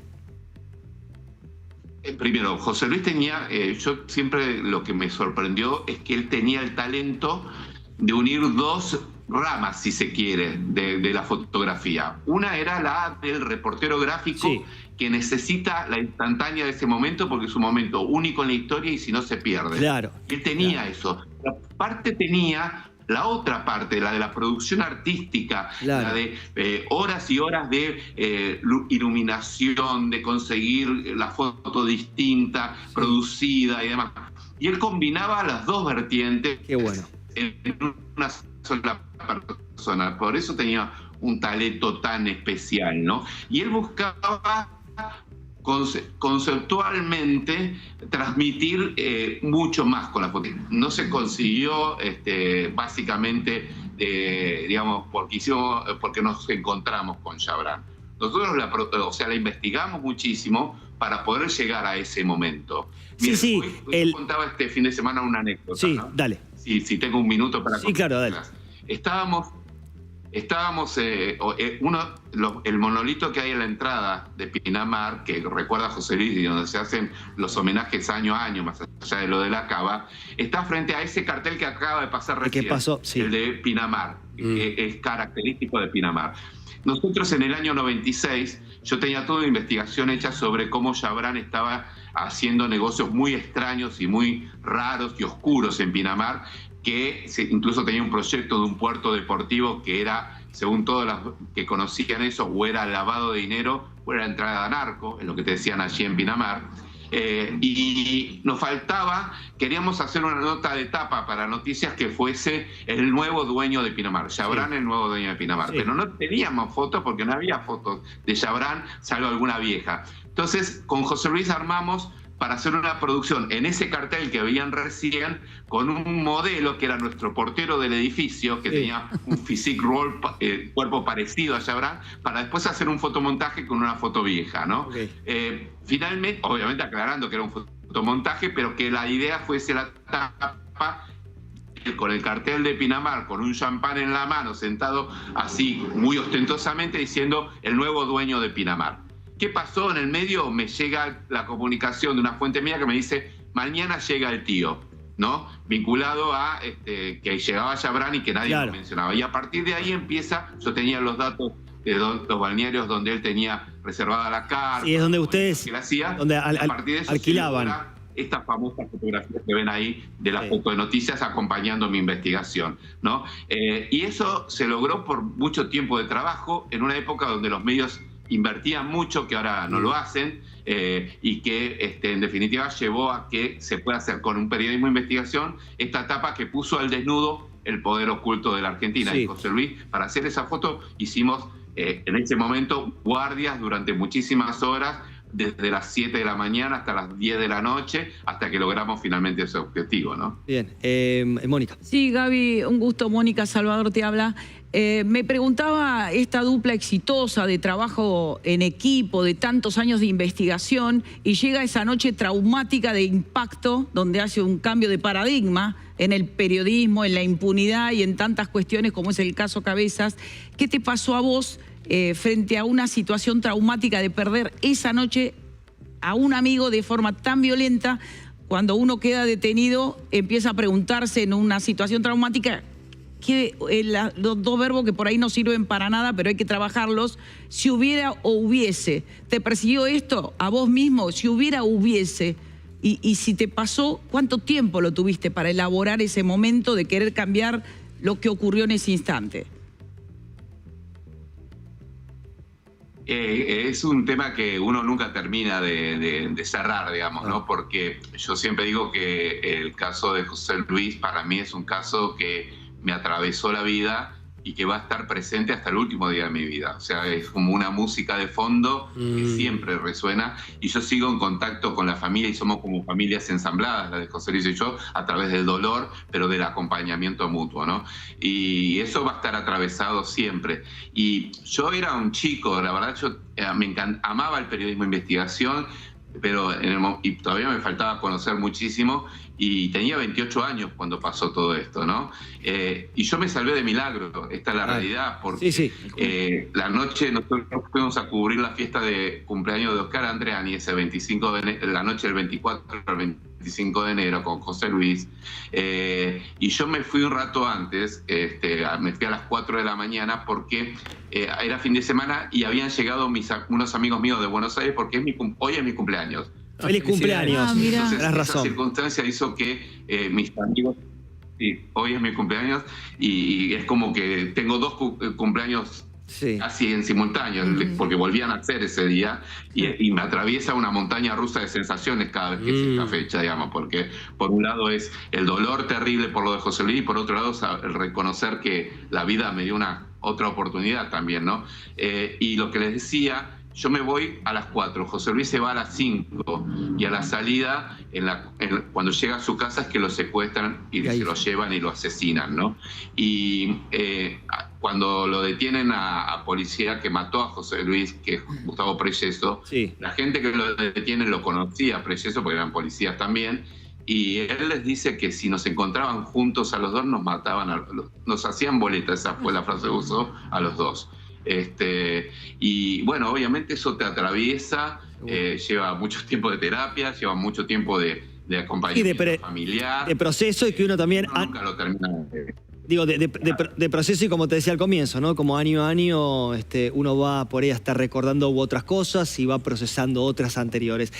Primero, José Luis tenía, yo siempre lo que me sorprendió es que él tenía el talento de unir dos ramas, si se quiere, de la fotografía. Una era la del reportero gráfico, sí, que necesita la instantánea de ese momento porque es un momento único en la historia y si no se pierde. Claro. Él tenía eso. Aparte tenía la otra parte, la de la producción artística, claro, la de horas y horas de iluminación, de conseguir la foto distinta, sí, producida y demás. Y él combinaba las dos vertientes. Qué bueno. En una sola persona. Por eso tenía un talento tan especial, ¿no? Y él buscaba conceptualmente transmitir mucho más con la foto. No se consiguió básicamente, digamos, porque nos encontramos con Chabran. Nosotros la investigamos muchísimo para poder llegar a ese momento. Miren, sí, hoy contaba este fin de semana una anécdota. Sí, ¿no? Dale. Si tengo un minuto para Sí, claro, dale. Estábamos el monolito que hay en la entrada de Pinamar, que recuerda a José Luis, y donde se hacen los homenajes año a año, más allá de lo de la cava, está frente a ese cartel que acaba de pasar recién, sí, el de Pinamar, que es característico de Pinamar. Nosotros en el año 96, yo tenía toda una investigación hecha sobre cómo Chabran estaba haciendo negocios muy extraños y muy raros y oscuros en Pinamar, que incluso tenía un proyecto de un puerto deportivo que era, según todos los que conocían eso, o era lavado de dinero o era entrada de narco, es lo que te decían allí en Pinamar. Y nos faltaba, queríamos hacer una nota de tapa para Noticias que fuese el nuevo dueño de Pinamar, Chabran, sí, el nuevo dueño de Pinamar, sí, pero no teníamos fotos porque no había fotos de Chabran, salvo alguna vieja. Entonces, con José Luis armamos para hacer una producción en ese cartel que veían recién, con un modelo que era nuestro portero del edificio, que sí, tenía un physique role, cuerpo parecido a Chabran, para después hacer un fotomontaje con una foto vieja, ¿no? Okay. Finalmente, obviamente aclarando que era un fotomontaje, pero que la idea fuese la tapa con el cartel de Pinamar, con un champán en la mano, sentado así muy ostentosamente, diciendo el nuevo dueño de Pinamar. ¿Qué pasó en el medio? Me llega la comunicación de una fuente mía que me dice, mañana llega el tío, ¿no? Vinculado a que llegaba Chabran y que nadie, claro, lo mencionaba. Y a partir de ahí empieza, yo tenía los datos de los balnearios donde él tenía reservada la carta. Y es donde ustedes, donde a partir de eso alquilaban estas famosas fotografías que ven ahí de la foto de Noticias acompañando mi investigación, ¿no? Y eso se logró por mucho tiempo de trabajo en una época donde los medios invertían mucho, que ahora no lo hacen, y que en definitiva llevó a que se pueda hacer con un periodismo de investigación esta etapa que puso al desnudo el poder oculto de la Argentina. Sí. Y José Luis, para hacer esa foto hicimos en ese momento guardias durante muchísimas horas, desde las 7 de la mañana hasta las 10 de la noche, hasta que logramos finalmente ese objetivo, ¿no? Bien. Mónica. Sí, Gaby, un gusto. Mónica Salvador te habla. Me preguntaba esta dupla exitosa de trabajo en equipo, de tantos años de investigación, y llega esa noche traumática de impacto, donde hace un cambio de paradigma en el periodismo, en la impunidad y en tantas cuestiones como es el caso Cabezas. ¿Qué te pasó a vos frente a una situación traumática de perder esa noche a un amigo de forma tan violenta? Cuando uno queda detenido, empieza a preguntarse en una situación traumática, los dos verbos que por ahí no sirven para nada, pero hay que trabajarlos, si hubiera o hubiese. ¿Te persiguió esto a vos mismo? Si hubiera o hubiese. Y si te pasó, ¿cuánto tiempo lo tuviste para elaborar ese momento de querer cambiar lo que ocurrió en ese instante? Es un tema que uno nunca termina de cerrar, digamos, ¿no? Porque yo siempre digo que el caso de José Luis para mí es un caso que me atravesó la vida y que va a estar presente hasta el último día de mi vida. O sea, es como una música de fondo que siempre resuena, y yo sigo en contacto con la familia y somos como familias ensambladas, la de José Luis y yo, a través del dolor, pero del acompañamiento mutuo, ¿no? Y eso va a estar atravesado siempre. Y yo era un chico, la verdad, yo amaba el periodismo de investigación, pero y todavía me faltaba conocer muchísimo, y tenía 28 años cuando pasó todo esto, ¿no? Y yo me salvé de milagro, esta es la realidad, porque la noche nosotros fuimos a cubrir la fiesta de cumpleaños de Oscar Andreani, ese 25 de enero, la noche del 24 al 25 de enero con José Luis, y yo me fui un rato antes, me fui a las 4 de la mañana porque era fin de semana y habían llegado unos amigos míos de Buenos Aires porque hoy es mi cumpleaños. ¡Feliz cumpleaños! Entonces, Tenés razón. esa circunstancia hizo que mis amigos... Sí, hoy es mi cumpleaños y es como que tengo dos cumpleaños casi en simultáneo, porque volvían a hacer ese día y me atraviesa una montaña rusa de sensaciones cada vez que es esta fecha, digamos, porque por un lado es el dolor terrible por lo de José Luis y por otro lado el reconocer que la vida me dio otra oportunidad también, ¿no? Y lo que les decía... Yo me voy a las 4, José Luis se va a las 5 y a la salida, cuando llega a su casa es que lo secuestran y se lo llevan y lo asesinan, ¿no? Y cuando lo detienen a policía que mató a José Luis, que es Gustavo Preyeso, la gente que lo detiene lo conocía a Preyeso porque eran policías también, y él les dice que si nos encontraban juntos a los dos nos mataban, nos hacían boleta, esa fue la frase que usó, a los dos. Y bueno, obviamente eso te atraviesa, lleva mucho tiempo de terapia, lleva mucho tiempo de acompañamiento familiar. De proceso, y que uno también... Nunca lo termina. Digo, de proceso, y como te decía al comienzo, ¿no? Como año a año uno va por ahí a estar recordando otras cosas y va procesando otras anteriores.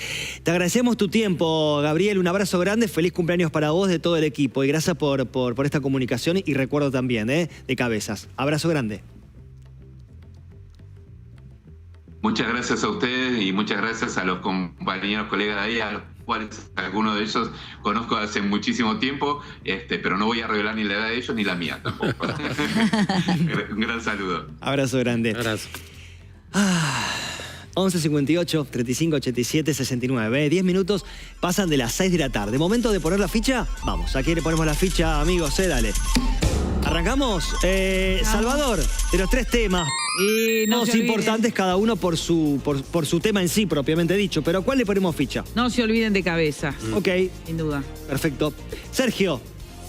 Te agradecemos tu tiempo, Gabriel, un abrazo grande, feliz cumpleaños para vos, de todo el equipo, y gracias por esta comunicación y recuerdo también, de Cabezas. Abrazo grande. Muchas gracias a ustedes y muchas gracias a los compañeros, colegas de ahí, a los cuales algunos de ellos conozco hace muchísimo tiempo, pero no voy a revelar ni la edad de ellos ni la mía tampoco. Un gran saludo. Abrazo grande. Abrazo. 11 58 35 87 69. 10 minutos pasan de las 6 de la tarde. ¿Momento de poner la ficha? Vamos, aquí le ponemos la ficha, amigos, dale. ¿Arrancamos? Salvador, de los 3 temas, todos importantes, cada uno por su tema en sí, propiamente dicho. Pero ¿cuál le ponemos ficha? No se olviden de Cabezas. Ok. Sin duda. Perfecto. Sergio.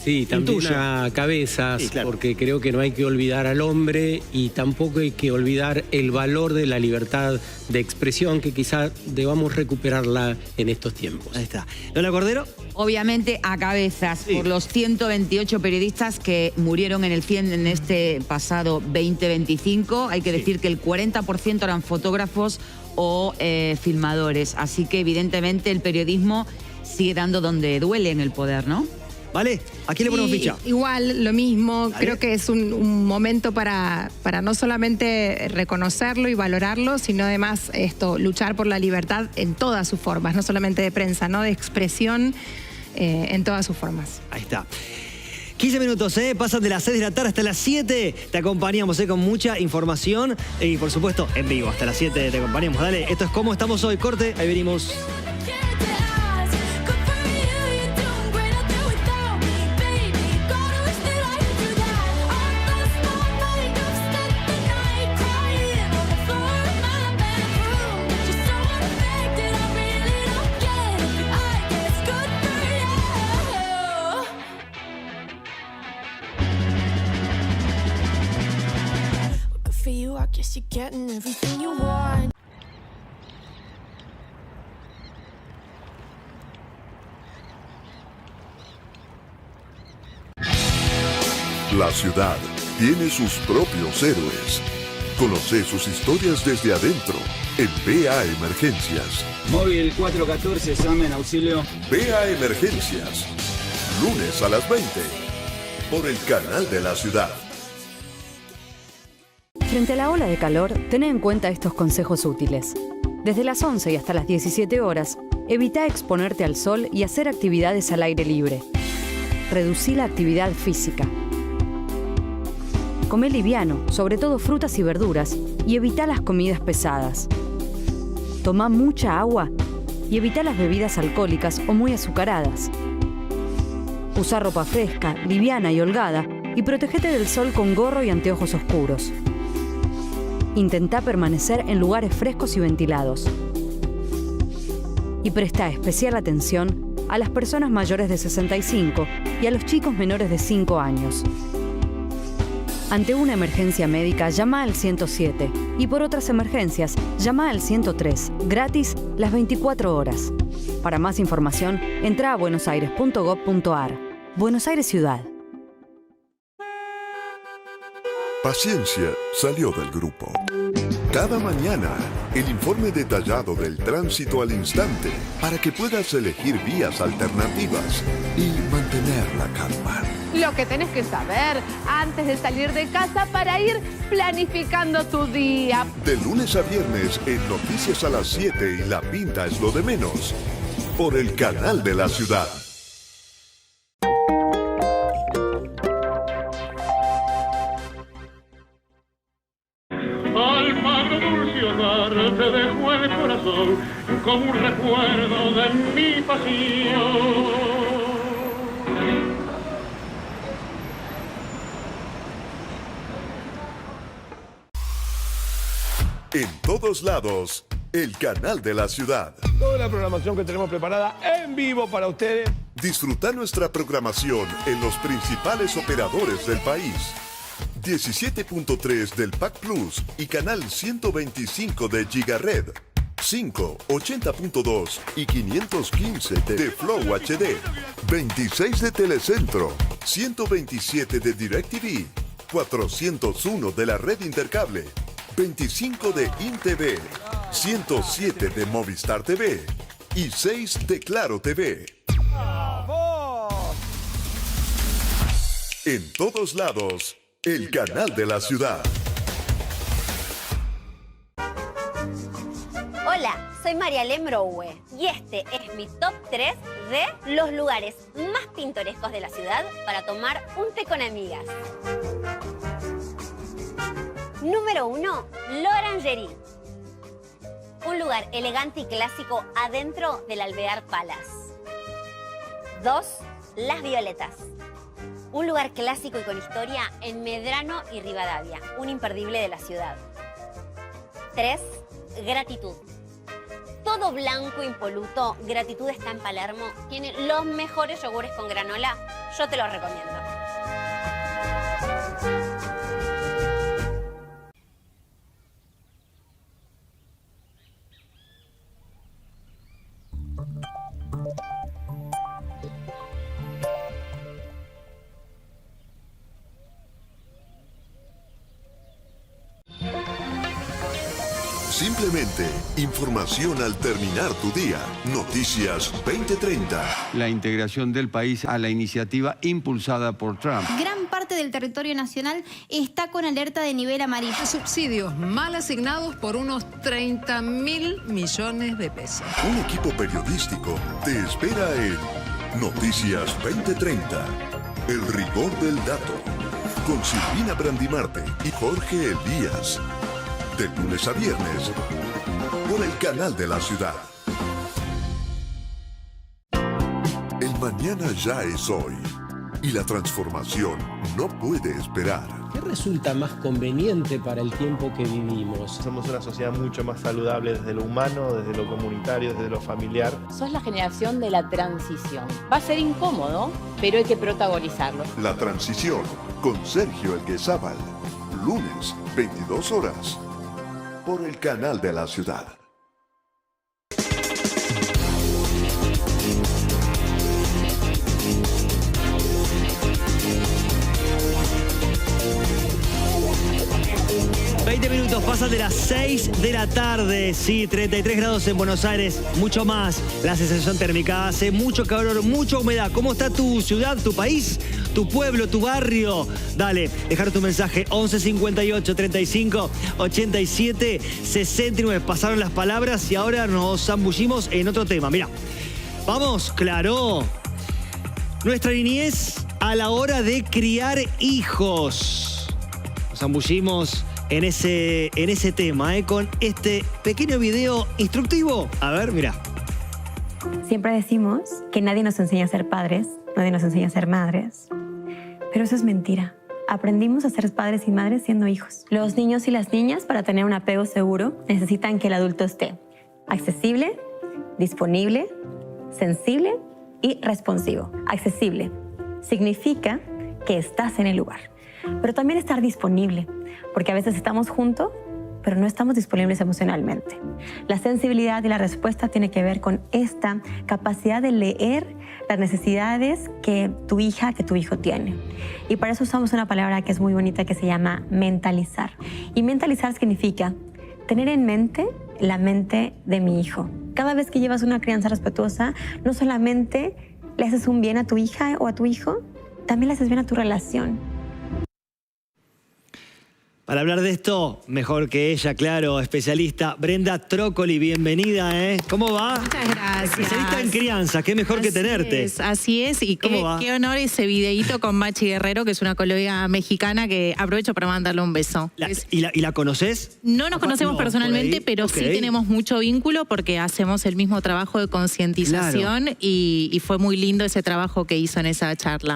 Sí, también a Cabezas, claro, porque creo que no hay que olvidar al hombre y tampoco hay que olvidar el valor de la libertad de expresión, que quizá debamos recuperarla en estos tiempos. Ahí está. ¿Lola Cordero? Obviamente a Cabezas, por los 128 periodistas que murieron en este pasado 2025. Hay que decir que el 40% eran fotógrafos o filmadores. Así que evidentemente el periodismo sigue dando donde duele en el poder, ¿no? ¿Vale? ¿A quién le ponemos ficha? Igual, lo mismo. ¿Vale? Creo que es un momento para no solamente reconocerlo y valorarlo, sino además luchar por la libertad en todas sus formas, no solamente de prensa, ¿no? De expresión en todas sus formas. Ahí está. 15 minutos, pasan de las 6 de la tarde hasta las 7. Te acompañamos con mucha información y, por supuesto, en vivo. Hasta las 7 te acompañamos. Dale, esto es Cómo Estamos Hoy. Corte, ahí venimos. La ciudad tiene sus propios héroes. Conoce sus historias desde adentro en BA Emergencias. Móvil 414, llamen auxilio. BA Emergencias. Lunes a las 20. Por el canal de la ciudad. Frente a la ola de calor, ten en cuenta estos consejos útiles. Desde las 11 y hasta las 17 horas, evita exponerte al sol y hacer actividades al aire libre. Reducí la actividad física. Come liviano, sobre todo frutas y verduras, y evita las comidas pesadas. Toma mucha agua y evita las bebidas alcohólicas o muy azucaradas. Usa ropa fresca, liviana y holgada y protégete del sol con gorro y anteojos oscuros. Intenta permanecer en lugares frescos y ventilados. Y presta especial atención a las personas mayores de 65 y a los chicos menores de 5 años. Ante una emergencia médica, llama al 107 y por otras emergencias, llama al 103, gratis las 24 horas. Para más información, entra a buenosaires.gov.ar. Buenos Aires Ciudad. Paciencia salió del grupo. Cada mañana, el informe detallado del tránsito al instante para que puedas elegir vías alternativas y mantener la calma. Lo que tenés que saber antes de salir de casa para ir planificando tu día. De lunes a viernes en Noticias a las 7 y La Pinta es lo de menos. Por el canal de la ciudad. Almagro dulce hogar, te dejo el corazón como un recuerdo de mi pasión. En todos lados, el canal de la ciudad. Toda la programación que tenemos preparada en vivo para ustedes. Disfruta nuestra programación en los principales operadores del país. 17.3 del PAC Plus y canal 125 de Gigared. 5, 80.2 y 515 de Flow HD. 26 de Telecentro. 127 de DirecTV. 401 de la red Intercable. 25 de InTV, 107 de Movistar TV y 6 de Claro TV. En todos lados, el canal de la ciudad. Hola, soy Marialé Mrowe y este es mi top 3 de los lugares más pintorescos de la ciudad para tomar un té con amigas. Número 1, L'Orangerie. Un lugar elegante y clásico adentro del Alvear Palace. 2, Las Violetas. Un lugar clásico y con historia en Medrano y Rivadavia, un imperdible de la ciudad. 3, Gratitud. Todo blanco, impoluto, Gratitud está en Palermo. Tiene los mejores yogures con granola. Yo te los recomiendo. Simplemente información al terminar tu día. Noticias 2030. La integración del país a la iniciativa impulsada por Trump. Gran parte del territorio nacional está con alerta de nivel amarillo. Subsidios mal asignados por unos 30.000 millones de pesos. Un equipo periodístico te espera en Noticias 2030. El rigor del dato. Con Silvina Brandimarte y Jorge Elías. De lunes a viernes, por el canal de la ciudad. El mañana ya es hoy y la transformación no puede esperar. ¿Qué resulta más conveniente para el tiempo que vivimos? Somos una sociedad mucho más saludable desde lo humano, desde lo comunitario, desde lo familiar. Sos la generación de la transición. Va a ser incómodo, pero hay que protagonizarlo. La transición con Sergio Elguezábal. Lunes, 22 horas. Por el canal de la ciudad. Minutos pasan de las 6 de la tarde, sí, 33 grados en Buenos Aires, mucho más. La sensación térmica, hace mucho calor, mucha humedad. ¿Cómo está tu ciudad, tu país, tu pueblo, tu barrio? Dale, dejar tu mensaje 11 58 35 87 69. Pasaron las palabras y ahora nos zambullimos en otro tema. Mira, vamos, claro. Nuestra niñez a la hora de criar hijos. nos zambullimos en ese tema, con este pequeño video instructivo. A ver, mira. Siempre decimos que nadie nos enseña a ser padres, nadie nos enseña a ser madres, pero eso es mentira. Aprendimos a ser padres y madres siendo hijos. Los niños y las niñas, para tener un apego seguro, necesitan que el adulto esté accesible, disponible, sensible y responsivo. Accesible significa que estás en el lugar, pero también estar disponible, porque a veces estamos juntos, pero no estamos disponibles emocionalmente. La sensibilidad y la respuesta tiene que ver con esta capacidad de leer las necesidades que tu hija, que tu hijo tiene. Y para eso usamos una palabra que es muy bonita que se llama mentalizar. Y mentalizar significa tener en mente la mente de mi hijo. Cada vez que llevas una crianza respetuosa, no solamente le haces un bien a tu hija o a tu hijo, también le haces bien a tu relación. Para hablar de esto, mejor que ella, claro, especialista, Brenda Trócoli, bienvenida, ¿eh? ¿Cómo va? Muchas gracias. Especialista en crianza, qué mejor que tenerte. Así es, y qué honor ese videíto con Machi Guerrero, que es una colega mexicana que aprovecho para mandarle un beso. ¿Y la conoces? No nos conocemos personalmente, pero sí tenemos mucho vínculo porque hacemos el mismo trabajo de concientización, claro. y fue muy lindo ese trabajo que hizo en esa charla.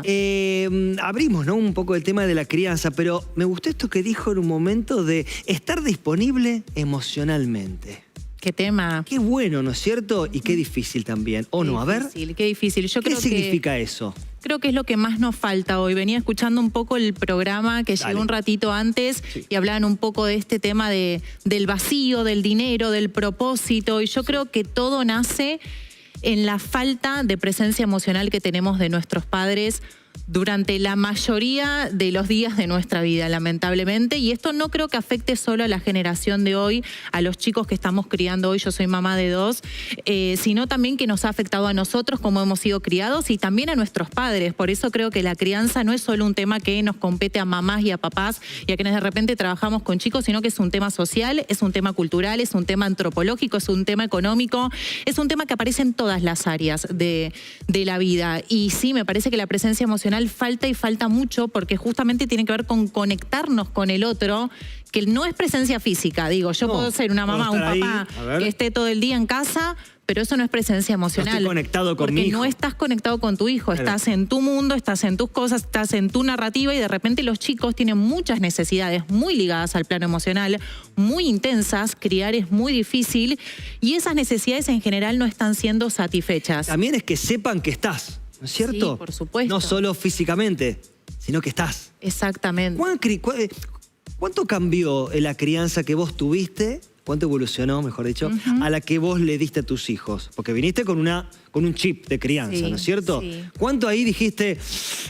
Abrimos, ¿no?, un poco el tema de la crianza, pero me gustó esto que dijo en un momento de estar disponible emocionalmente. ¿Qué tema? Qué bueno, ¿no es cierto? Y qué difícil también. ¿O no? A ver. Qué difícil. ¿Qué significa eso? Creo que es lo que más nos falta hoy. Venía escuchando un poco el programa que llegó un ratito antes y hablaban un poco de este tema del vacío, del dinero, del propósito. Y yo creo que todo nace en la falta de presencia emocional que tenemos de nuestros padres durante la mayoría de los días de nuestra vida, lamentablemente. Y esto no creo que afecte solo a la generación de hoy, a los chicos que estamos criando hoy, yo soy mamá de 2, sino también que nos ha afectado a nosotros como hemos sido criados y también a nuestros padres. Por eso creo que la crianza no es solo un tema que nos compete a mamás y a papás y a quienes de repente trabajamos con chicos, sino que es un tema social, es un tema cultural, es un tema antropológico, es un tema económico, es un tema que aparece en todas las áreas de la vida. Y sí, me parece que la presencia emocional falta y falta mucho porque justamente tiene que ver con conectarnos con el otro, que no es presencia física. Digo, yo puedo ser una mamá o un papá que esté todo el día en casa, pero eso no es presencia emocional. No estoy conectado con mi hijo. Porque no estás conectado con tu hijo, estás en tu mundo, estás en tus cosas, estás en tu narrativa y de repente los chicos tienen muchas necesidades muy ligadas al plano emocional, muy intensas, criar es muy difícil y esas necesidades en general no están siendo satisfechas. También es que sepan que estás. ¿No es cierto? Sí, por supuesto. No solo físicamente, sino que estás. Exactamente. ¿Cuánto cambió la crianza que vos tuviste? ¿Cuánto evolucionó, mejor dicho, a la que vos le diste a tus hijos? Porque viniste con un chip de crianza, ¿no es cierto? Sí. ¿Cuánto ahí dijiste,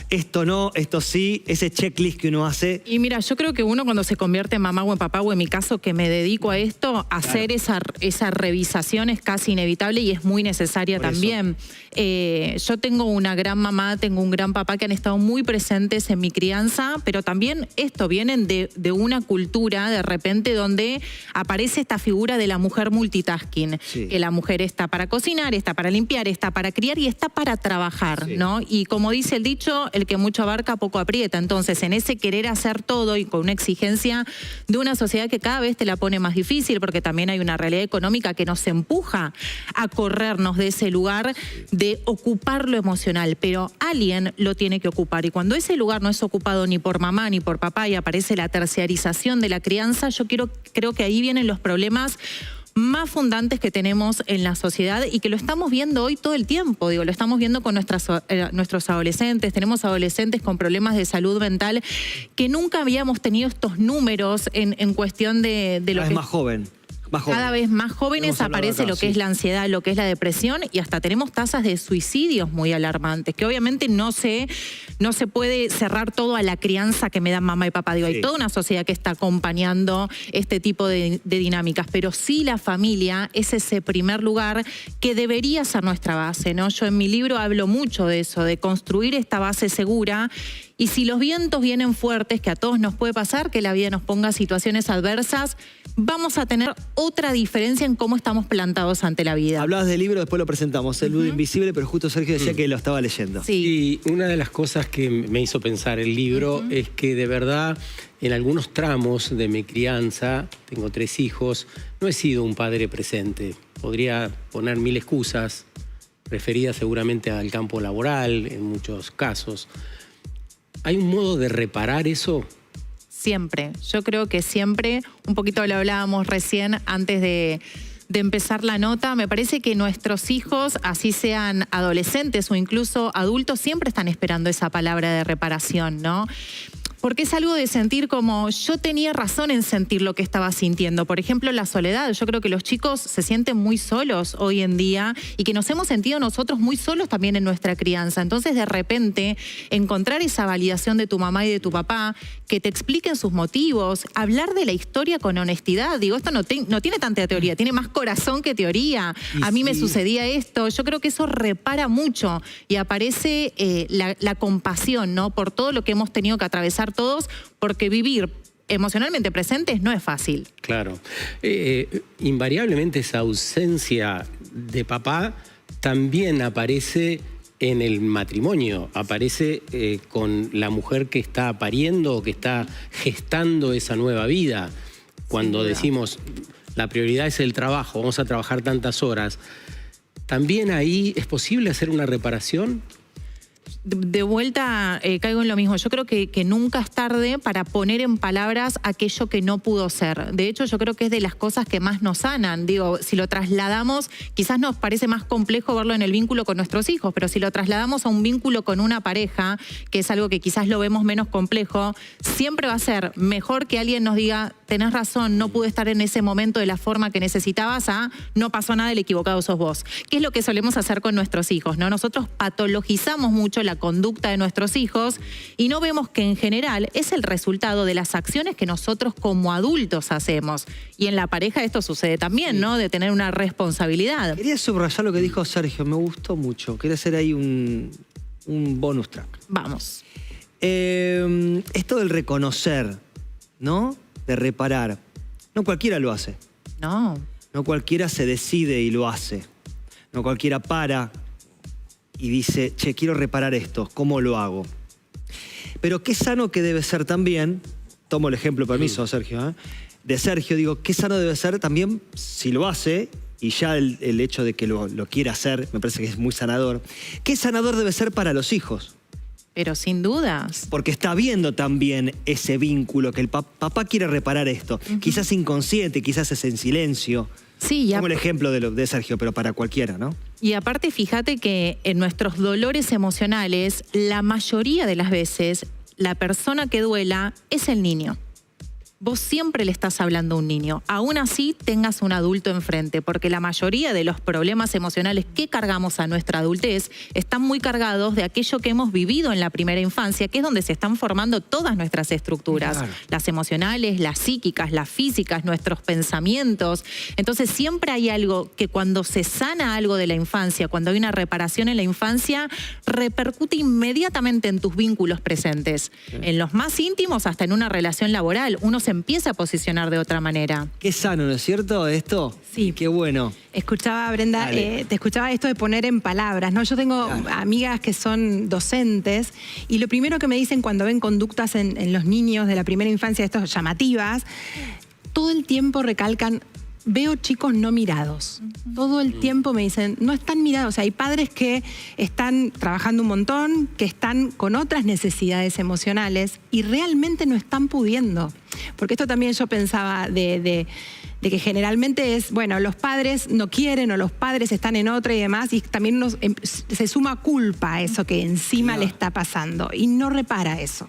esto no, esto sí, ese checklist que uno hace? Y mira, yo creo que uno cuando se convierte en mamá o en papá, o en mi caso que me dedico a esto, hacer esa revisación es casi inevitable y es muy necesaria también. Yo tengo una gran mamá, tengo un gran papá que han estado muy presentes en mi crianza, pero también vienen de una cultura de repente donde aparece esta figura de la mujer multitasking, que la mujer está para cocinar, está para limpiar, está para criar y está para trabajar, ¿no? Y como dice el dicho, el que mucho abarca poco aprieta. Entonces, en ese querer hacer todo y con una exigencia de una sociedad que cada vez te la pone más difícil, porque también hay una realidad económica que nos empuja a corrernos de ese lugar de ocupar lo emocional, pero alguien lo tiene que ocupar. Y cuando ese lugar no es ocupado ni por mamá ni por papá y aparece la terciarización de la crianza, yo creo que ahí vienen los problemas más fundantes que tenemos en la sociedad y que lo estamos viendo hoy todo el tiempo. Digo, lo estamos viendo con nuestros adolescentes. Tenemos adolescentes con problemas de salud mental que nunca habíamos tenido estos números en cuestión de lo que... Es más joven. Cada vez más jóvenes aparece lo que es la ansiedad, lo que es la depresión y hasta tenemos tasas de suicidios muy alarmantes, que obviamente no se puede cerrar todo a la crianza que me dan mamá y papá. Digo, hay toda una sociedad que está acompañando este tipo de dinámicas, pero sí la familia es ese primer lugar que debería ser nuestra base, ¿no? Yo en mi libro hablo mucho de eso, de construir esta base segura. Y si los vientos vienen fuertes, que a todos nos puede pasar, que la vida nos ponga situaciones adversas, vamos a tener otra diferencia en cómo estamos plantados ante la vida. Hablabas del libro, después lo presentamos, El Nudo Invisible, pero justo Sergio decía que lo estaba leyendo. Sí. Y una de las cosas que me hizo pensar el libro es que de verdad en algunos tramos de mi crianza, tengo 3 hijos, no he sido un padre presente. Podría poner 1000 excusas, referidas seguramente al campo laboral en muchos casos. ¿Hay un modo de reparar eso? Siempre. Yo creo que siempre, un poquito lo hablábamos recién antes de empezar la nota, me parece que nuestros hijos, así sean adolescentes o incluso adultos, siempre están esperando esa palabra de reparación, ¿no? Porque es algo de sentir como yo tenía razón en sentir lo que estaba sintiendo. Por ejemplo, la soledad. Yo creo que los chicos se sienten muy solos hoy en día y que nos hemos sentido nosotros muy solos también en nuestra crianza. Entonces, de repente, encontrar esa validación de tu mamá y de tu papá, que te expliquen sus motivos, hablar de la historia con honestidad. Digo, esto no tiene tanta teoría, tiene más corazón que teoría. A mí me sucedía esto. Yo creo que eso repara mucho y aparece la compasión, ¿no? Por todo lo que hemos tenido que atravesar todos, porque vivir emocionalmente presentes no es fácil. Claro. Invariablemente esa ausencia de papá también aparece en el matrimonio, aparece con la mujer que está pariendo o que está gestando esa nueva vida. Cuando decimos, la prioridad es el trabajo, vamos a trabajar tantas horas, ¿también ahí es posible hacer una reparación? De vuelta caigo en lo mismo. Yo creo que nunca es tarde para poner en palabras aquello que no pudo ser. De hecho, yo creo que es de las cosas que más nos sanan. Digo, si lo trasladamos, quizás nos parece más complejo verlo en el vínculo con nuestros hijos, pero si lo trasladamos a un vínculo con una pareja, que es algo que quizás lo vemos menos complejo, siempre va a ser mejor que alguien nos diga, tenés razón, no pude estar en ese momento de la forma que necesitabas, no pasó nada, el equivocado sos vos. ¿Qué es lo que solemos hacer con nuestros hijos, ¿no? Nosotros patologizamos mucho la conducta de nuestros hijos y no vemos que en general es el resultado de las acciones que nosotros como adultos hacemos. Y en la pareja esto sucede también, ¿no? De tener una responsabilidad. Quería subrayar lo que dijo Sergio, me gustó mucho. Quería hacer ahí un bonus track. Vamos. Esto del reconocer, ¿no? De reparar. No cualquiera lo hace. No. No cualquiera se decide y lo hace. No cualquiera para y dice, che, quiero reparar esto, ¿cómo lo hago? Pero qué sano que debe ser también, tomo el ejemplo, permiso, Sergio, de Sergio, digo, qué sano debe ser también si lo hace, y ya el hecho de que lo quiera hacer, me parece que es muy sanador. ¿Qué sanador debe ser para los hijos? Pero sin dudas. Porque está viendo también ese vínculo, que el papá quiere reparar esto. Quizás inconsciente, quizás es en silencio. Sí, como el ejemplo de Sergio, pero para cualquiera, ¿no? Y aparte, fíjate que en nuestros dolores emocionales, la mayoría de las veces, la persona que duela es el niño. Vos siempre le estás hablando a un niño. Aún así, tengas un adulto enfrente, porque la mayoría de los problemas emocionales que cargamos a nuestra adultez están muy cargados de aquello que hemos vivido en la primera infancia, que es donde se están formando todas nuestras estructuras. Claro. Las emocionales, las psíquicas, las físicas, nuestros pensamientos. Entonces, siempre hay algo que cuando se sana algo de la infancia, cuando hay una reparación en la infancia, repercute inmediatamente en tus vínculos presentes. Sí. En los más íntimos, hasta en una relación laboral. Uno se empieza a posicionar de otra manera. Qué sano, ¿no es cierto, esto? Sí. Qué bueno. Escuchaba, Brenda, te escuchaba esto de poner en palabras, ¿no? Yo tengo amigas que son docentes y lo primero que me dicen cuando ven conductas en los niños de la primera infancia, estas llamativas, todo el tiempo recalcan, veo chicos no mirados. Todo el tiempo me dicen, no están mirados. O sea, hay padres que están trabajando un montón, que están con otras necesidades emocionales y realmente no están pudiendo. Porque esto también yo pensaba de que generalmente es, bueno, los padres no quieren o los padres están en otra y demás, y también se suma culpa a eso que encima le está pasando y no repara eso.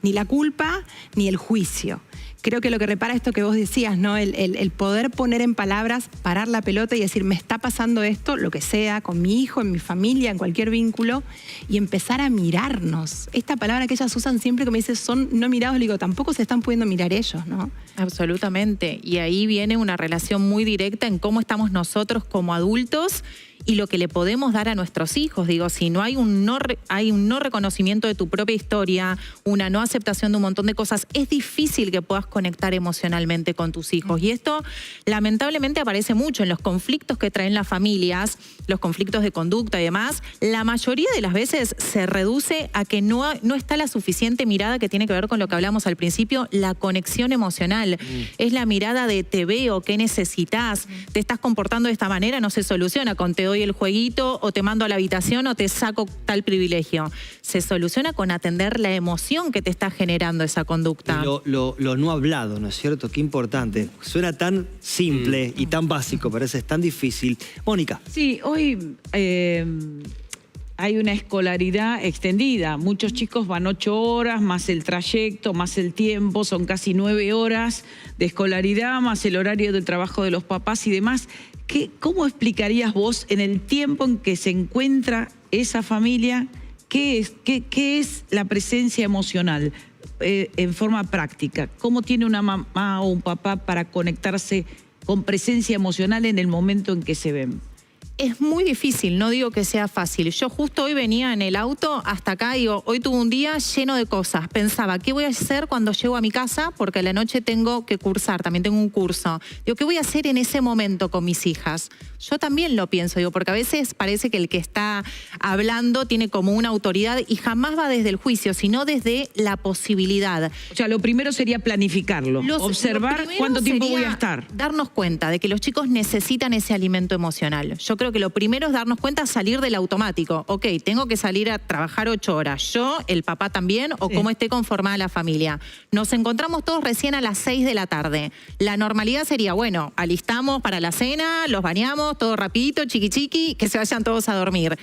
Ni la culpa ni el juicio. Creo que lo que repara esto que vos decías, ¿no? El poder poner en palabras, parar la pelota y decir, me está pasando esto, lo que sea, con mi hijo, en mi familia, en cualquier vínculo, y empezar a mirarnos. Esta palabra que ellas usan siempre que me dicen, son no mirados, le digo, tampoco se están pudiendo mirar ellos, ¿no? Absolutamente. Y ahí viene una relación muy directa en cómo estamos nosotros como adultos y lo que le podemos dar a nuestros hijos. Digo, si no hay un no reconocimiento de tu propia historia, una no aceptación de un montón de cosas, es difícil que puedas conectar emocionalmente con tus hijos. Y esto lamentablemente aparece mucho en los conflictos que traen las familias, los conflictos de conducta y demás. La mayoría de las veces se reduce a que no está la suficiente mirada que tiene que ver con lo que hablamos al principio, la conexión emocional. Es la mirada de te veo, qué necesitas, te estás comportando de esta manera, no se soluciona con te doy el jueguito o te mando a la habitación o te saco tal privilegio. Se soluciona con atender la emoción que te está generando esa conducta. Lo no hablado, ¿no es cierto? Qué importante. Suena tan simple y tan básico, pero es tan difícil. Mónica. Sí, hoy hay una escolaridad extendida. Muchos chicos van 8 horas, más el trayecto, más el tiempo, son casi 9 horas de escolaridad, más el horario del trabajo de los papás y demás. ¿Cómo explicarías vos en el tiempo en que se encuentra esa familia qué es la presencia emocional en forma práctica? ¿Cómo tiene una mamá o un papá para conectarse con presencia emocional en el momento en que se ven? Es muy difícil, no digo que sea fácil. Yo justo hoy venía en el auto hasta acá y digo, hoy tuve un día lleno de cosas. Pensaba, ¿qué voy a hacer cuando llego a mi casa? Porque a la noche tengo que cursar, también tengo un curso. Digo, ¿qué voy a hacer en ese momento con mis hijas? Yo también lo pienso, digo, porque a veces parece que el que está hablando tiene como una autoridad y jamás va desde el juicio, sino desde la posibilidad. O sea, lo primero sería planificarlo, observar cuánto tiempo voy a estar. Darnos cuenta de que los chicos necesitan ese alimento emocional. Yo creo que lo primero es darnos cuenta, salir del automático. Ok, tengo que salir a trabajar 8 horas. Yo, el papá también, o cómo esté conformada la familia. Nos encontramos todos recién a las 6 de la tarde. La normalidad sería, bueno, alistamos para la cena, los bañamos, todo rapidito, chiqui chiqui, que se vayan todos a dormir.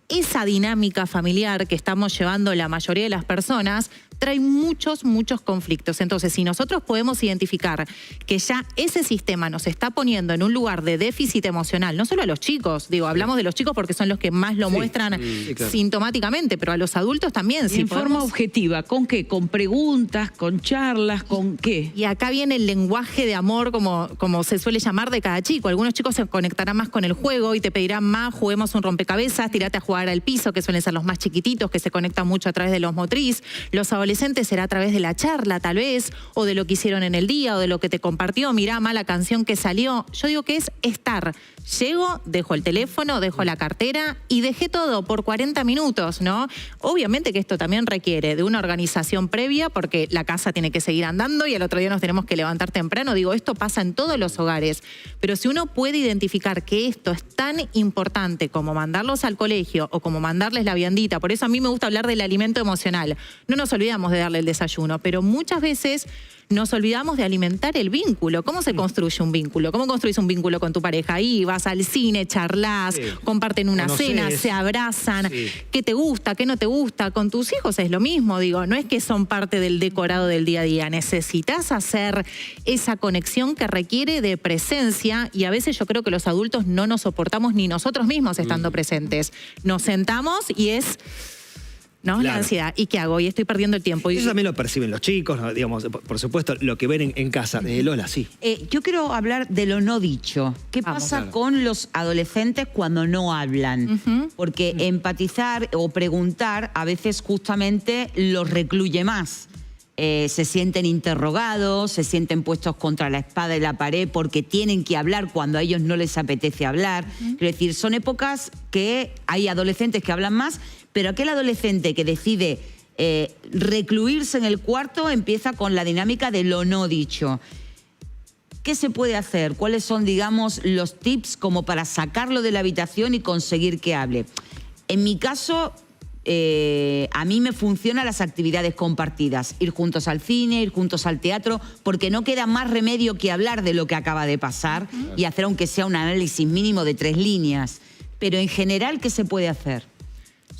Esa dinámica familiar que estamos llevando la mayoría de las personas trae muchos conflictos. Entonces, si nosotros podemos identificar que ya ese sistema nos está poniendo en un lugar de déficit emocional, no solo a los chicos, digo, hablamos de los chicos porque son los que más lo muestran sintomáticamente, pero a los adultos también. En forma objetiva, ¿con qué? ¿Con preguntas, con charlas, con qué? Y acá viene el lenguaje de amor, como se suele llamar, de cada chico. Algunos chicos se conectarán más con el juego y te pedirán más, juguemos un rompecabezas, tirate a jugar al piso, que suelen ser los más chiquititos, que se conectan mucho a través de los motriz. Los adolescentes será a través de la charla, tal vez, o de lo que hicieron en el día, o de lo que te compartió. Mirá, mala canción que salió. Yo digo que es estar. Llego, dejo el teléfono, dejo la cartera y dejé todo por 40 minutos, ¿no? Obviamente que esto también requiere de una organización previa porque la casa tiene que seguir andando y al otro día nos tenemos que levantar temprano. Digo, esto pasa en todos los hogares. Pero si uno puede identificar que esto es tan importante como mandarlos al colegio o como mandarles la viandita, por eso a mí me gusta hablar del alimento emocional. No nos olvidamos de darle el desayuno, pero muchas veces nos olvidamos de alimentar el vínculo. ¿Cómo se construye un vínculo? ¿Cómo construís un vínculo con tu pareja? Ahí vas al cine, charlas, comparten una cena, se abrazan. ¿Qué te gusta? ¿Qué no te gusta? Con tus hijos es lo mismo, digo. No es que son parte del decorado del día a día. Necesitas hacer esa conexión que requiere de presencia y a veces yo creo que los adultos no nos soportamos ni nosotros mismos estando presentes. Nos sentamos y es... ¿no? Claro. La ansiedad. ¿Y qué hago? Y estoy perdiendo el tiempo. Eso también lo perciben los chicos, ¿no? Digamos, por supuesto, lo que ven en casa. Lola, sí. Yo quiero hablar de lo no dicho. ¿Qué pasa con los adolescentes cuando no hablan? Porque empatizar o preguntar a veces justamente los recluye más. Se sienten interrogados, se sienten puestos contra la espada y la pared porque tienen que hablar cuando a ellos no les apetece hablar. Quiero decir, son épocas que hay adolescentes que hablan más, pero aquel adolescente que decide recluirse en el cuarto empieza con la dinámica de lo no dicho. ¿Qué se puede hacer? ¿Cuáles son, digamos, los tips como para sacarlo de la habitación y conseguir que hable? En mi caso... a mí me funcionan las actividades compartidas, ir juntos al cine, ir juntos al teatro, porque no queda más remedio que hablar de lo que acaba de pasar y hacer aunque sea un análisis mínimo de 3 líneas. Pero en general, ¿qué se puede hacer?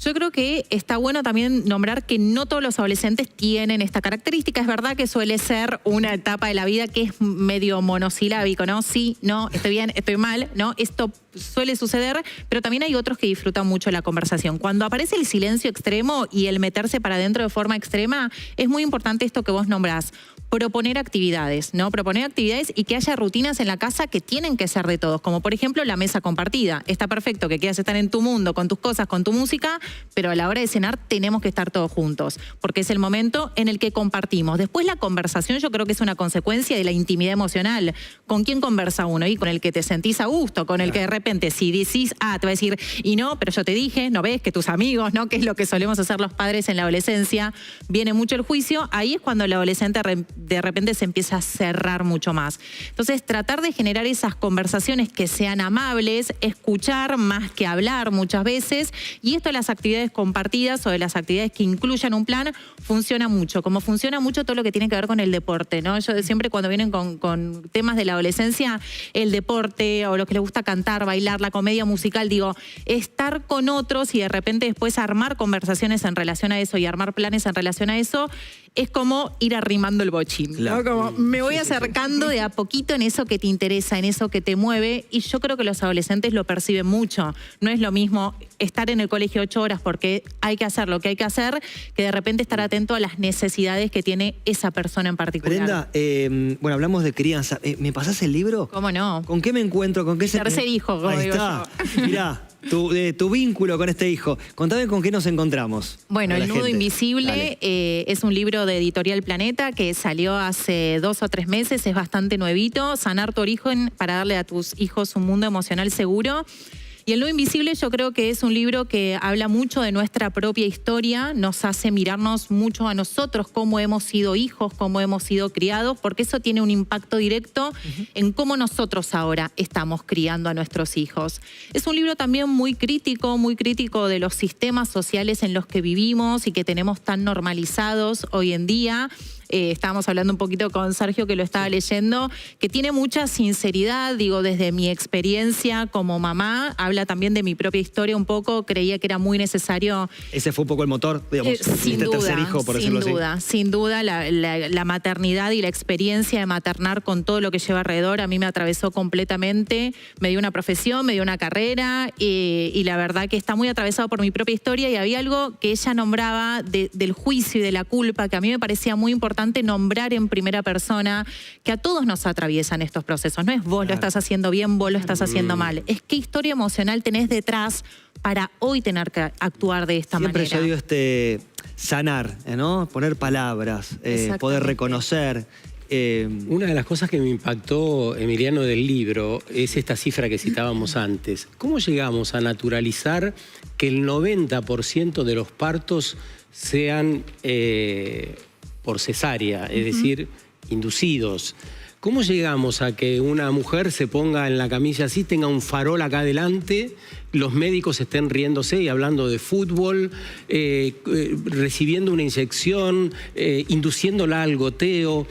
Yo creo que está bueno también nombrar que no todos los adolescentes tienen esta característica. Es verdad que suele ser una etapa de la vida que es medio monosilábico, ¿no? Sí, no, estoy bien, estoy mal, ¿no? Esto suele suceder, pero también hay otros que disfrutan mucho la conversación. Cuando aparece el silencio extremo y el meterse para adentro de forma extrema, es muy importante esto que vos nombrás. Proponer actividades, ¿no? Proponer actividades y que haya rutinas en la casa que tienen que ser de todos, como por ejemplo la mesa compartida. Está perfecto que quieras estar en tu mundo, con tus cosas, con tu música, pero a la hora de cenar tenemos que estar todos juntos, porque es el momento en el que compartimos. Después la conversación yo creo que es una consecuencia de la intimidad emocional. ¿Con quién conversa uno? Y con el que te sentís a gusto, con el que de repente si decís, te va a decir, y no, pero yo te dije, no ves que tus amigos, ¿no? Que es lo que solemos hacer los padres en la adolescencia, viene mucho el juicio, ahí es cuando el adolescente de repente se empieza a cerrar mucho más. Entonces, tratar de generar esas conversaciones que sean amables, escuchar más que hablar muchas veces, y esto de las actividades compartidas o de las actividades que incluyan un plan, funciona mucho, como funciona mucho todo lo que tiene que ver con el deporte, ¿no? Yo siempre cuando vienen con temas de la adolescencia, el deporte o lo que les gusta cantar, bailar, la comedia musical, digo, estar con otros y de repente después armar conversaciones en relación a eso y armar planes en relación a eso, es como ir arrimando el bochín, ¿no? Como me voy acercando de a poquito en eso que te interesa, en eso que te mueve, y yo creo que los adolescentes lo perciben mucho. No es lo mismo estar en el colegio 8 horas porque hay que hacer lo que hay que hacer, que de repente estar atento a las necesidades que tiene esa persona en particular. Brenda, bueno, hablamos de crianza. ¿Me pasás el libro? ¿Cómo no? ¿Con qué me encuentro? ¿Con qué Tercer hijo, como Ahí digo está. yo. Mirá. Tu vínculo con este hijo. Contame con qué nos encontramos. Bueno, El Nudo Invisible es un libro de Editorial Planeta que salió hace 2 o 3 meses, es bastante nuevito. Sanar tu origen para darle a tus hijos un mundo emocional seguro. Y El Nudo Invisible yo creo que es un libro que habla mucho de nuestra propia historia, nos hace mirarnos mucho a nosotros, cómo hemos sido hijos, cómo hemos sido criados, porque eso tiene un impacto directo en cómo nosotros ahora estamos criando a nuestros hijos. Es un libro también muy crítico de los sistemas sociales en los que vivimos y que tenemos tan normalizados hoy en día. Estábamos hablando un poquito con Sergio, que lo estaba leyendo, que tiene mucha sinceridad, digo, desde mi experiencia como mamá, habla también de mi propia historia un poco, creía que era muy necesario. Ese fue un poco el motor, digamos, sin duda, tercer hijo, por decirlo así. Sin duda, la maternidad y la experiencia de maternar con todo lo que lleva alrededor, a mí me atravesó completamente, me dio una profesión, me dio una carrera, y la verdad que está muy atravesado por mi propia historia, y había algo que ella nombraba del juicio y de la culpa, que a mí me parecía muy importante nombrar en primera persona, que a todos nos atraviesan estos procesos. No es vos lo estás haciendo bien, vos lo estás haciendo mal. Es qué historia emocional tenés detrás para hoy tener que actuar de esta manera. Siempre yo digo sanar, ¿no? Poner palabras, poder reconocer. Una de las cosas que me impactó, Emiliano, del libro es esta cifra que citábamos antes. ¿Cómo llegamos a naturalizar que el 90% de los partos sean por cesárea, es decir, inducidos? ¿Cómo llegamos a que una mujer se ponga en la camilla así, tenga un farol acá adelante, los médicos estén riéndose y hablando de fútbol, recibiendo una inyección, induciéndola al goteo?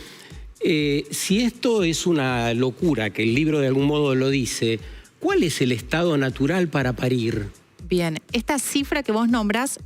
Si esto es una locura, que el libro de algún modo lo dice, ¿cuál es el estado natural para parir? Bien, esta cifra que vos nombrás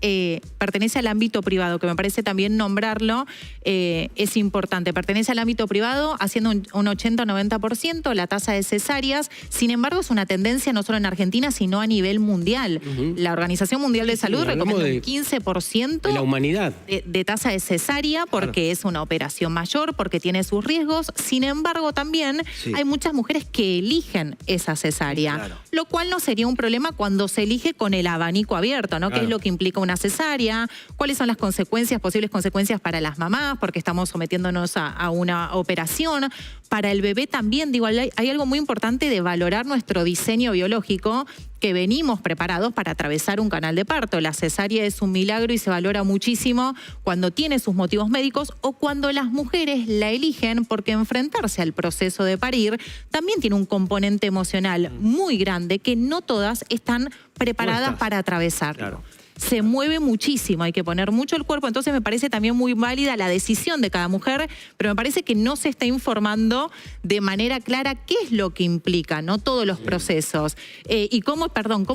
pertenece al ámbito privado, que me parece también nombrarlo es importante. Pertenece al ámbito privado, haciendo un 80-90% la tasa de cesáreas. Sin embargo, es una tendencia no solo en Argentina, sino a nivel mundial. La Organización Mundial de Salud recomienda un 15% de la humanidad de tasa de cesárea, porque es una operación mayor, porque tiene sus riesgos. Sin embargo, también hay muchas mujeres que eligen esa cesárea, lo cual no sería un problema cuando se elige con el abanico abierto, ¿no? ¿Qué es lo que implica una cesárea? ¿Cuáles son las consecuencias, posibles consecuencias para las mamás? Porque estamos sometiéndonos a una operación. Para el bebé también, digo, hay algo muy importante de valorar nuestro diseño biológico, que venimos preparados para atravesar un canal de parto. La cesárea es un milagro y se valora muchísimo cuando tiene sus motivos médicos o cuando las mujeres la eligen, porque enfrentarse al proceso de parir también tiene un componente emocional muy grande que no todas están preparadas para atravesarlo. se mueve muchísimo, hay que poner mucho el cuerpo, entonces me parece también muy válida la decisión de cada mujer, pero me parece que no se está informando de manera clara qué es lo que implica, ¿no? Todos los procesos. Y cómo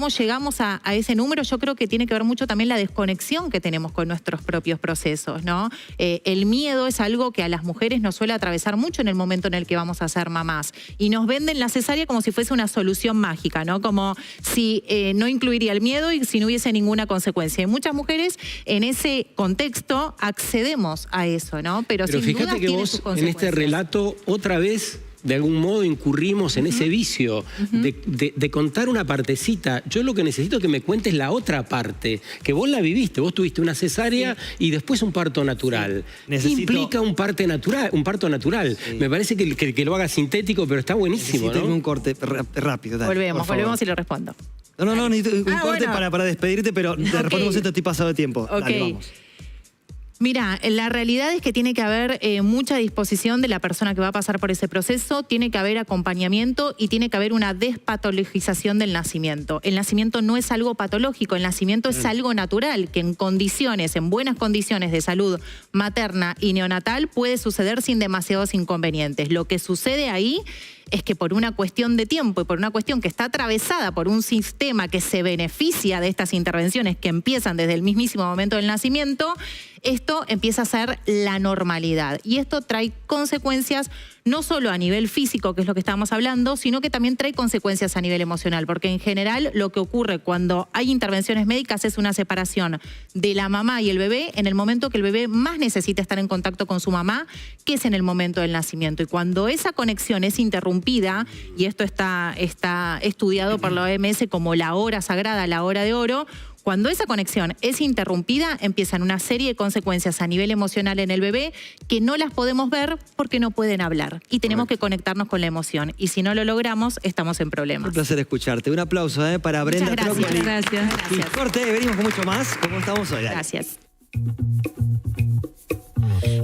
llegamos a ese número, yo creo que tiene que ver mucho también la desconexión que tenemos con nuestros propios procesos, ¿no? El miedo es algo que a las mujeres nos suele atravesar mucho en el momento en el que vamos a ser mamás. Y nos venden la cesárea como si fuese una solución mágica, ¿no? Como si no incluiría el miedo y si no hubiese ninguna consecuencia. Y muchas mujeres en ese contexto accedemos a eso, ¿no? Pero sin fíjate dudas que tiene vos sus en consecuencias. este relato otra vez de algún modo incurrimos en ese vicio de contar una partecita. Yo lo que necesito que me cuentes la otra parte, que vos la viviste, vos tuviste una cesárea y después un parto natural. ¿Qué implica un parto natural? Sí. Me parece que lo haga sintético, pero está buenísimo, ¿no? Un corte rápido. Dale, volvemos y le respondo. No, necesito un corte para despedirte, pero te respondemos esto, estoy pasado de tiempo. Dale, vamos. Mira, la realidad es que tiene que haber mucha disposición de la persona que va a pasar por ese proceso, tiene que haber acompañamiento y tiene que haber una despatologización del nacimiento. El nacimiento no es algo patológico, el nacimiento es algo natural, que en buenas condiciones de salud materna y neonatal puede suceder sin demasiados inconvenientes. Lo que sucede ahí es que por una cuestión de tiempo y por una cuestión que está atravesada por un sistema que se beneficia de estas intervenciones que empiezan desde el mismísimo momento del nacimiento, esto empieza a ser la normalidad. Y esto trae consecuencias no solo a nivel físico, que es lo que estábamos hablando, sino que también trae consecuencias a nivel emocional, porque en general lo que ocurre cuando hay intervenciones médicas es una separación de la mamá y el bebé en el momento que el bebé más necesita estar en contacto con su mamá, que es en el momento del nacimiento. Y cuando esa conexión es interrumpida, y esto está estudiado por la OMS como la hora sagrada, la hora de oro, cuando esa conexión es interrumpida, empiezan una serie de consecuencias a nivel emocional en el bebé que no las podemos ver porque no pueden hablar. Y tenemos que conectarnos con la emoción. Y si no lo logramos, estamos en problemas. Un placer escucharte. Un aplauso para Brenda. Muchas gracias. Y corte, venimos con mucho más. ¿Cómo estamos hoy? Dale. Gracias.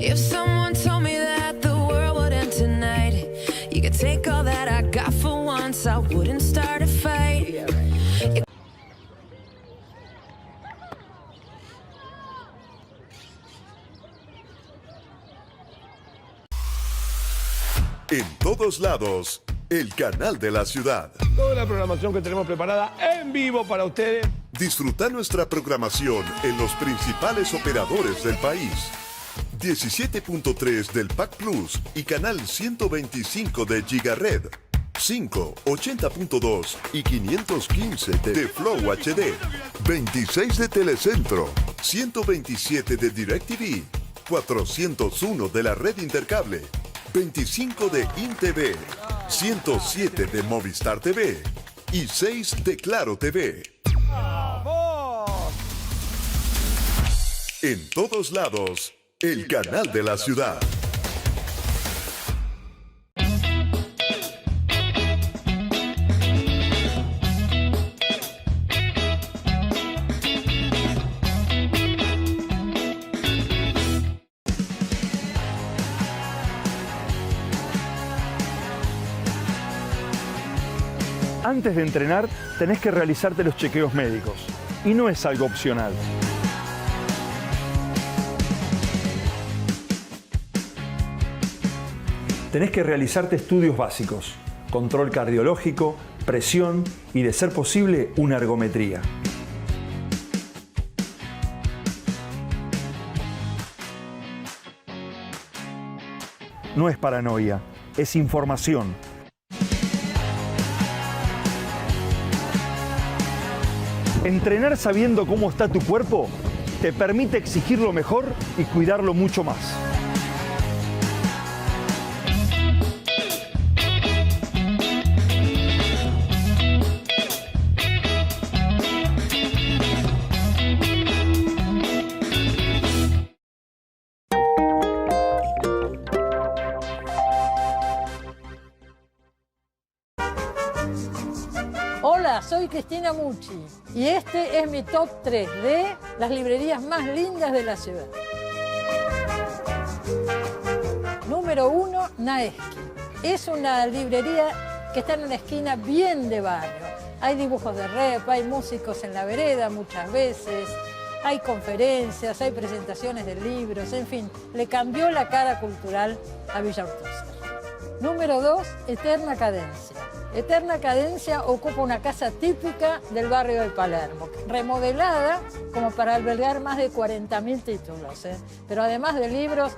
If someone told me that the world would end tonight, you could take all that I got for once, I wouldn't start a fight. En todos lados, el canal de la ciudad. Toda la programación que tenemos preparada en vivo para ustedes. Disfruta nuestra programación en los principales operadores del país. 17.3 del PAC Plus y canal 125 de Gigared. 5, 80.2 y 515 de Flow HD. 26 de Telecentro. 127 de DirecTV. 401 de la red Intercable. 25 de InTV, 107 de Movistar TV y 6 de Claro TV. En todos lados, el canal de la ciudad. Antes de entrenar, tenés que realizarte los chequeos médicos. Y no es algo opcional. Tenés que realizarte estudios básicos, control cardiológico, presión y, de ser posible, una ergometría. No es paranoia, es información. Entrenar sabiendo cómo está tu cuerpo te permite exigirlo mejor y cuidarlo mucho más. Hola, soy Cristina Mucci y este es mi top 3 de las librerías más lindas de la ciudad. Número 1, Naeski. Es una librería que está en una esquina bien de barrio. Hay dibujos de rep, hay músicos en la vereda muchas veces. hay conferencias, hay presentaciones de libros, en fin, le cambió la cara cultural a Villa Urquiza. Número 2, Eterna Cadencia. Eterna Cadencia ocupa una casa típica del barrio de Palermo, remodelada como para albergar más de 40.000 títulos. Pero además de libros,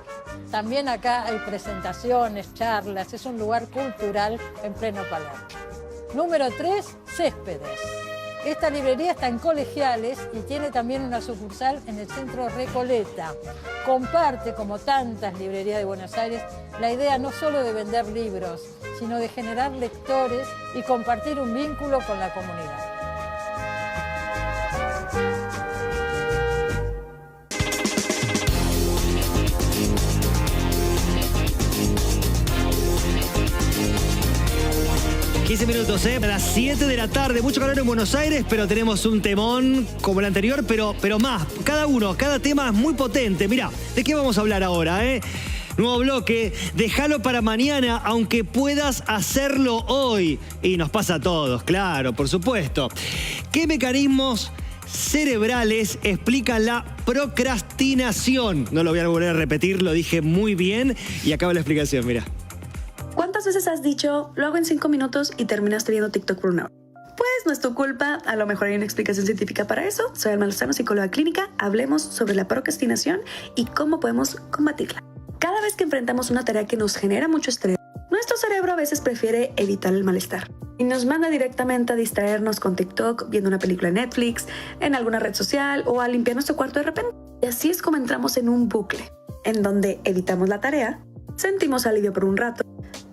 también acá hay presentaciones, charlas, es un lugar cultural en pleno Palermo. Número 3, Céspedes. Esta librería está en Colegiales y tiene también una sucursal en el centro Recoleta. Comparte, como tantas librerías de Buenos Aires, la idea no solo de vender libros, sino de generar lectores y compartir un vínculo con la comunidad. Minutos, a las 7 de la tarde, mucho calor en Buenos Aires, pero tenemos un temón como el anterior, pero más, cada tema es muy potente. Mirá, ¿de qué vamos a hablar ahora, Nuevo bloque, déjalo para mañana, aunque puedas hacerlo hoy. Y nos pasa a todos, claro, por supuesto. ¿Qué mecanismos cerebrales explican la procrastinación? No lo voy a volver a repetir, lo dije muy bien y acaba la explicación, mirá. ¿Cuántas veces has dicho, lo hago en 5 minutos y terminaste viendo TikTok por 1 hora? Pues no es tu culpa, a lo mejor hay una explicación científica para eso. Soy Alma Lozano, psicóloga clínica. Hablemos sobre la procrastinación y cómo podemos combatirla. Cada vez que enfrentamos una tarea que nos genera mucho estrés, nuestro cerebro a veces prefiere evitar el malestar y nos manda directamente a distraernos con TikTok, viendo una película en Netflix, en alguna red social o a limpiar nuestro cuarto de repente. Y así es como entramos en un bucle, en donde evitamos la tarea, sentimos alivio por un rato,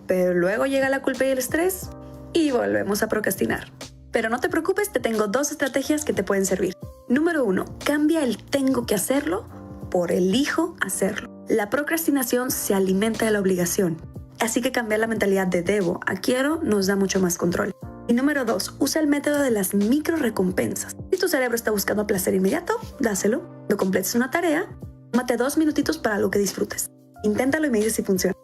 pero luego llega la culpa y el estrés y volvemos a procrastinar. Pero no te preocupes, te tengo 2 estrategias que te pueden servir. Número 1, cambia el tengo que hacerlo por elijo hacerlo. La procrastinación se alimenta de la obligación, así que cambiar la mentalidad de debo a quiero nos da mucho más control. Y número 2, usa el método de las micro recompensas. Si tu cerebro está buscando placer inmediato, dáselo. Cuando completes una tarea, tómate 2 minutitos para lo que disfrutes. Inténtalo y me dices si funciona.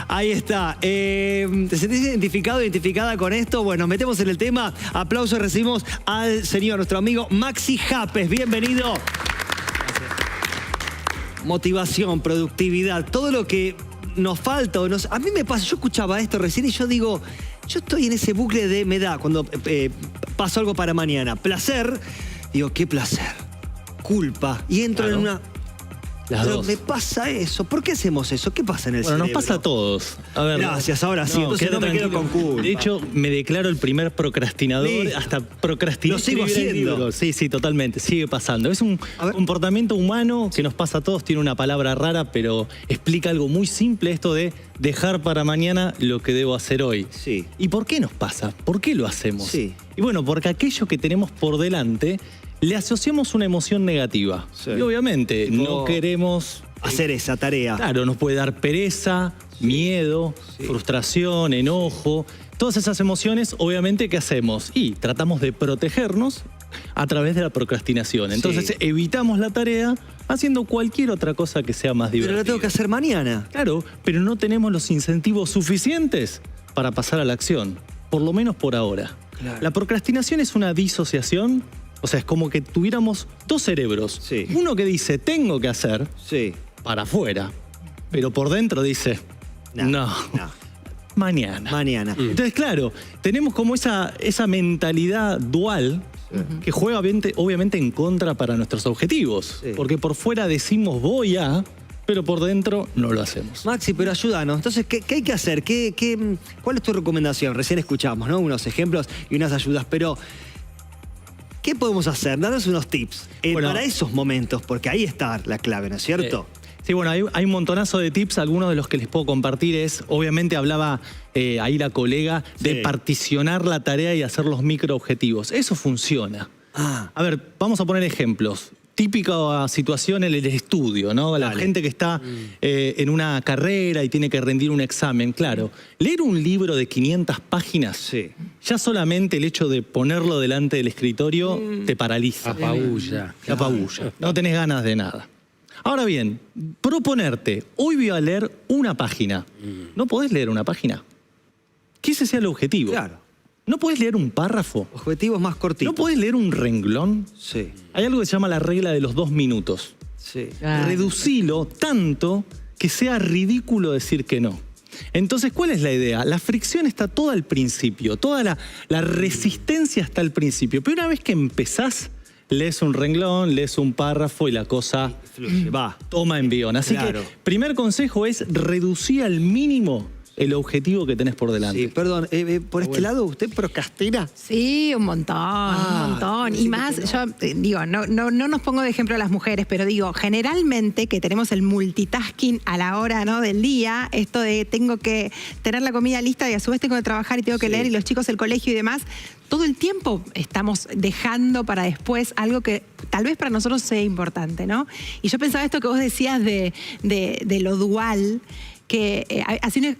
Ahí está. ¿Te sentís identificada con esto? Bueno, nos metemos en el tema. Aplausos recibimos al señor, nuestro amigo Maxi Japes. Bienvenido. Gracias. Motivación, productividad, todo lo que nos falta. A mí me pasa, yo escuchaba esto recién y yo digo, yo estoy en ese bucle de me da, cuando paso algo para mañana. Placer, digo, qué placer. Culpa. Y entro en una... Pero me pasa eso. ¿Por qué hacemos eso? ¿Qué pasa en el cerebro? Bueno, nos pasa a todos. A ver, gracias, ahora sí. Entonces no me quedo con culpa. De hecho, me declaro el primer procrastinador. Listo. Hasta procrastinar. Lo sigo haciendo. Sí, totalmente. Sigue pasando. Es un comportamiento humano que nos pasa a todos. Tiene una palabra rara, pero explica algo muy simple. Esto de dejar para mañana lo que debo hacer hoy. Sí. ¿Y por qué nos pasa? ¿Por qué lo hacemos? Sí. Y bueno, porque aquello que tenemos por delante le asociamos una emoción negativa. Sí. Y obviamente no queremos hacer esa tarea. Claro, nos puede dar pereza, miedo, frustración, enojo. Todas esas emociones, obviamente, ¿qué hacemos? Y tratamos de protegernos a través de la procrastinación. Entonces evitamos la tarea haciendo cualquier otra cosa que sea más divertida. Pero la tengo que hacer mañana. Claro, pero no tenemos los incentivos suficientes para pasar a la acción. Por lo menos por ahora. Claro. La procrastinación es una disociación. O sea, es como que tuviéramos 2 cerebros. Sí. Uno que dice, tengo que hacer, para afuera. Pero por dentro dice, no. Mañana. Entonces, claro, tenemos como esa mentalidad dual que juega obviamente en contra para nuestros objetivos. Sí. Porque por fuera decimos voy a, pero por dentro no lo hacemos. Maxi, pero ayúdanos. Entonces, ¿qué hay que hacer? ¿Cuál es tu recomendación? Recién escuchamos, ¿no? Unos ejemplos y unas ayudas, pero... ¿qué podemos hacer? Danos unos tips para esos momentos, porque ahí está la clave, ¿no es cierto? Sí, bueno, hay un montonazo de tips. Algunos de los que les puedo compartir es, obviamente hablaba ahí la colega, de particionar la tarea y hacer los microobjetivos. Eso funciona. A ver, vamos a poner ejemplos. Típica situación en el estudio, ¿no? La gente que está en una carrera y tiene que rendir un examen. Claro, leer un libro de 500 páginas, ya solamente el hecho de ponerlo delante del escritorio te paraliza. Apabulla. No tenés ganas de nada. Ahora bien, proponerte, hoy voy a leer una página. ¿No podés leer una página? Que ese sea el objetivo. Claro. ¿No puedes leer un párrafo? Objetivos más cortitos. ¿No puedes leer un renglón? Sí. Hay algo que se llama la regla de los 2 minutos. Sí. Reducilo tanto que sea ridículo decir que no. Entonces, ¿cuál es la idea? La fricción está toda al principio, toda la resistencia está al principio. Pero una vez que empezás, lees un renglón, lees un párrafo y la cosa toma envión. Así que, primer consejo es reducir al mínimo el objetivo que tenés por delante. Sí, perdón, por este lado, ¿usted procrastina? Sí, un montón. Y más, yo digo, no nos pongo de ejemplo a las mujeres, pero digo, generalmente que tenemos el multitasking a la hora, ¿no?, del día, esto de tengo que tener la comida lista y a su vez tengo que trabajar y tengo que leer y los chicos el colegio y demás, todo el tiempo estamos dejando para después algo que tal vez para nosotros sea importante, ¿no? Y yo pensaba esto que vos decías de lo dual, que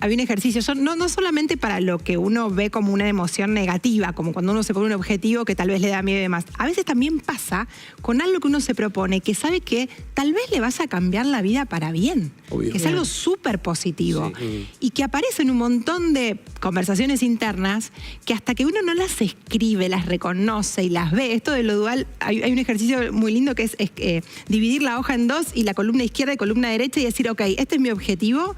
había un ejercicio, no solamente para lo que uno ve como una emoción negativa, como cuando uno se pone un objetivo que tal vez le da miedo y demás. A veces también pasa con algo que uno se propone, que sabe que tal vez le vas a cambiar la vida para bien. Obvio. Que es algo súper positivo. Sí. Y que aparece en un montón de conversaciones internas que hasta que uno no las escribe, las reconoce y las ve. Esto de lo dual, hay un ejercicio muy lindo que es dividir la hoja en dos y la columna izquierda y columna derecha y decir, ok, este es mi objetivo.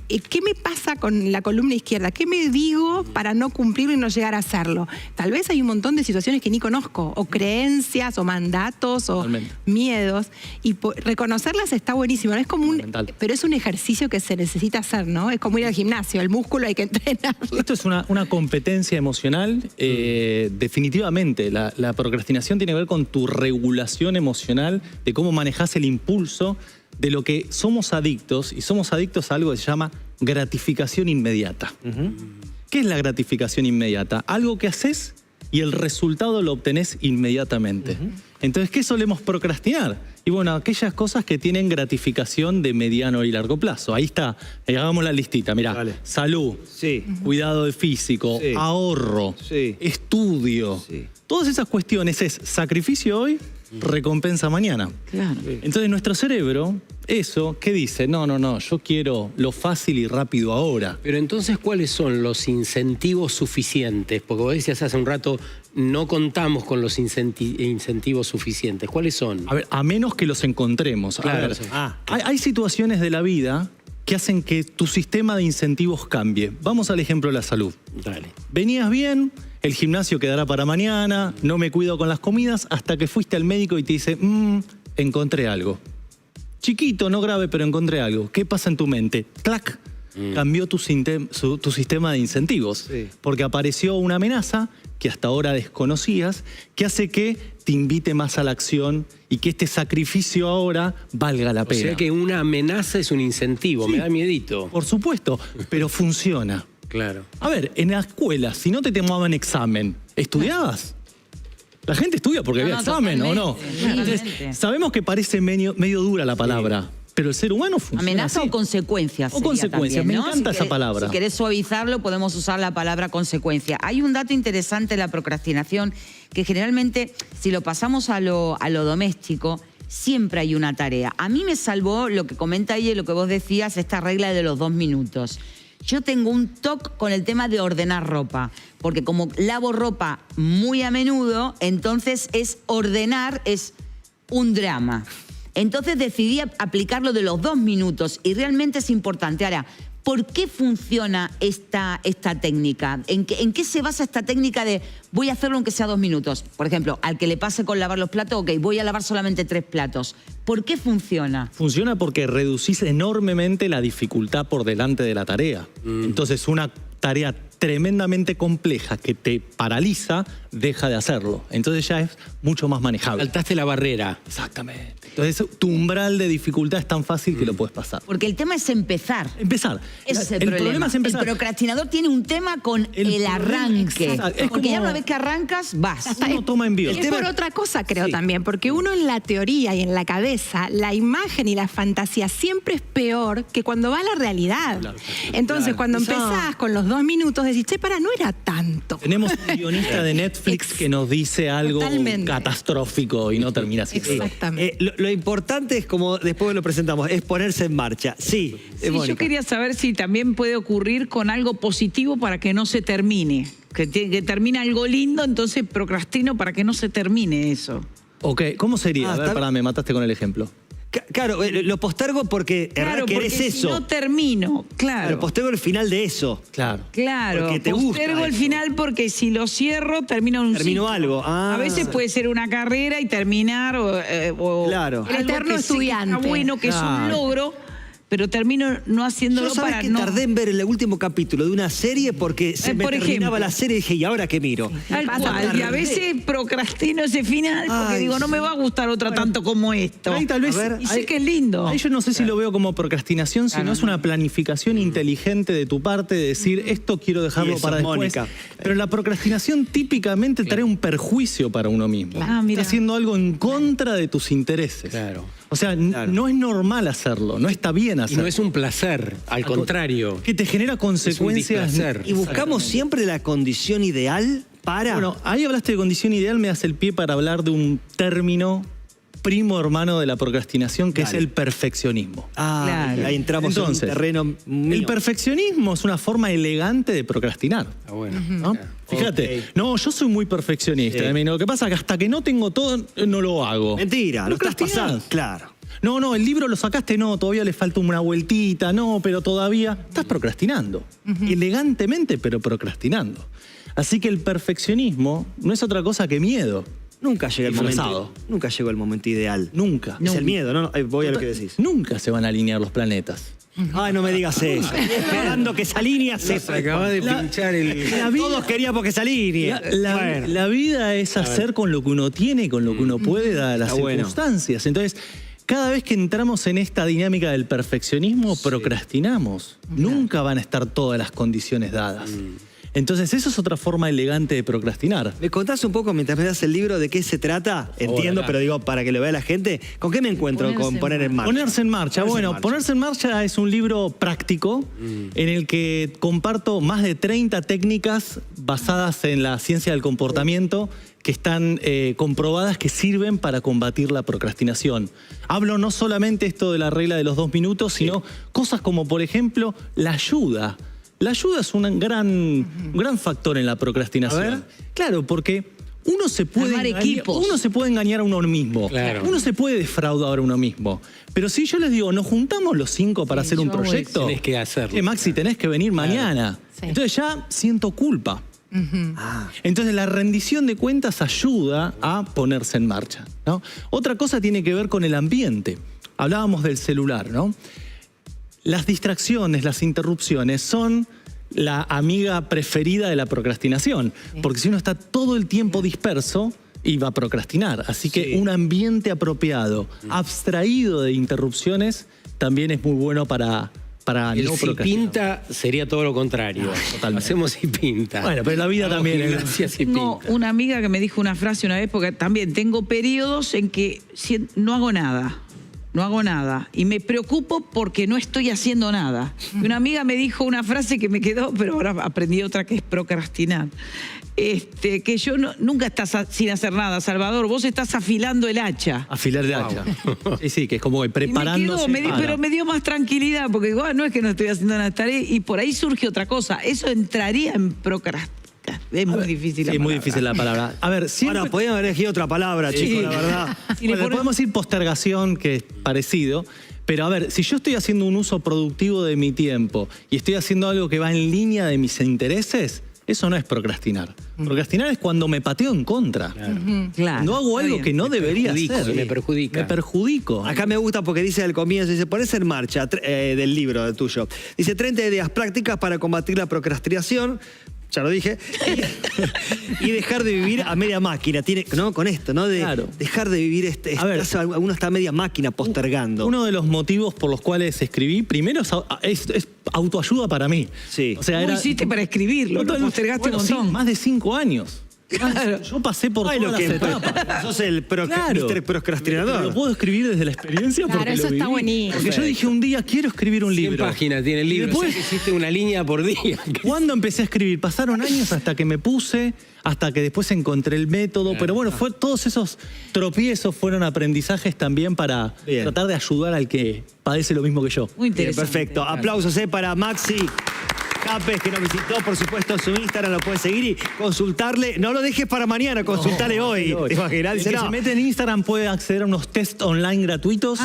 ¿Qué me pasa con la columna izquierda? ¿Qué me digo para no cumplirlo y no llegar a hacerlo? Tal vez hay un montón de situaciones que ni conozco, o creencias, o mandatos, o miedos, y reconocerlas está buenísimo. No es como pero es un ejercicio que se necesita hacer, ¿no? Es como ir al gimnasio, el músculo hay que entrenarlo. Esto es una competencia emocional. Definitivamente, la procrastinación tiene que ver con tu regulación emocional, de cómo manejas el impulso, de lo que somos adictos, y somos adictos a algo que se llama gratificación inmediata. ¿Qué es la gratificación inmediata? Algo que haces y el resultado lo obtenés inmediatamente. Entonces, ¿qué solemos procrastinar? Y bueno, aquellas cosas que tienen gratificación de mediano y largo plazo. Ahí está, hagamos la listita, mirá. Salud, cuidado de físico, ahorro, estudio. Todas esas cuestiones es sacrificio hoy, recompensa mañana. Claro. Entonces nuestro cerebro, eso, ¿qué dice? No, yo quiero lo fácil y rápido ahora. Pero entonces, ¿cuáles son los incentivos suficientes? Porque vos decías hace un rato, no contamos con los incentivos suficientes. ¿Cuáles son? A ver, a menos que los encontremos. Claro. Hay situaciones de la vida que hacen que tu sistema de incentivos cambie. Vamos al ejemplo de la salud. Dale. Venías bien, el gimnasio quedará para mañana, no me cuido con las comidas, hasta que fuiste al médico y te dice, encontré algo. Chiquito, no grave, pero encontré algo. ¿Qué pasa en tu mente? ¡Clac! Cambió tu sistema de incentivos. Porque apareció una amenaza que hasta ahora desconocías, que hace que te invite más a la acción y que este sacrificio ahora valga la pena. O sea que una amenaza es un incentivo, me da miedito. Por supuesto, pero funciona. Claro. A ver, en la escuela, si no te tomaban examen, ¿estudiabas? La gente estudia porque había examen, ¿o no? Entonces, sabemos que parece medio dura la palabra, pero el ser humano funciona amenaza así. O consecuencias. O consecuencias, también, me encanta esa palabra. Si querés suavizarlo, podemos usar la palabra consecuencia. Hay un dato interesante en la procrastinación, que generalmente, si lo pasamos a lo doméstico, siempre hay una tarea. A mí me salvó lo que comenta ella y lo que vos decías, esta regla de los 2 minutos. Yo tengo un toque con el tema de ordenar ropa, porque como lavo ropa muy a menudo, entonces ordenar es un drama. Entonces decidí aplicarlo de los 2 minutos y realmente es importante. Ahora, ¿por qué funciona esta técnica? ¿En qué se basa esta técnica de voy a hacerlo aunque sea 2 minutos? Por ejemplo, al que le pase con lavar los platos, ok, voy a lavar solamente 3 platos. ¿Por qué funciona? Funciona porque reducís enormemente la dificultad por delante de la tarea. Entonces, una tarea tremendamente compleja que te paraliza, deja de hacerlo. Entonces ya es mucho más manejable. Saltaste la barrera. Exactamente. Entonces tu umbral de dificultad es tan fácil que lo puedes pasar. Porque el tema es empezar. Empezar. Ese es el problema es empezar. El procrastinador tiene un tema con el arranque. Porque ya una vez que arrancas, vas. Uno toma envío. Es por otra cosa, creo, también. Porque uno en la teoría y en la cabeza, la imagen y la fantasía siempre es peor que cuando va a la realidad. Claro. Entonces, cuando empezás con los 2 minutos, decís, che, no era tanto. Tenemos un guionista de Netflix que nos dice algo catastrófico y no termina así. Exactamente. lo importante es, como después lo presentamos, es ponerse en marcha. Sí, yo quería saber si también puede ocurrir con algo positivo para que no se termine. Que termine algo lindo, entonces procrastino para que no se termine eso. Ok, ¿cómo sería? A ver, me mataste con el ejemplo. Claro, lo postergo porque querés eso. Si no termino, claro. Postergo el final de eso. Claro. Claro, porque te postergo gusta el eso. final porque si lo cierro, termino algo. A veces puede ser una carrera y terminar o claro. El eterno estudiante. Está bueno, que es un logro, pero termino no haciéndolo para que tardé en ver el último capítulo de una serie porque se me terminaba la serie y dije, ¿y ahora qué miro? Tal cual, y a veces procrastino ese final porque digo, no me va a gustar otra tanto como esto. Ahí tal vez, y sé que es lindo. Ahí yo no sé si lo veo como procrastinación, sino es una planificación inteligente de tu parte de decir, esto quiero dejarlo para después. Mónica. Pero la procrastinación típicamente trae un perjuicio para uno mismo. Estás haciendo algo en contra de tus intereses. Claro. O sea, no es normal hacerlo, no está bien hacerlo. Y no es un placer, al contrario. Que te genera consecuencias. Y buscamos siempre la condición ideal para... Bueno, ahí hablaste de condición ideal, me das el pie para hablar de un término primo hermano de la procrastinación, que es el perfeccionismo. Claro. Ahí entramos en un terreno mío. El perfeccionismo es una forma elegante de procrastinar. Bueno. ¿No? Fíjate, no, yo soy muy perfeccionista. Lo que pasa es que hasta que no tengo todo, no lo hago. Mentira, lo estás pasando. Claro. No, el libro lo sacaste, no, todavía le falta una vueltita, no, pero todavía estás procrastinando. Elegantemente, pero procrastinando. Así que el perfeccionismo no es otra cosa que miedo. Nunca llega el momento. Nunca llegó el momento ideal. Nunca. Es el miedo, ¿no? Voy a lo que decís. Nunca se van a alinear los planetas. Ay, no me digas eso. Esperando que se alinee. Se acaba de pinchar el... Todos queríamos que se alinee. La vida es hacer con lo que uno tiene, con lo que uno puede, dadas las circunstancias. Entonces, cada vez que entramos en esta dinámica del perfeccionismo, procrastinamos. Nunca van a estar todas las condiciones dadas. Entonces, eso es otra forma elegante de procrastinar. ¿Me contás un poco, mientras me das el libro, de qué se trata? Entiendo, pero digo, para que lo vea la gente, ¿con qué me encuentro con poner en marcha? Ponerse en marcha. Bueno, Ponerse en marcha es un libro práctico en el que comparto más de 30 técnicas basadas en la ciencia del comportamiento que están comprobadas que sirven para combatir la procrastinación. Hablo no solamente esto de la regla de los 2 minutos, sino cosas como, por ejemplo, la ayuda. La ayuda es un gran factor en la procrastinación. A ver. Claro, porque uno se puede engañar a uno mismo. Claro. Uno se puede defraudar a uno mismo. Pero si yo les digo, nos juntamos los 5 para hacer un proyecto. Tenés que hacerlo. Maxi, tenés que venir mañana. Sí. Entonces ya siento culpa. Entonces la rendición de cuentas ayuda a ponerse en marcha, ¿no? Otra cosa tiene que ver con el ambiente. Hablábamos del celular, ¿no? Las distracciones, las interrupciones son la amiga preferida de la procrastinación, porque si uno está todo el tiempo disperso, iba a procrastinar. Así que un ambiente apropiado, abstraído de interrupciones, también es muy bueno para el no si pinta sería todo lo contrario. Totalmente. Hacemos si pinta. Bueno, pero la vida también es Tengo una amiga que me dijo una frase una vez, porque también tengo periodos en que no hago nada. No hago nada. Y me preocupo porque no estoy haciendo nada. Y una amiga me dijo una frase que me quedó, pero ahora aprendí otra que es procrastinar. Que yo nunca estás sin hacer nada, Salvador. Vos estás afilando el hacha. Afilar el hacha. Sí, que es como preparándose. Pero me dio más tranquilidad, porque no es que no estoy haciendo nada, y por ahí surge otra cosa. Eso entraría en procrastinar. Es muy difícil la palabra. Es muy difícil la palabra. A ver, siempre... Ahora, podían haber elegido otra palabra, chicos, la verdad. Bueno, podemos decir postergación, que es parecido. Pero a ver, si yo estoy haciendo un uso productivo de mi tiempo y estoy haciendo algo que va en línea de mis intereses, eso no es procrastinar. Procrastinar es cuando me pateo en contra. Claro. No hago algo que no debería hacer. Me perjudica. Me perjudico. Acá me gusta porque dice al comienzo, dice, ponerse en marcha, del libro tuyo. Dice, 30 ideas prácticas para combatir la procrastinación. Ya lo dije, y dejar de vivir a media máquina, ¿no? Con esto, ¿no? Dejar de vivir, uno está a media máquina postergando. Uno de los motivos por los cuales escribí, primero es autoayuda para mí. Sí. O sea, ¿Cómo hiciste para escribirlo? Lo postergaste un montón. Más de 5 años. Claro. Yo pasé por todas las etapas. Sos el Mr. Procrastinador. Pero lo puedo escribir desde la experiencia porque eso lo está viví. buenísimo. Porque yo dije un día, quiero escribir un 100 libro. páginas tiene el libro. Después, o sea, que hiciste una línea por día. ¿Cuándo empecé a escribir? Pasaron años hasta que me puse, hasta que después encontré el método. Pero bueno, todos esos tropiezos fueron aprendizajes también para tratar de ayudar al que padece lo mismo que yo. Muy interesante. Perfecto. Aplausos para Maxi Capes, que nos visitó, por supuesto, en su Instagram, lo puedes seguir y consultarle. No lo dejes para mañana, consultale hoy. ¿Te imaginas? El que se mete en Instagram puede acceder a unos test online gratuitos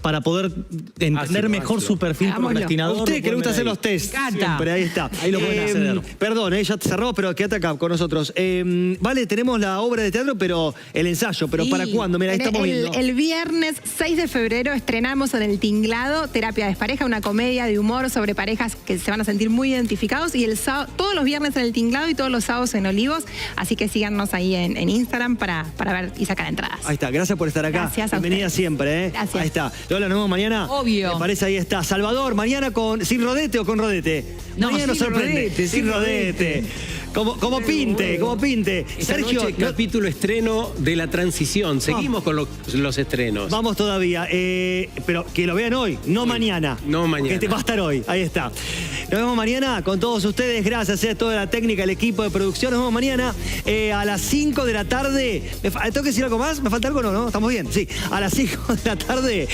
para poder entender mejor su perfil procrastinador. Usted que le gusta hacer los tests. Siempre, ahí está. Ahí lo pueden hacer. Perdón, ya te cerró, pero quédate acá con nosotros. Vale, tenemos la obra de teatro, pero el ensayo. ¿Pero para cuándo? Mira, ahí estamos viendo. El viernes 6 de febrero estrenamos en El Tinglado Terapia de Pareja, una comedia de humor sobre parejas que se van a sentir muy identificados, y el sábado, todos los viernes en El Tinglado y todos los sábados en Olivos, así que síganos ahí en Instagram para ver y sacar entradas. Ahí está, gracias por estar acá. Gracias a Bienvenida ustedes. siempre, Gracias. Ahí está. Lola, nos vemos mañana. Obvio. Me parece, ahí está. Salvador, mañana sin rodete o con rodete. No, mañana nos sin sorprende. rodete, sin rodete. Como pinte, como pinte. Esta Sergio, noche, capítulo estreno de La Transición. Seguimos con los estrenos. Vamos todavía, pero que lo vean hoy, no mañana. No mañana. Que va a estar hoy, ahí está. Nos vemos mañana con todos ustedes, gracias a toda la técnica, el equipo de producción. Nos vemos mañana a las 5 de la tarde. ¿Tengo que decir algo más? ¿Me falta algo? No, ¿estamos bien? Sí, a las 5 de la tarde.